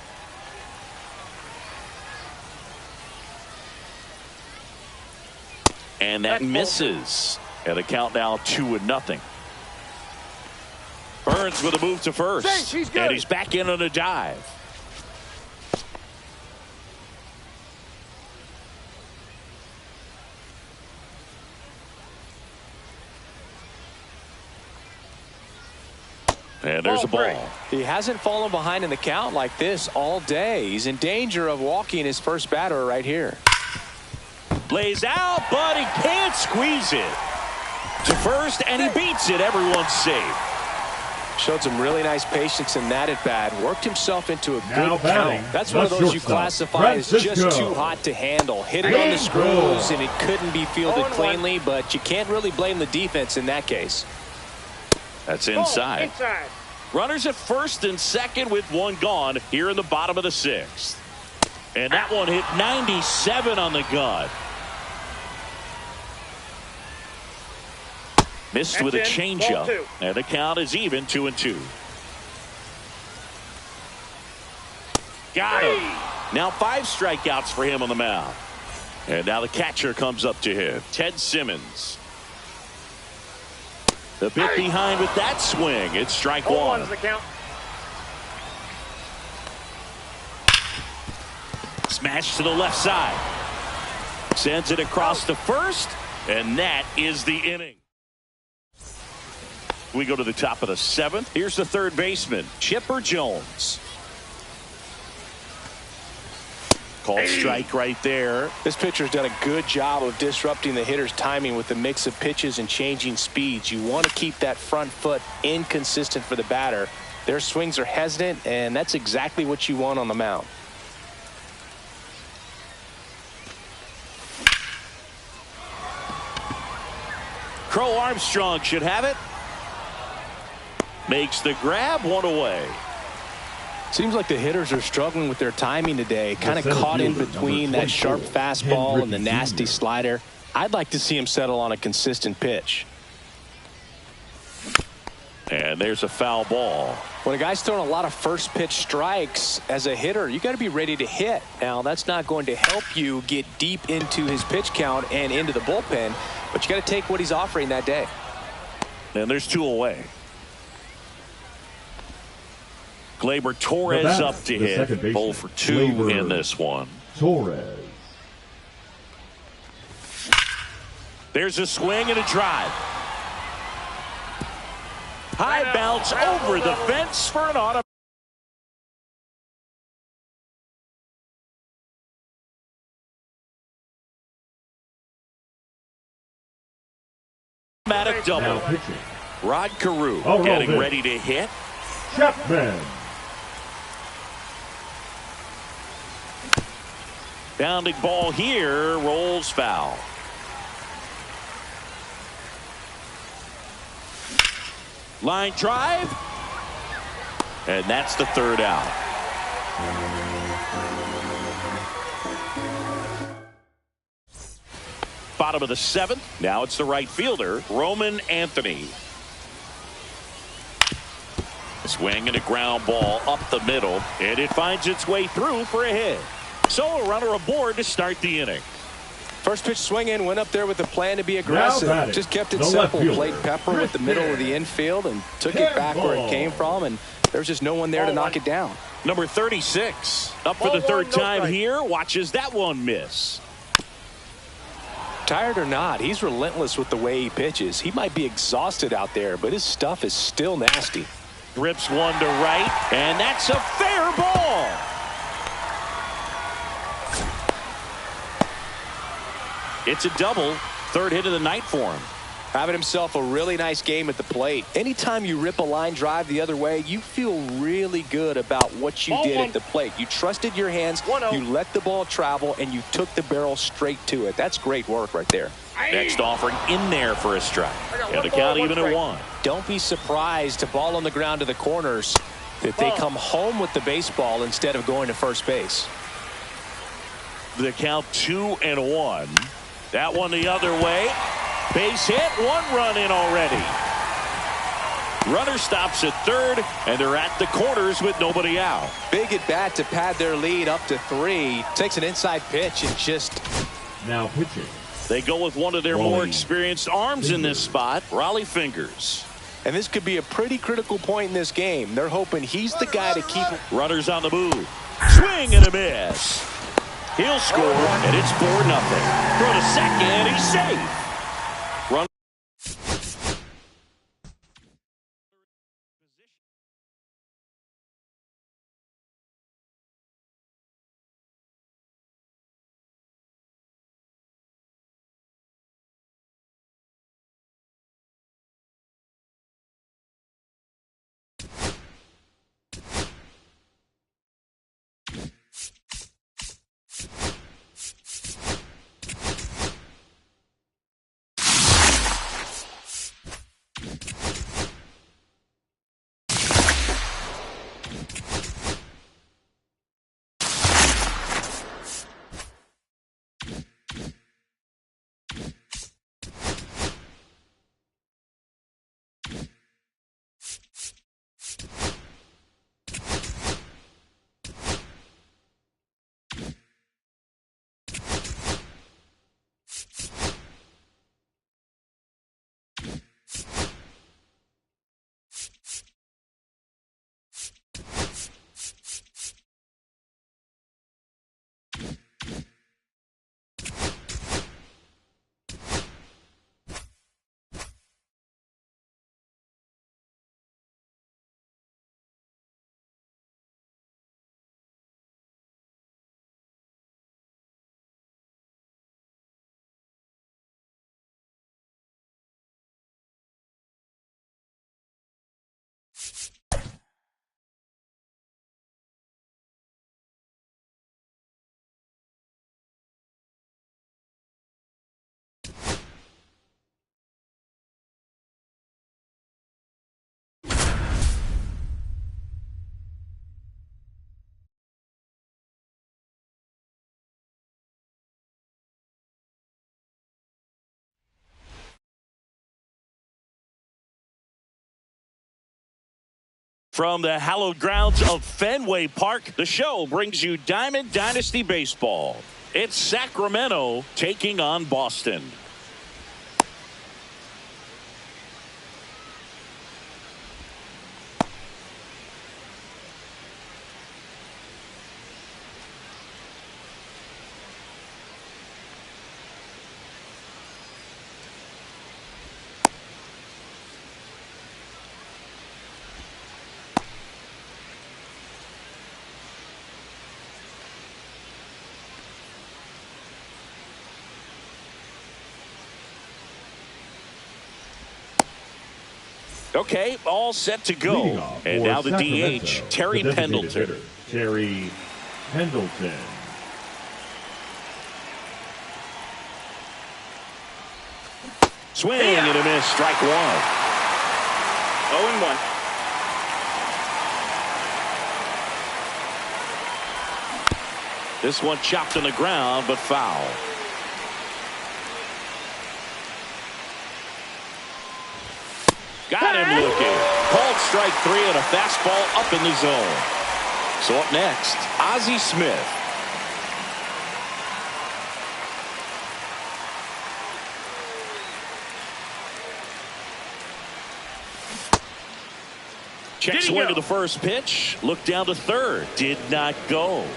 And that misses. And the count now 2-0. Burns with a move to first. And he's back in on a dive. And there's a ball. He hasn't fallen behind in the count like this all day. He's in danger of walking his first batter right here. Lays out, but he can't squeeze it. To first, and he beats it. Everyone's safe. Showed some really nice patience in that at bat. Worked himself into a Now good batting, count. That's the one of those you shortstop, classify as just Francisco. too hot to handle. Hit it on the screws, and it couldn't be fielded cleanly, but you can't really blame the defense in that case. That's inside. Inside. Runners at first and second with one gone here in the bottom of the sixth. And that one hit 97 on the gun. Missed That's with a in. changeup. Ball two. And the count is even, 2-2. Got him. Now 5 strikeouts for him on the mound. And now the catcher comes up to him. Ted Simmons. The bit behind with that swing. It's strike 1. 0-1's the count. Smash to the left side. Sends it across to first. And that is the inning. We go to the top of the 7th. Here's the third baseman, Chipper Jones. Called strike right there. This pitcher's done a good job of disrupting the hitter's timing with the mix of pitches and changing speeds. You want to keep that front foot inconsistent for the batter. Their swings are hesitant, and that's exactly what you want on the mound. Crow Armstrong should have it. Makes the grab, 1 away. Seems like the hitters are struggling with their timing today. Kind of caught in between that sharp fastball and the nasty slider. I'd like to see him settle on a consistent pitch. And there's a foul ball. When a guy's throwing a lot of first pitch strikes as a hitter, you got to be ready to hit. Now, that's not going to help you get deep into his pitch count and into the bullpen, but you got to take what he's offering that day. And there's 2 away. Gleyber Torres up to hit. 0 for 2 in this one. Torres. There's a swing and a drive. High bounce over the fence for an automatic double. Now pitching, Rod Carew All getting right. ready to hit. Chapman. Bounding ball here, rolls foul. Line drive. And that's the third out. Bottom of the 7th. Now it's the right fielder, Roman Anthony. Swing and a ground ball up the middle, and it finds its way through for a hit. So a runner aboard to start the inning. First pitch swing in, went up there with a plan to be aggressive. batting, Just kept it the left simple. fielder, Played Pepper with the middle of the infield and took it back where it came from, and there's just no one there to knock it down. Number 36 up for the 3rd time here. Watches that one miss. Tired or not, he's relentless with the way he pitches. He might be exhausted out there, but his stuff is still nasty. Rips one to right, and that's a fair ball. It's a double. 3rd hit of the night for him. Having himself a really nice game at the plate. Anytime you rip a line drive the other way, you feel really good about what you did at the plate. You trusted your hands, you let the ball travel, and you took the barrel straight to it. That's great work right there. Next offering in there for a strike. And the count even at 1. Don't be surprised to ball on the ground to the corners if they come home with the baseball instead of going to first base. The count 2-1. That one the other way. Base hit, 1 run in already. Runner stops at 3rd, and they're at the corners with nobody out. Big at bat to pad their lead up to 3. Takes an inside pitch and just... Now pitching, They go with one of their more experienced arms in this spot, Rollie Fingers. And this could be a pretty critical point in this game. They're hoping he's the guy to keep... Runners on the move. Swing and a miss. He'll score, and it's 4-0. Throw to second, he's safe. Run. From the hallowed grounds of Fenway Park, the show brings you Diamond Dynasty Baseball. It's Sacramento taking on Boston. Okay, all set to go. And now the DH, Terry Pendleton. Terry Pendleton. Swing and a miss, strike one. 0-1. This one chopped on the ground, but foul. Got him looking. Called strike three and a fastball up in the zone. So up next, Ozzie Smith. Check swing to the first pitch. Look down to third. Did not go.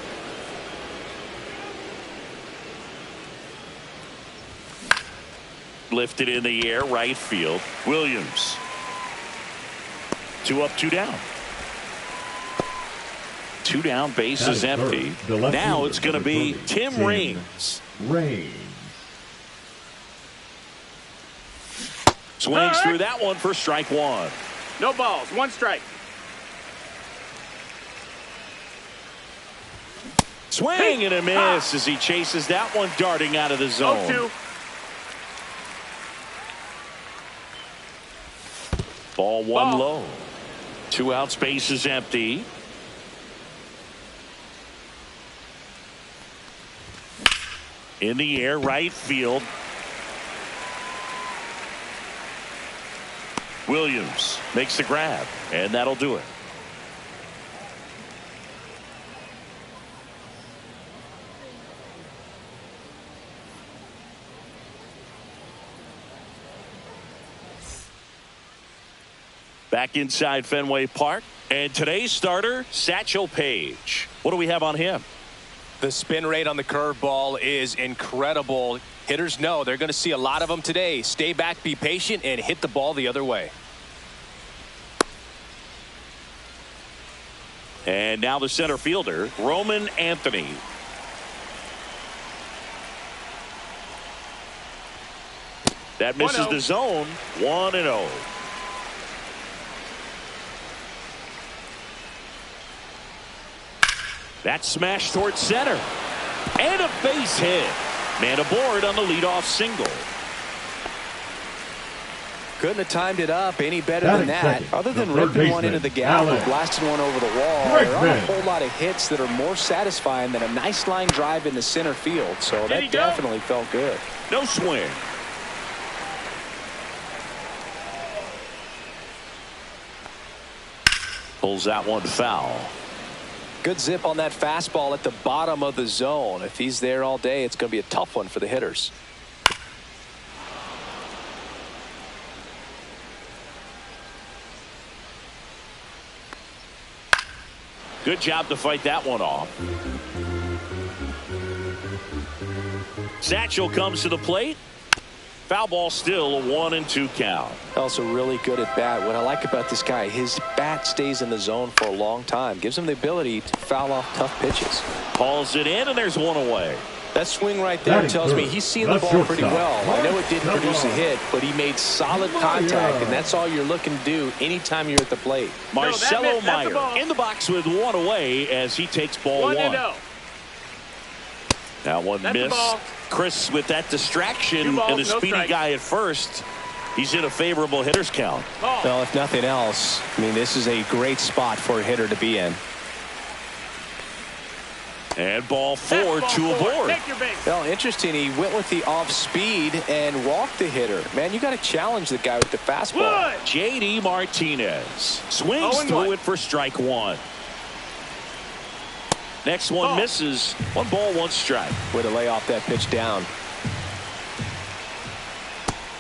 Lifted in the air, right field. Williams. 2 up, 2 down. 2 down, base is empty. Now it's going to be Tim Raines. Swings through that one for strike one. No balls, 1 strike. Swing and a miss as he chases that one darting out of the zone. 0-2. Ball one low. 2 outs, base is empty. In the air, right field. Williams makes the grab, and that'll do it. Back inside Fenway Park, and today's starter, Satchel Paige. What do we have on him? The spin rate on the curveball is incredible. Hitters know they're going to see a lot of them today. Stay back, be patient, and hit the ball the other way. And now the center fielder, Roman Anthony. That misses the zone. 1-0. That smash towards center. And a base hit. Man aboard on the leadoff single. Couldn't have timed it up any better than that. Other than ripping one into the gap or blasting one over the wall, there aren't a whole lot of hits that are more satisfying than a nice line drive in the center field. So that definitely felt good. No swing. Pulls that one foul. Good zip on that fastball at the bottom of the zone. If he's there all day, it's going to be a tough one for the hitters. Good job to fight that one off. Satchel comes to the plate. Foul ball, still a 1-2 count. Also really good at bat. What I like about this guy, his bat stays in the zone for a long time. Gives him the ability to foul off tough pitches. Hauls it in, and there's one away. That swing right there tells me he's seeing the ball pretty well. I know it didn't produce a hit, but he made solid contact, and that's all you're looking to do anytime you're at the plate. Marcelo Meyer in the box with one away as he takes ball one. That one missed. Chris, with that distraction and the speedy guy at first, he's in a favorable hitter's count. Well, if nothing else, I mean, this is a great spot for a hitter to be in. And ball 4, 2 aboard. Take your base. Well, interesting. He went with the off speed and walked the hitter. Man, you got to challenge the guy with the fastball. Good. JD Martinez swings 0-1. through it for strike 1. Next one Ball. misses. 1 ball, 1 strike. Way to lay off that pitch down.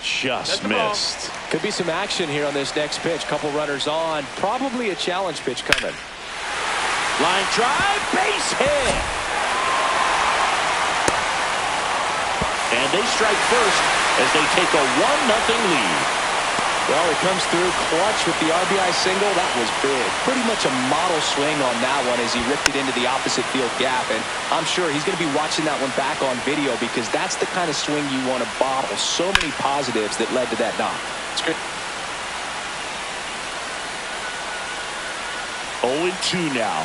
Just That's the ball. missed. Could be some action here on this next pitch. Couple runners on. Probably a challenge pitch coming. Line drive, base hit. And they strike first as they take a 1-0 lead. Well, it comes through clutch with the RBI single. That was big. Pretty much a model swing on that one as he ripped it into the opposite field gap. And I'm sure he's going to be watching that one back on video because that's the kind of swing you want to bottle. So many positives that led to that knock. It's great. 0-2 now.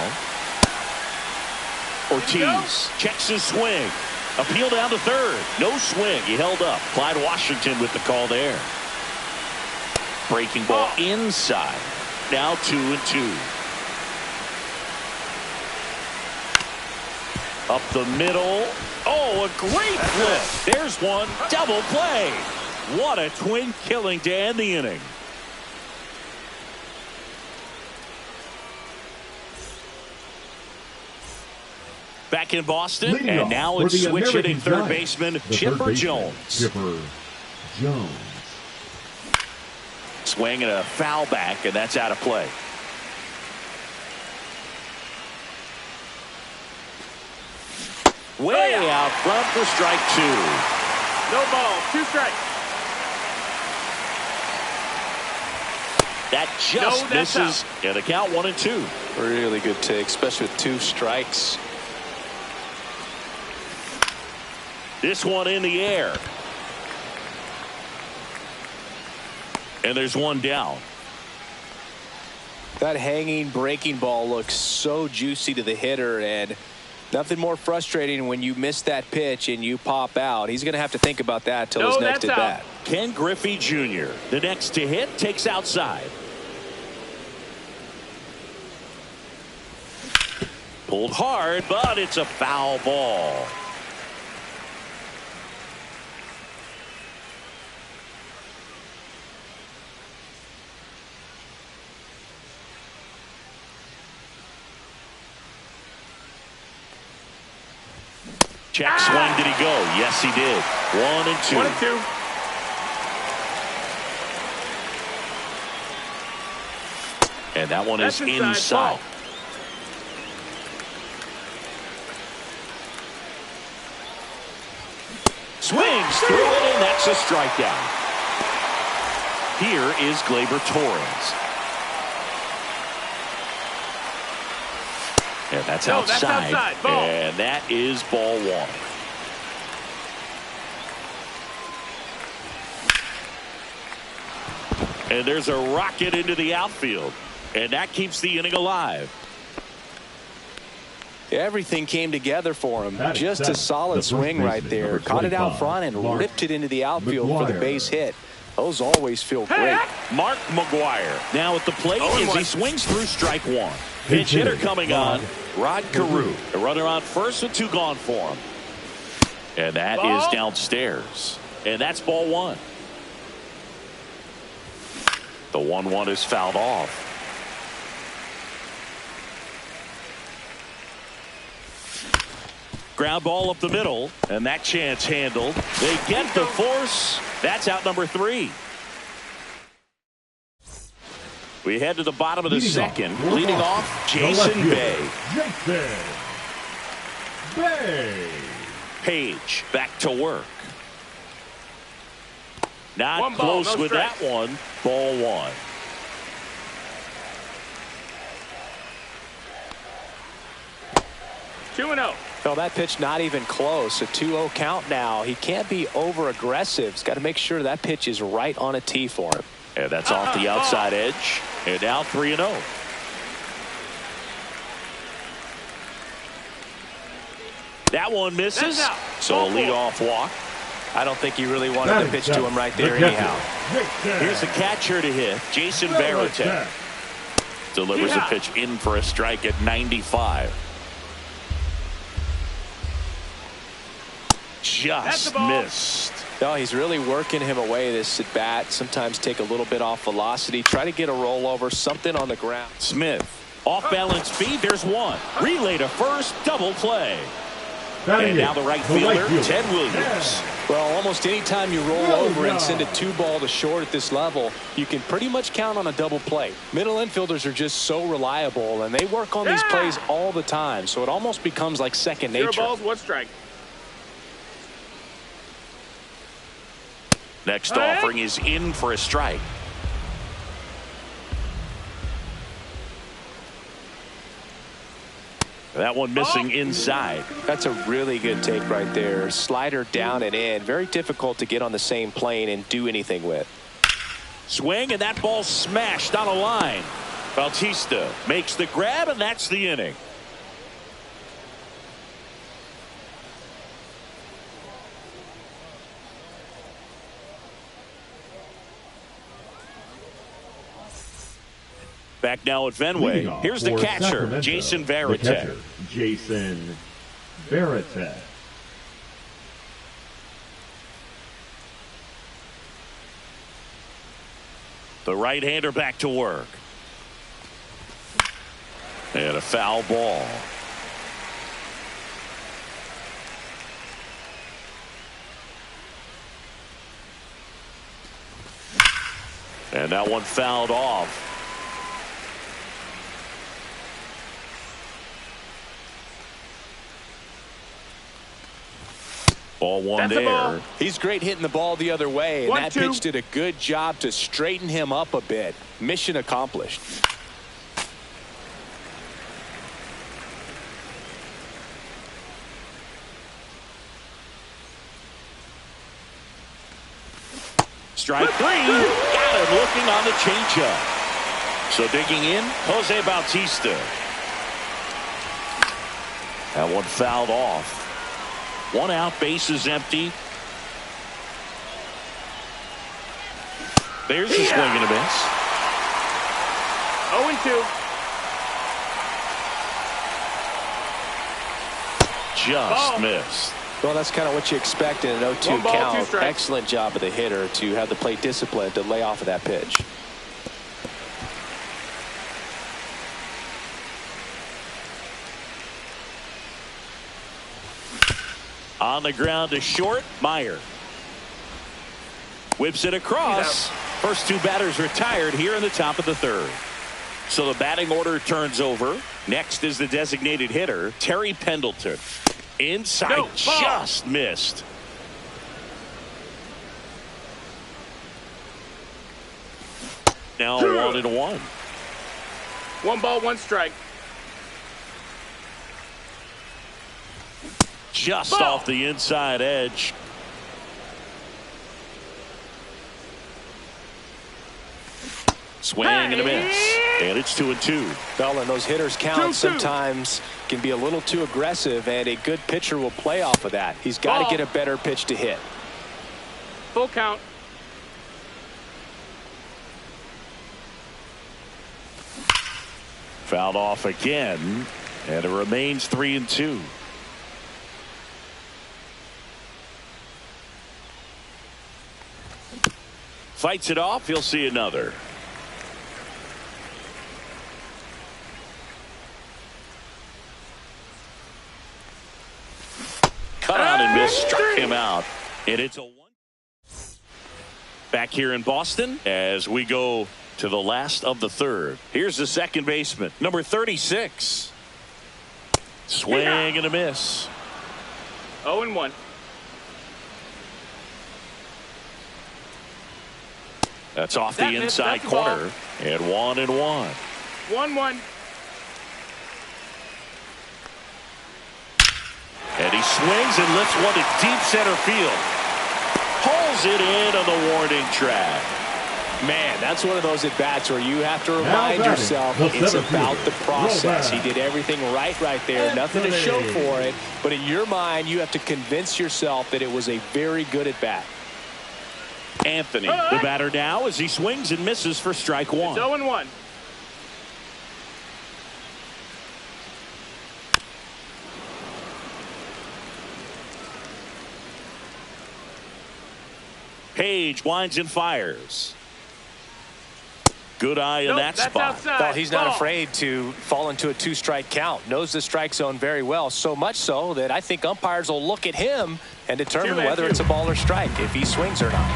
Ortiz checks his swing. Appeal down to third. No swing. He held up. Clyde Washington with the call there. Breaking ball inside. Now 2-2. Up the middle. Oh, a great flip. There's one. Double play. What a twin killing to end the inning. Back in Boston, Leading and off now for it's the switch hitting American third Giants, baseman the Chipper third baseman, Jones. Chipper Jones. Swing and a foul back, and that's out of play. Way out front for strike 2. No ball. 2 strikes. That just No, that's misses, and the count 1-2. Really good take, especially with 2 strikes. This one in the air. And there's one down. That hanging breaking ball looks so juicy to the hitter, and nothing more frustrating when you miss that pitch and you pop out. He's going to have to think about that till his next at bat. Ken Griffey Jr., the next to hit, takes outside. Pulled hard, but it's a foul ball. Check swing, did he go? Yes, he did. 1-2. 1-2. And that one That's is inside. inside. Ball. Swings through it, and that's a strikeout. Here is Gleyber Torres. And that's No, outside. that's outside. Ball. And that is ball 1. And there's a rocket into the outfield. And that keeps the inning alive. Everything came together for him. That is Just a seven. solid The first swing right baseman, there. number Caught it out 25, front and Mark ripped it into the outfield for the McGwire. base hit. Those always feel great. Mark McGwire now at the plate as he 0-1. swings through strike 1. Pinch hitter coming on, Rod Carew. A runner on first with 2 gone for him. And that is Ball. downstairs. And that's ball 1. The 1-1 is fouled off. Ground ball up the middle, and that chance handled. They get the force. That's out number 3. We head to the bottom of the second. Leading off, Jason Bay. Jason Bay. Page back to work. Not 1 ball, close no with that strikes. one. Ball 1. Two 2-0. Well, that pitch not even close. A 2-0 count now. He can't be over aggressive. He's got to make sure that pitch is right on a tee for him. And that's off the outside edge. And now 3-0. That one misses. That's out. So a Ball 4. leadoff walk. I don't think he really wanted That to is pitch seven. to him right there The anyhow. catcher, Here's the catcher to hit. Jason Varitek delivers a pitch in for a strike at 95. just missed. No, he's really working him away this at bat. Sometimes take a little bit off velocity. Try to get a rollover, something on the ground. Smith, off balance feed. There's one. Relay to first. Double play. Batting And now the right fielder, Ted Williams. Well, almost any time you roll over and send a 2-ball to short at this level, you can pretty much count on a double play. Middle infielders are just so reliable, and they work on these plays all the time, so it almost becomes like second nature. 0 balls, 1 strike. Next offering is in for a strike. That one missing inside. That's a really good take right there. Slider down and in. Very difficult to get on the same plane and do anything with. Swing, and that ball smashed on a line. Bautista makes the grab, and that's the inning. Back now at Fenway. Here's the catcher, Jason Varitek. Jason Varitek. The right-hander back to work. And a foul ball. And that one fouled off. Ball one That's there. ball. He's great hitting the ball the other way, and 1, that 2. pitch did a good job to straighten him up a bit. Mission accomplished. Strike 3. Got him looking on the changeup. So digging in, Jose Bautista. That one fouled off. 1 out, bases empty. There's the swing and a miss. 0-2. Just missed. Well, that's kind of what you expect in an 0-2 1 ball, 2 count. strikes. Excellent job of the hitter to have the plate discipline to lay off of that pitch. On the ground to short, Meyer. Whips it across. First 2 batters retired here in the top of the 3rd. So the batting order turns over. Next is the designated hitter, Terry Pendleton. Inside, No, ball. just missed. Now 1-1. 1 ball, 1 strike. Just Ball. off the inside edge. Swing and a miss. And it's 2-2. Well, and those hitters count 2-2. sometimes can be a little too aggressive, and a good pitcher will play off of that. He's got to Ball. get a better pitch to hit. Full count. Fouled off again, and it remains 3-2. Fights it off. He'll see another. Cut on and missed. Struck him out. And it's a 1. Back here in Boston as we go to the last of the 3rd. Here's the second baseman, number 36. Swing and a miss. 0-1. That's off That the missed. inside That's the ball. corner. And 1-1. 1-1. And he swings and lifts one to deep center field. Pulls it in on the warning track. Man, that's one of those at-bats where you have to remind batting, yourself the it's center about fielder, the process. He Roback. did everything right there. Nothing to show Anthony. for it. But in your mind, you have to convince yourself that it was a very good at-bat. Anthony, the batter now as he swings and misses for strike 1. It's 0-1. Page winds and fires. Good eye in Nope, that that's spot. outside. Well, he's not Ball. afraid to fall into a two-strike count. Knows the strike zone very well, so much so that I think umpires will look at him and determine whether it's a ball or strike, if he swings or not.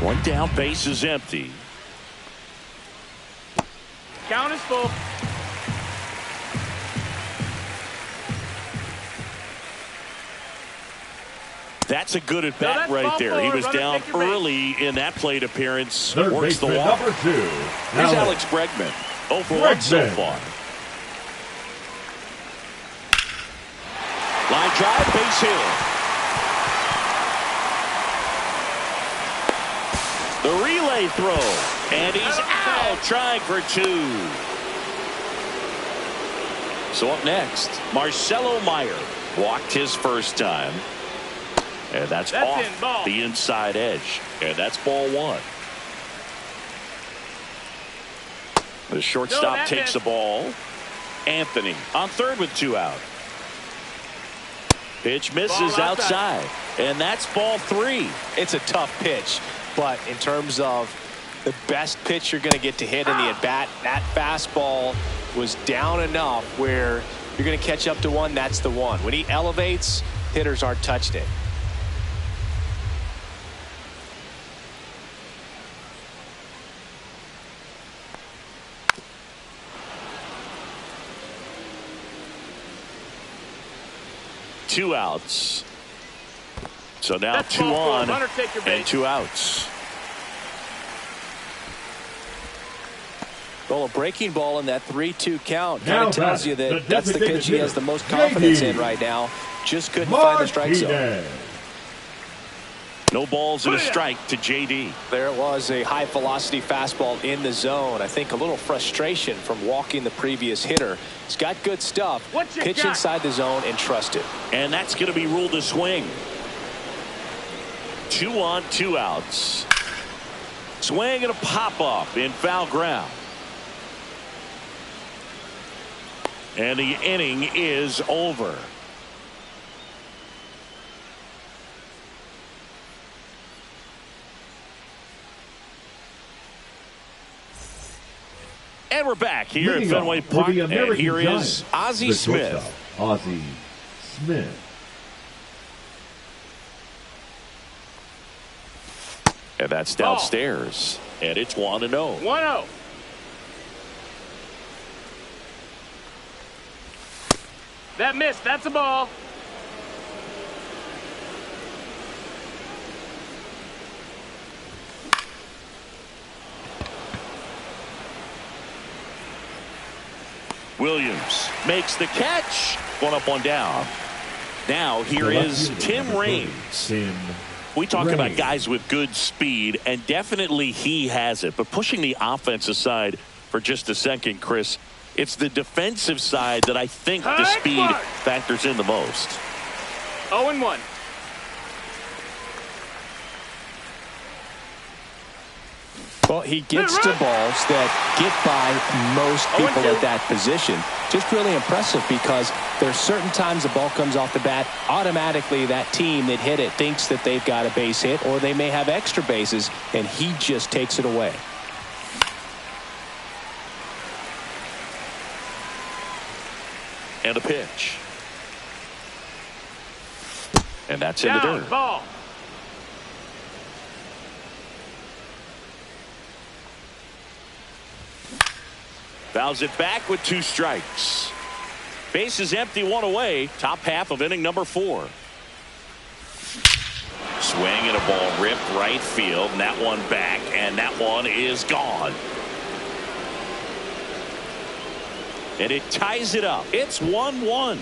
One down, base is empty. Count is full. That's a good at bat that's right ball there. He forward. was Runner, down take your base. early in that plate appearance. Third Works the baseman walk. number 2. Here's Alex Bregman. 0 for 1 so Bregman. far. Line drive, base hit. The relay throw, and he's out, trying for 2. So up next, Marcelo Meyer walked his first time. And that's off in, ball. the inside edge. And that's ball 1. The shortstop that takes missed. the ball. Anthony on third with 2 out. Pitch misses Ball outside. And that's ball 3. It's a tough pitch, but in terms of the best pitch you're going to get to hit in the at-bat, that fastball was down enough where you're going to catch up to one. That's the one. When he elevates, hitters aren't touched it. Two outs. So now That's 2 ball 4. on Runner, take your and base. 2 outs. Well, a breaking ball in that 3-2 count Now kind of tells you batting, that the that's the designated pitch he has the most hitter, confidence JD in right now. Just couldn't find the strike zone. Martinez. No balls and a strike to JD. There it was, a high velocity fastball in the zone. I think a little frustration from walking the previous hitter. He's got good stuff. What you Pitch got? inside the zone and trust it. And that's going to be ruled a swing. 2 on, 2 outs. Swing and a pop up in foul ground. And the inning is over. And we're back here at Leading Fenway off for Park. the And American here is Giants, Ozzie the Smith. shortstop, Ozzie Smith. And that's Ball. downstairs. And it's 1-0. 1-0. That missed. That's a ball. Williams makes the catch. 1 up, 1 down. Now here The left is fielder, Tim number 30, Raines. Tim We talk about Raines. guys with good speed, and definitely he has it. But pushing the offense aside for just a second, Chris, it's the defensive side that I think the High speed mark. factors in the most. 0-1. Well, he gets to balls that get by most people at that position. Just really impressive because there's certain times the ball comes off the bat, automatically that team that hit it thinks that they've got a base hit or they may have extra bases, and he just takes it away. And a pitch. And that's in the Down. dirt. Ball. Fouls it back with 2 strikes. Base is empty, 1 away. Top half of inning number 4. Swing and a ball ripped right field. And that one back. And that one is gone. And it ties it up. It's 1-1.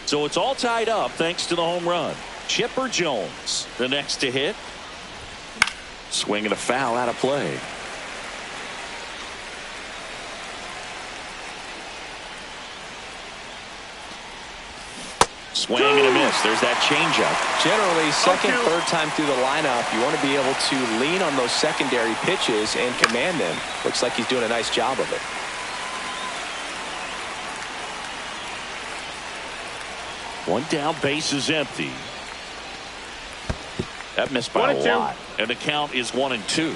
So it's all tied up thanks to the home run. Chipper Jones, the next to hit. Swing and a foul out of play. Swing and a miss. There's that changeup. Generally, second, 0-2. third time through the lineup, you want to be able to lean on those secondary pitches and command them. Looks like he's doing a nice job of it. One down, base is empty. That missed by 1-2. a lot. And the count is 1-2.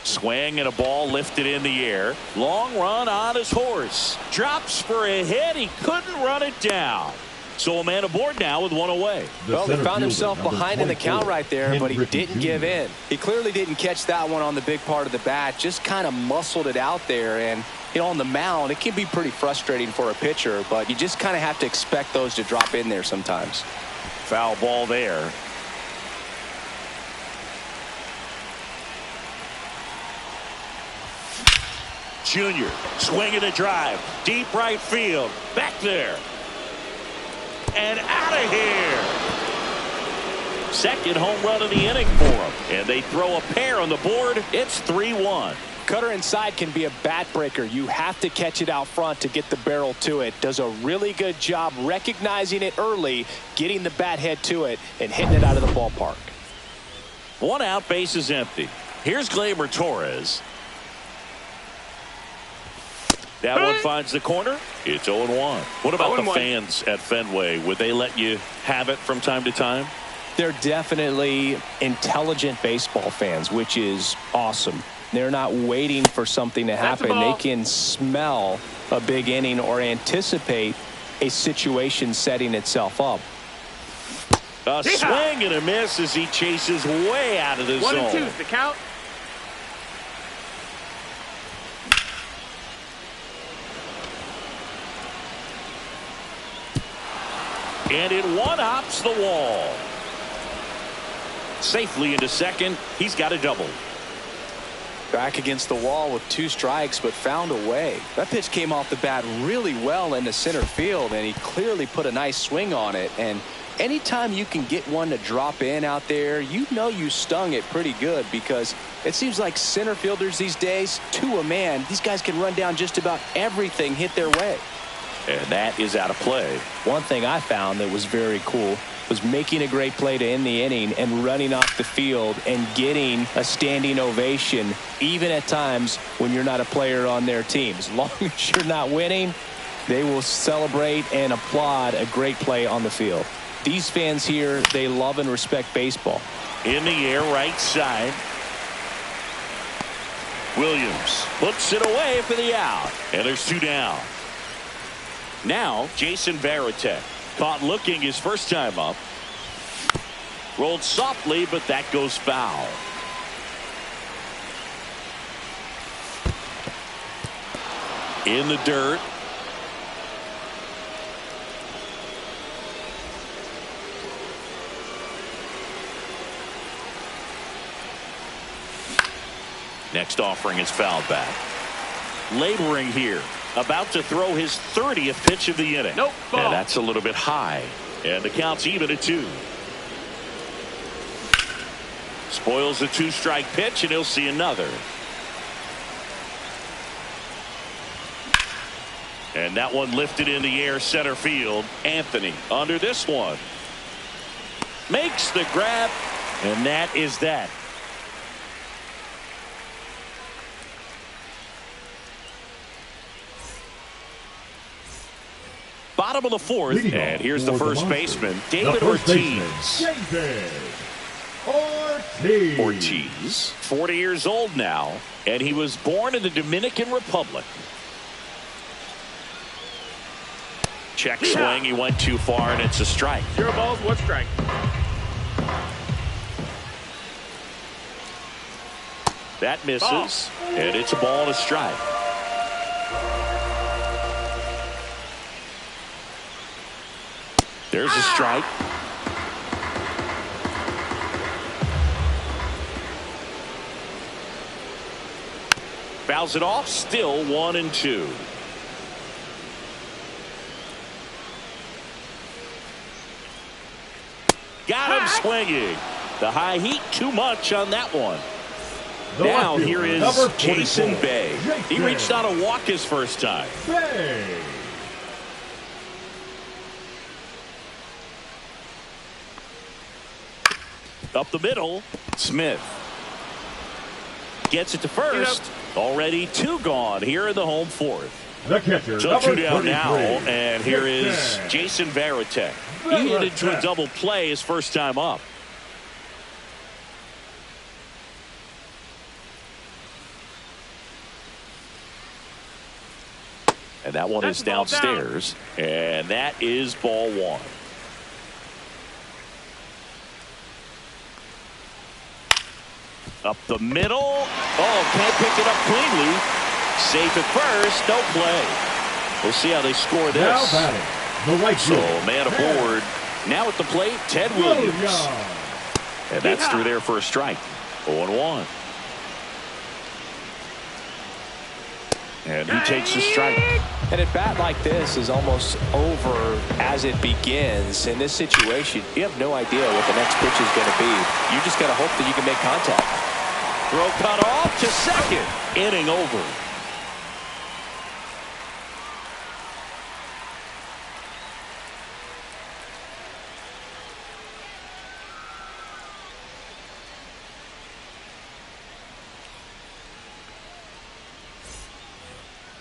Swing and a ball lifted in the air. Long run on his horse. Drops for a hit. He couldn't run it down. So a man aboard now with one away. Well, he found himself behind in the count right there, but he didn't give in. He clearly didn't catch that one on the big part of the bat. Just kind of muscled it out there. And, you know, on the mound, it can be pretty frustrating for a pitcher, but you just kind of have to expect those to drop in there sometimes. Foul ball there. Junior swinging a drive. Deep right field. Back there. And out of here. Second home run of the inning for him. And they throw a pair on the board. It's 3-1. Cutter inside can be a bat breaker. You have to catch it out front to get the barrel to it. Does a really good job recognizing it early, getting the bat head to it, and hitting it out of the ballpark. One out, base is empty. Here's Gleyber Torres. That one finds the corner. It's 0-1. What about the 0-1. fans at Fenway? Would they let you have it from time to time? They're definitely intelligent baseball fans, which is awesome. They're not waiting for something to happen. They can smell a big inning or anticipate a situation setting itself up. A swing and a miss as he chases way out of the zone. 1-2 is the count. And it one-hops the wall. Safely into second. He's got a double. Back against the wall with 2 strikes, but found a way. That pitch came off the bat really well into center field, and he clearly put a nice swing on it. And anytime you can get one to drop in out there, you know you stung it pretty good, because it seems like center fielders these days, to a man, these guys can run down just about everything hit their way. And that is out of play. One thing I found that was very cool was making a great play to end the inning and running off the field and getting a standing ovation, even at times when you're not a player on their team. As long as you're not winning, they will celebrate and applaud a great play on the field. These fans here, they love and respect baseball. In the air, right side. Williams puts it away for the out. And there's 2 down. Now, Jason Varitek. Caught looking his first time up. Rolled softly, but that goes foul. In the dirt. Next offering is fouled back. Laboring here. About to throw his 30th pitch of the inning. Nope. Ball. And that's a little bit high. And the count's even at 2. Spoils a 2-strike pitch, and he'll see another. And that one lifted in the air center field. Anthony under this one. Makes the grab, and that is that. Bottom of the 4th, Leading and here's off the for first Monsters, baseman, the David first Ortiz. David Ortiz. Ortiz, 40 years old now, and he was born in the Dominican Republic. Check swing, he went too far, and it's a strike. 0 balls, 1 strike. That misses, and it's a ball and a strike. There's a strike. Fouls it off, still 1-2. Got him swinging. The high heat too much on that one. The Now left here fielder, is number Jason 44, Bay. He Jason reached on a walk his first time. Bay. Up the middle, Smith gets it to first. Already 2 gone here in the home fourth. The catcher, So number 2 down 33, now, and here is Jason Jason Varitek. He hit into a double play his first time up. And that one is downstairs, and that is ball 1. Up the middle. Oh, can't pick it up cleanly. Safe at first. No play. We'll see how they score this. Now batting, the right So fielder, man aboard. Now at the plate, Ted Williams. And that's through there for a strike. 0-1. And he takes the strike. And a bat like this is almost over as it begins. In this situation, you have no idea what the next pitch is going to be. You just got to hope that you can make contact. Throw cut off to second. Inning over.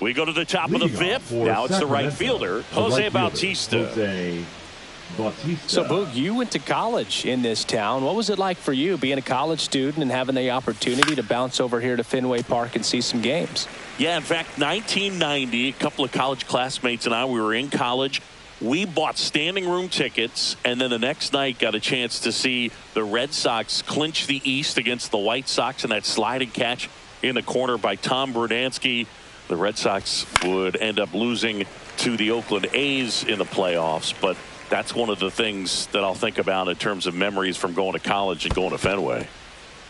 We go to the top of the fifth. Now it's the right fielder, Jose Bautista. Jose Bautista. So, Boog, you went to college in this town. What was it like for you being a college student and having the opportunity to bounce over here to Fenway Park and see some games? Yeah, in fact, 1990, a couple of college classmates and I, we were in college. We bought standing room tickets, and then the next night got a chance to see the Red Sox clinch the East against the White Sox in that sliding catch in the corner by Tom Brunansky. The Red Sox would end up losing to the Oakland A's in the playoffs, but that's one of the things that I'll think about in terms of memories from going to college and going to Fenway.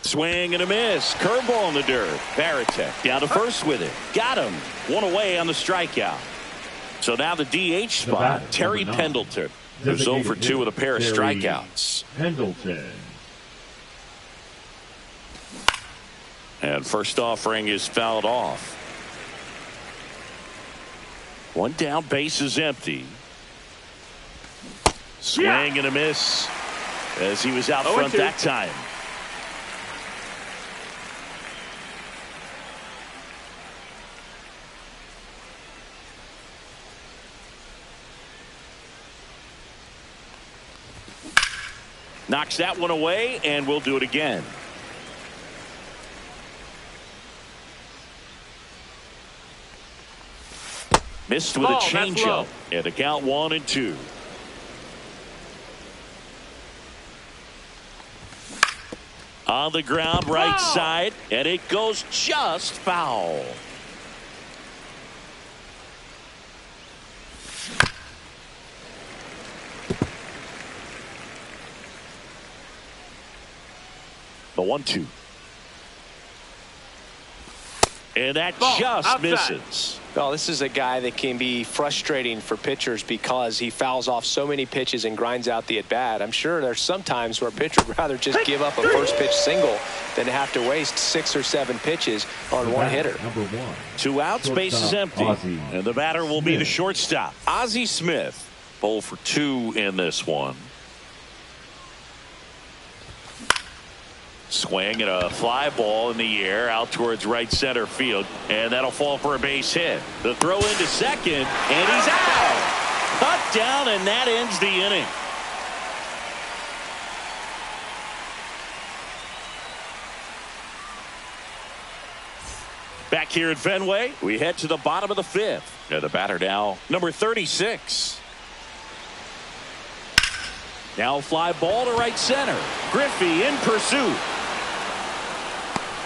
Swing and a miss. Curveball in the dirt. Varitek down to first with it. Got him. One away on the strikeout. So now the DH spot, Terry Pendleton, who's 0 for 2 with a pair of strikeouts. Pendleton. And first offering is fouled off. One down, base is empty. Swing and a miss as he was out front that time. Knocks that one away, and we'll do it again. Missed with a changeup, and a count 1-2. On the ground, right side, and it goes just foul. The 1-2. And that just misses. Well, this is a guy that can be frustrating for pitchers because he fouls off so many pitches and grinds out the at-bat. I'm sure there's some times where a pitcher would rather just give up a first pitch single than have to waste 6 or 7 pitches on one hitter. Number 1. 2 outs, base is empty. And the batter will be the shortstop, Ozzie Smith. 0 for 2 in this one. Swing and a fly ball in the air out towards right center field, and that'll fall for a base hit. The throw into second, and he's out. Cut down, and that ends the inning. Back here at Fenway, we head to the bottom of the fifth. And the batter now, number 36. Now fly ball to right center. Griffey in pursuit.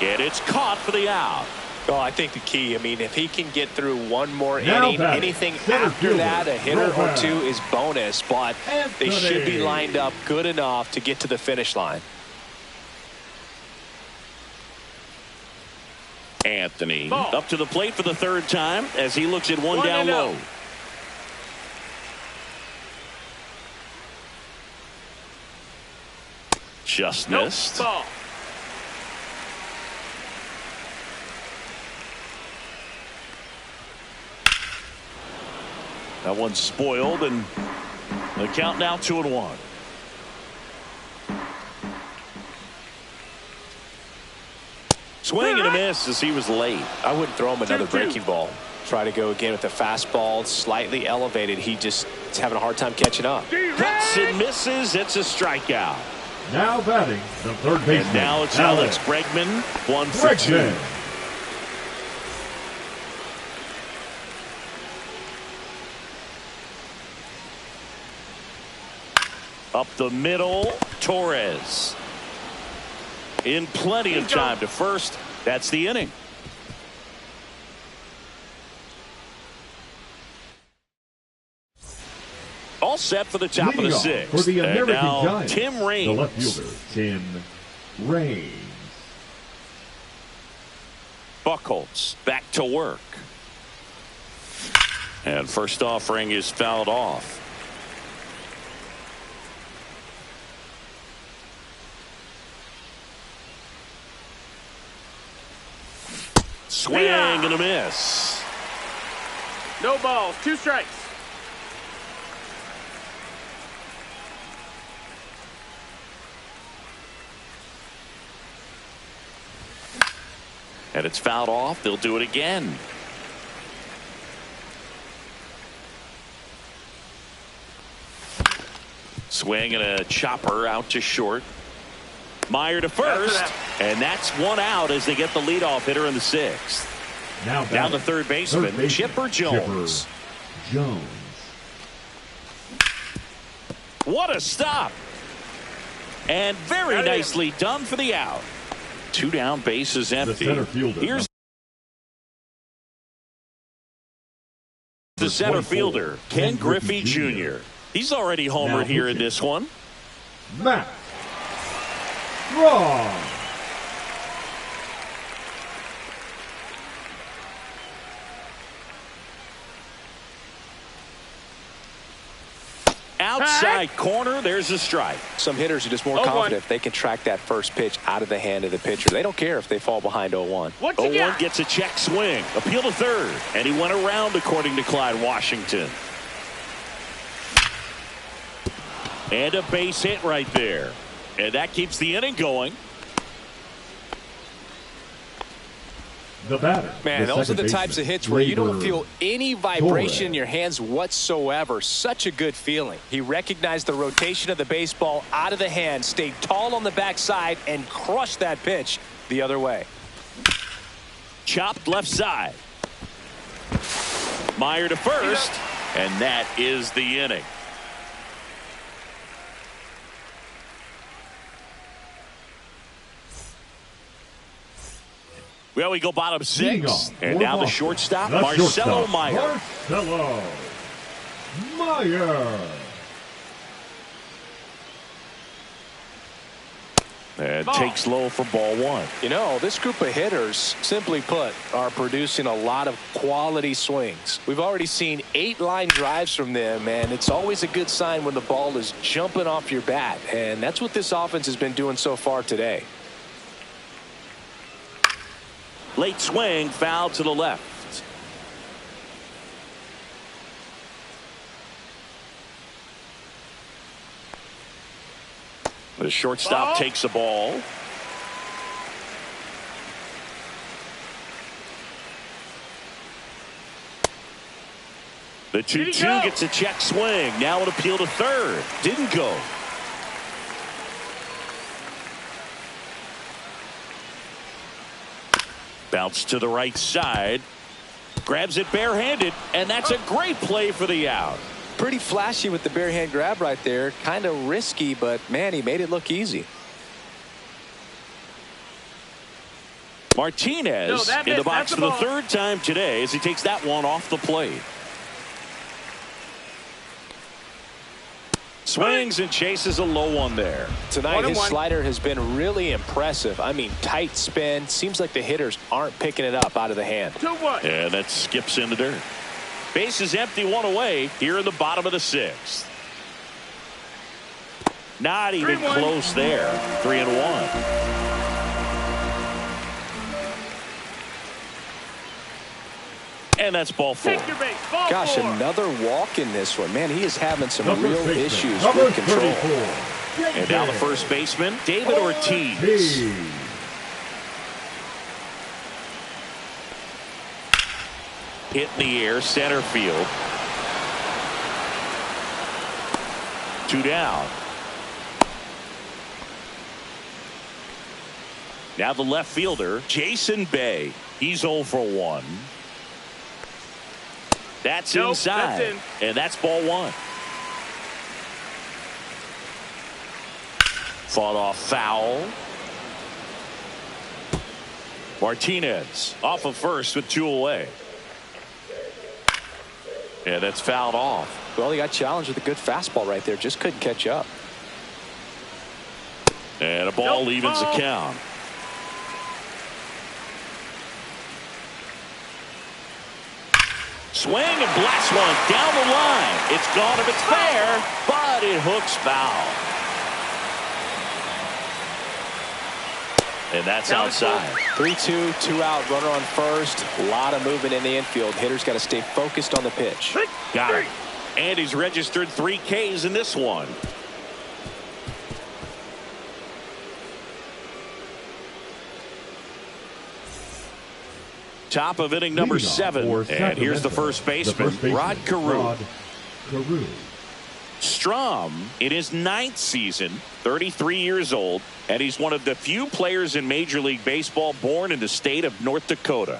And it's caught for the out. Well, I think the key, I mean, if he can get through one more inning, anything after that, a hitter or two is bonus, but they should be lined up good enough to get to the finish line. Anthony up to the plate for the third time as he looks at one down low. Just missed. That one's spoiled, and the count now 2-1. Swing and a miss as he was late. I wouldn't throw him another breaking ball. Try to go again with the fastball, slightly elevated. He just is having a hard time catching up. Cuts and misses. It's a strikeout. Now batting the third baseman. And now it's Alex Bregman. 1 for 2. Up the middle, Torres. In plenty of time to first. That's the inning. All set for the top Leading of the off sixth. for the And American now Giants, Tim the Raines. left fielder, Tim Raines. Buchholz back to work. And first offering is fouled off. Swing and a miss. No balls, 2 strikes. And it's fouled off. They'll do it again. Swing and a chopper out to short. Meyer to first. And that's one out as they get the leadoff hitter in the sixth. Now Down the third baseman, Chipper Jones. Chipper Jones. What a stop. And very nicely done for the out. 2 down, bases empty. The center fielder. Here's the center fielder, Ken Griffey Jr. He's already homered here in this one. Matt Braun. Outside corner, there's a strike. Some hitters are just more 0-1. confident if they can track that first pitch out of the hand of the pitcher. They don't care if they fall behind 0-1. What you 0-1 got? gets a check swing. Appeal to third. And he went around, according to Clyde Washington. And a base hit right there. And that keeps the inning going. The batter. Man, those are the types of hits where you don't feel any vibration Torres. in your hands whatsoever. Such a good feeling. He recognized the rotation of the baseball out of the hand, stayed tall on the backside, and crushed that pitch the other way. Chopped left side. Meyer to first. And that is the inning. Well, we go bottom 6. And now the shortstop, Marcelo Meyer. Marcelo Meyer. And takes low for ball 1. You know, this group of hitters, simply put, are producing a lot of quality swings. We've already seen 8 line drives from them, and it's always a good sign when the ball is jumping off your bat. And that's what this offense has been doing so far today. Late swing, foul to the left. The shortstop takes the ball. The 2-2 gets a check swing. Now an appeal to third. Didn't go. Bounce to the right side. Grabs it barehanded, and that's a great play for the out. Pretty flashy with the bare hand grab right there. Kind of risky, but man, he made it look easy. Martinez in the box for the third time today as he takes that one off the plate. Swings and chases a low one there. Tonight, his slider has been really impressive. I mean, tight spin. Seems like the hitters aren't picking it up out of the hand. 2-1. And that skips in the dirt. Base is empty, 1 away here in the bottom of the 6th. Not even close there. 3-1. And that's ball 4. Take your base. Ball Gosh, 4. another walk in this one. Man, he is having some Number real 6, issues number with control. 34, And now the first baseman, David Ortiz. Hit in the air, center field. 2 down. Now the left fielder, Jason Bay. He's 0 for 1. That's Nope, inside. that's in. And that's ball 1. Fought off foul. Martinez off of first with 2 away. And that's fouled off. Well, he got challenged with a good fastball right there. Just couldn't catch up. And a ball Nope, evens the ball. count. Swing and blast one down the line. It's gone if it's fair, but it hooks foul. And that's outside. 3-2, 2 out, runner on first. A lot of movement in the infield. Hitters got to stay focused on the pitch. Got it. And he's registered 3 Ks in this one. Top of inning number 7. And here's the first baseman, Rod Carew. Strom in his 9th season, 33 years old, and he's one of the few players in Major League Baseball born in the state of North Dakota.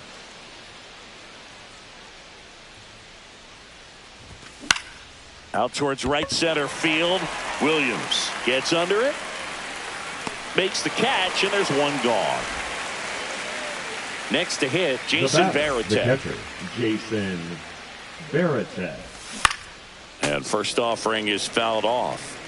Out towards right center field. Williams gets under it, makes the catch, and there's one gone. Next to hit, Jason Varitek. The catcher, Jason Varitek. And first offering is fouled off.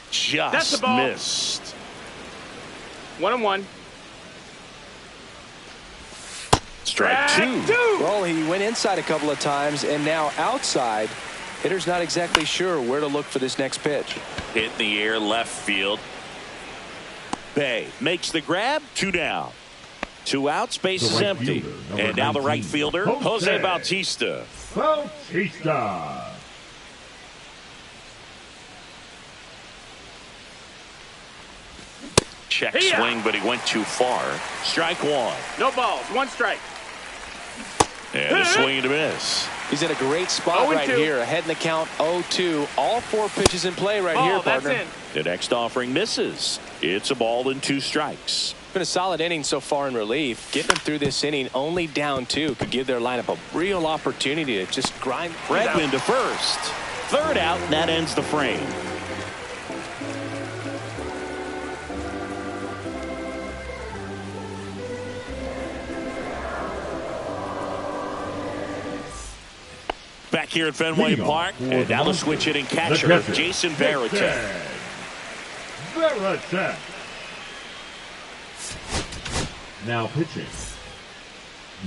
That's the Just ball. missed. 1-1. Strike 2. Well, he went inside a couple of times and now outside. Hitter's not exactly sure where to look for this next pitch. Hit in the air, left field. Bay makes the grab. 2 down. 2 outs, base is empty. And now the right fielder, Jose Bautista. Bautista. Check Hey-ya. swing, but he went too far. Strike 1. No balls. 1 strike. And a swing and a miss. He's in a great spot right 0-2. here. Ahead in the count, 0-2. All 4 pitches in play right Ball, here, that's partner. in. The next offering misses. It's a ball and 2 strikes. Been a solid inning so far in relief. Getting them through this inning only down 2 could give their lineup a real opportunity to just grind. Bregman to first. 3rd out, and that ends the frame. Back here at Fenway Park, and now the switch hitting catcher, Jason Varitek. Varitek. Now pitching,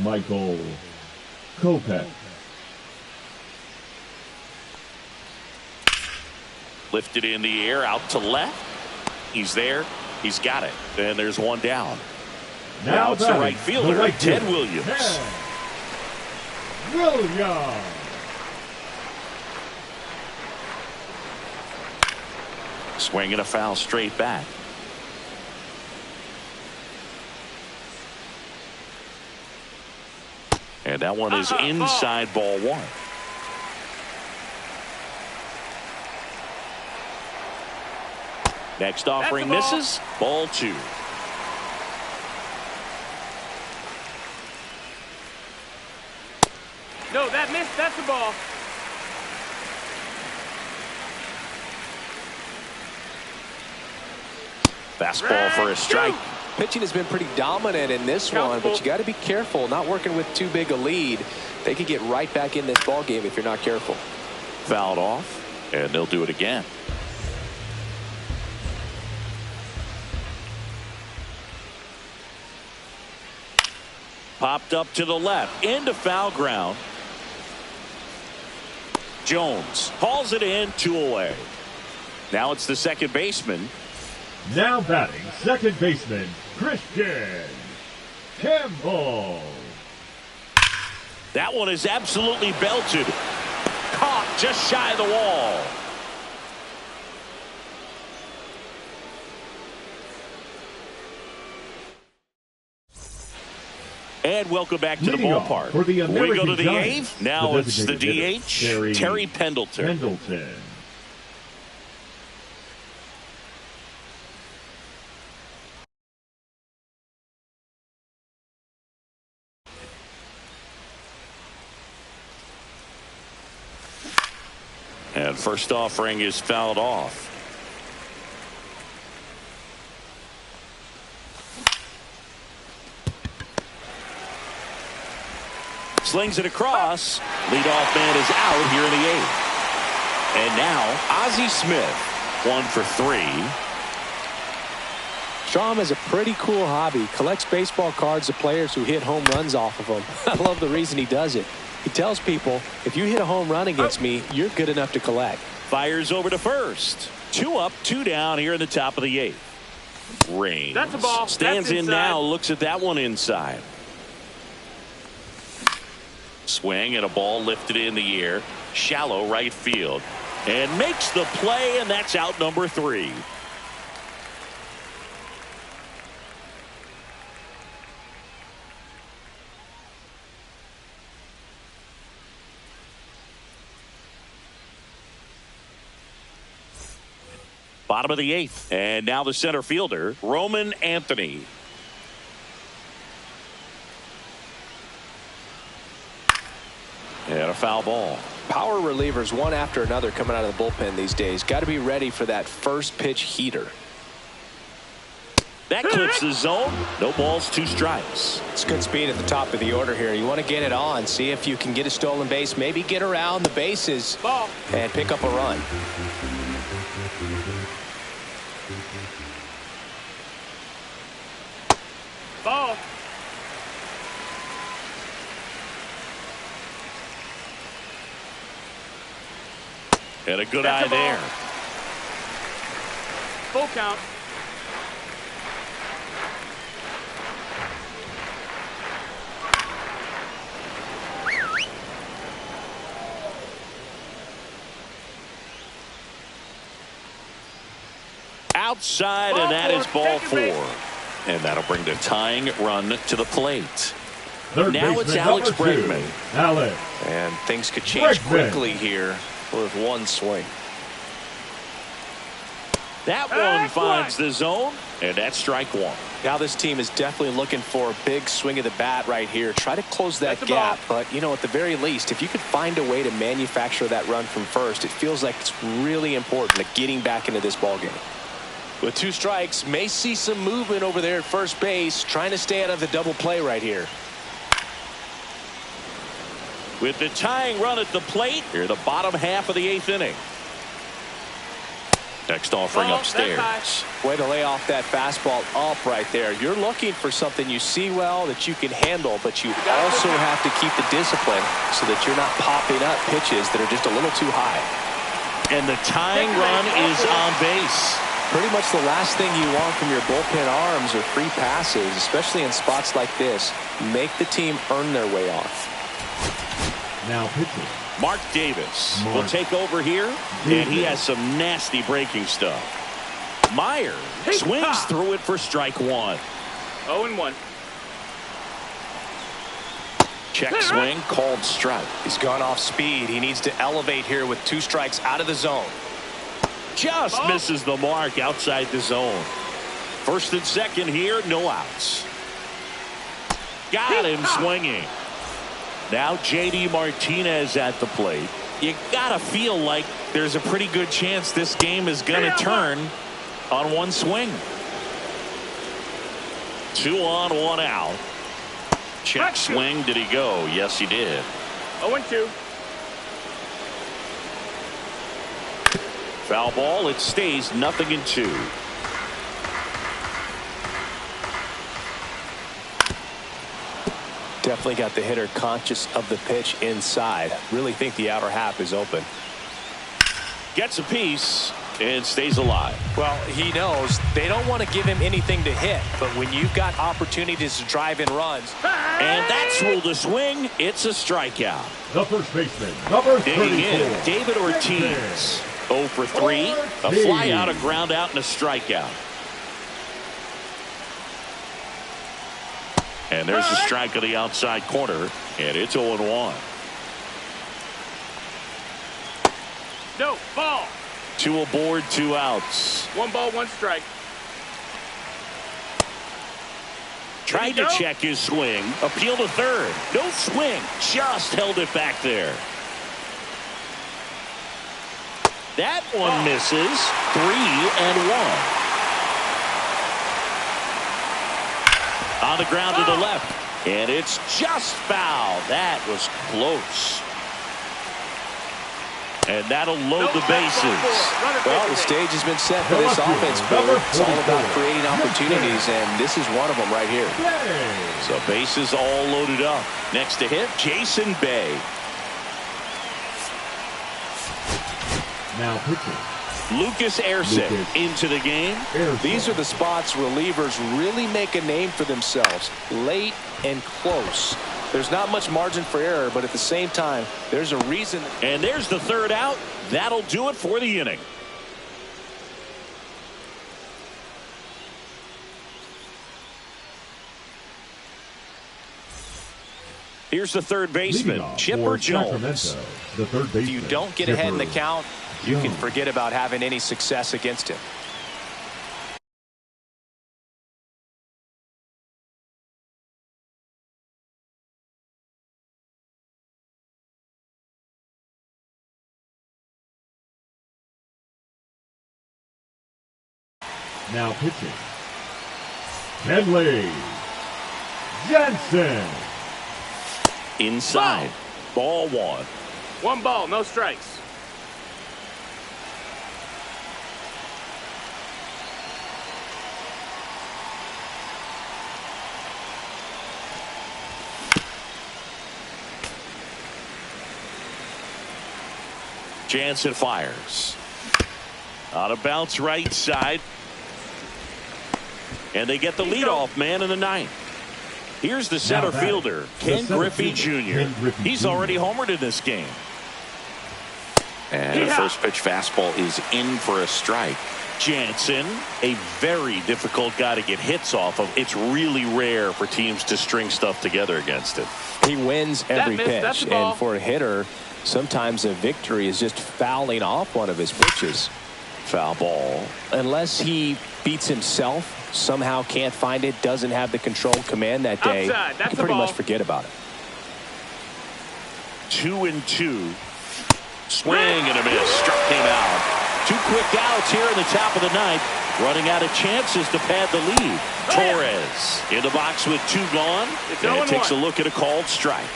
Michael Kopech. Lifted in the air, out to left. He's there. He's got it. And there's one down. Now it's the right fielder, Ted Williams. Ted Williams. Swing and a foul straight back. And that one is inside ball 1. Next offering misses. Ball 2. No, that missed. That's the ball. Fastball for a strike. Pitching has been pretty dominant in this one, but you got to be careful. Not working with too big a lead. They could get right back in this ball game if you're not careful. Fouled off, and they'll do it again. Popped up to the left, into foul ground. Jones hauls it in, 2 away. Now it's the second baseman. Now batting second baseman, Christian Campbell. That one is absolutely belted. Caught just shy of the wall. And welcome back to the ballpark. For the we go to the Giants, eighth. Now it's the DH, Terry Pendleton. And first offering is fouled off. Slings it across. Leadoff man is out here in the eighth. And now Ozzie Smith, 1 for 3. Strom has a pretty cool hobby. Collects baseball cards of players who hit home runs off of them. I love the reason he does it. He tells people, if you hit a home run against me, you're good enough to collect. Fires over to first. 2 up, 2 down here in the top of the eighth. Rains. That's a ball. Stands That's in inside. now, looks at that one inside. Swing and a ball lifted in the air. Shallow right field. And makes the play, and that's out number 3. Bottom of the eighth. And now the center fielder, Roman Anthony. And a foul ball. Power relievers one after another coming out of the bullpen these days. Got to be ready for that first pitch heater. That clips the zone. No balls, 2 strikes. It's good speed at the top of the order here. You want to get it on. See if you can get a stolen base. Maybe get around the bases and pick up a run. Ball. And a good That's eye a ball. there. Full count. Outside, Ball and that is four. ball Take it, 4. And that'll bring the tying run to the plate. Third Now it's baseman, Alex number 2, Bregman. Alex. And things could change Bregman. quickly here with one swing. That one That's finds one. the zone, and that's strike 1. Now this team is definitely looking for a big swing of the bat right here. Try to close that That's a gap. ball. But, you know, at the very least, if you could find a way to manufacture that run from first, it feels like it's really important to getting back into this ball game. With 2 strikes, may see some movement over there at first base, trying to stay out of the double play right here. With the tying run at the plate, here the bottom half of the 8th inning. Next offering Ball. upstairs. That's Way to lay off that fastball up right there. You're looking for something you see well that you can handle, but you also have to keep the discipline so that you're not popping up pitches that are just a little too high. And the tying run is on base. Pretty much the last thing you want from your bullpen arms are free passes, especially in spots like this. Make the team earn their way off. Now pitching. Mark Davis Mark will take over here, Davis. and he has some nasty breaking stuff. Meyer Hey, swings ha. through it for strike 1. 0-1. Check swing, called strike. He's gone off speed. He needs to elevate here with 2 strikes out of the zone. Just Oh. misses the mark outside the zone. First and second here, no outs. Got him swinging. Now J.D. Martinez at the plate. You gotta feel like there's a pretty good chance this game is gonna turn on one swing. 2 on, 1 out. Check swing. Did he go? Yes, he did. 0-2. Foul ball. It stays 0-2. Definitely got the hitter conscious of the pitch inside. Really think the outer half is open. Gets a piece. and stays alive. Well, he knows they don't want to give him anything to hit, but when you've got opportunities to drive in runs. And that's ruled a swing. It's a strikeout. The first baseman, number 34. Digging in, David Ortiz. 0 for 3. A fly out, a ground out, and a strikeout. And there's a strike on the outside corner, and it's 0-1. No, ball. 2 aboard, 2 outs. 1 ball, 1 strike. Tried to check his swing. Appeal to third. No swing. Just held it back there. That one misses. 3-1. On the ground to the left. And it's just foul. That was close. And that'll load the bases. Well, the stage has been set for this offense, Bill. It's all about creating opportunities, and this is one of them right here. So bases all loaded up. Next to hit, Jason Bay. Now pitching. Lucas Erceg into the game. These are the spots relievers really make a name for themselves. Late and close. There's not much margin for error, but at the same time, there's a reason. And there's the third out. That'll do it for the inning. Here's the third baseman, Chipper Jones. The third baseman, if you don't get ahead in the count, you can forget about having any success against him. Now pitching. Kenley Jansen. Inside. Ball 1. 1 ball, no strikes. Jansen fires. On a bounce right side. And they get the leadoff man in the ninth. Here's the center fielder, Ken Griffey Jr. He's already homered in this game. And the first pitch fastball is in for a strike. Jansen, a very difficult guy to get hits off of. It's really rare for teams to string stuff together against him. He wins every pitch, and for a hitter, sometimes a victory is just fouling off one of his pitches. Foul ball. Unless he beats himself, somehow can't find it, doesn't have the control command that day, you can pretty much forget about it. 2-2. Swing and a miss. Struck him out. 2 quick outs here in the top of the ninth. Running out of chances to pad the lead. Torres in the box with 2 gone. And takes a look at a called strike.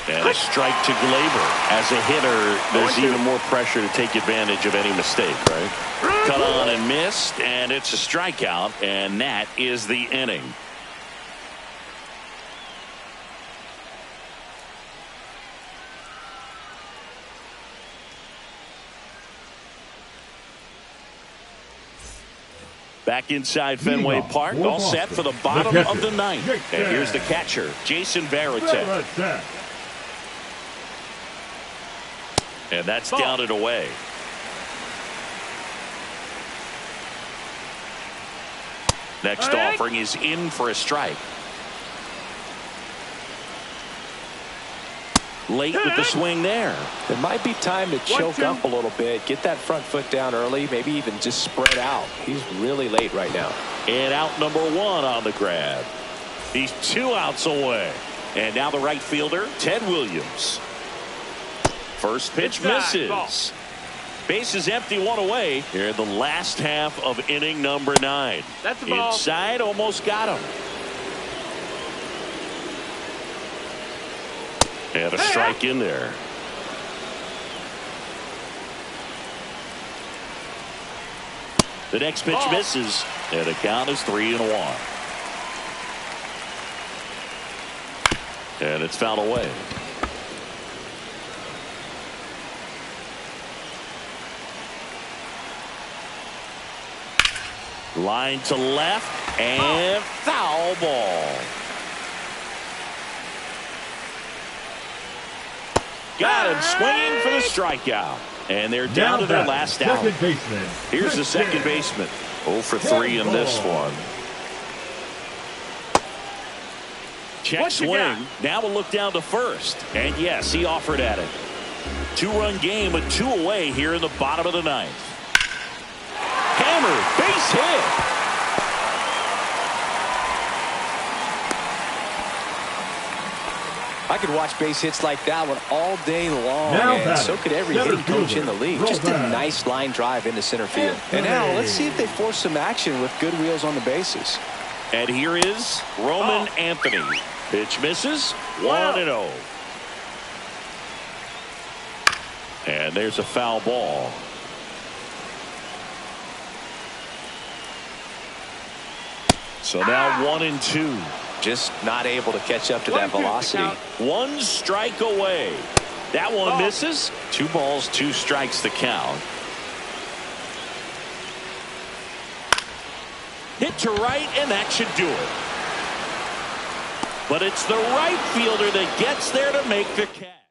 And a strike to Gleyber. As a hitter, there's even more pressure to take advantage of any mistake, right? Cut on and missed, and it's a strikeout, and that is the inning. Back inside Fenway Park, all set for the bottom of the ninth. And here's the catcher, Jason Varitek. And that's down and away. Next offering is in for a strike. Late with the swing there. It might be time to choke up a little bit, get that front foot down early, maybe even just spread out. He's really late right now. And out number 1 on the grab. He's 2 outs away. And now the right fielder, Ted Williams. First pitch misses. Base is empty, 1 away. Here in the last half of inning number 9. That's the ball. Inside, almost got him. And a strike in there. The next pitch misses. And the count is 3-1. And it's fouled away. Line to left and foul ball. Got him swinging for the strikeout. And they're down to their last out. Here's the second baseman. 0 for 3 in this one. Check swing. Now we'll look down to first. And yes, he offered at it. 2-run game with 2 away here in the bottom of the 9th. Hammer, base hit. I could watch base hits like that one all day long, and so could every hitting coach in the league. Just a nice line drive into center field. And now let's see if they force some action with good wheels on the bases. And here is Roman Anthony. Pitch misses. 1-0. And there's a foul ball. So now 1-2. Just not able to catch up to that velocity. 1 strike away. That one misses. 2 balls, 2 strikes the count. Hit to right, and that should do it. But it's the right fielder that gets there to make the catch.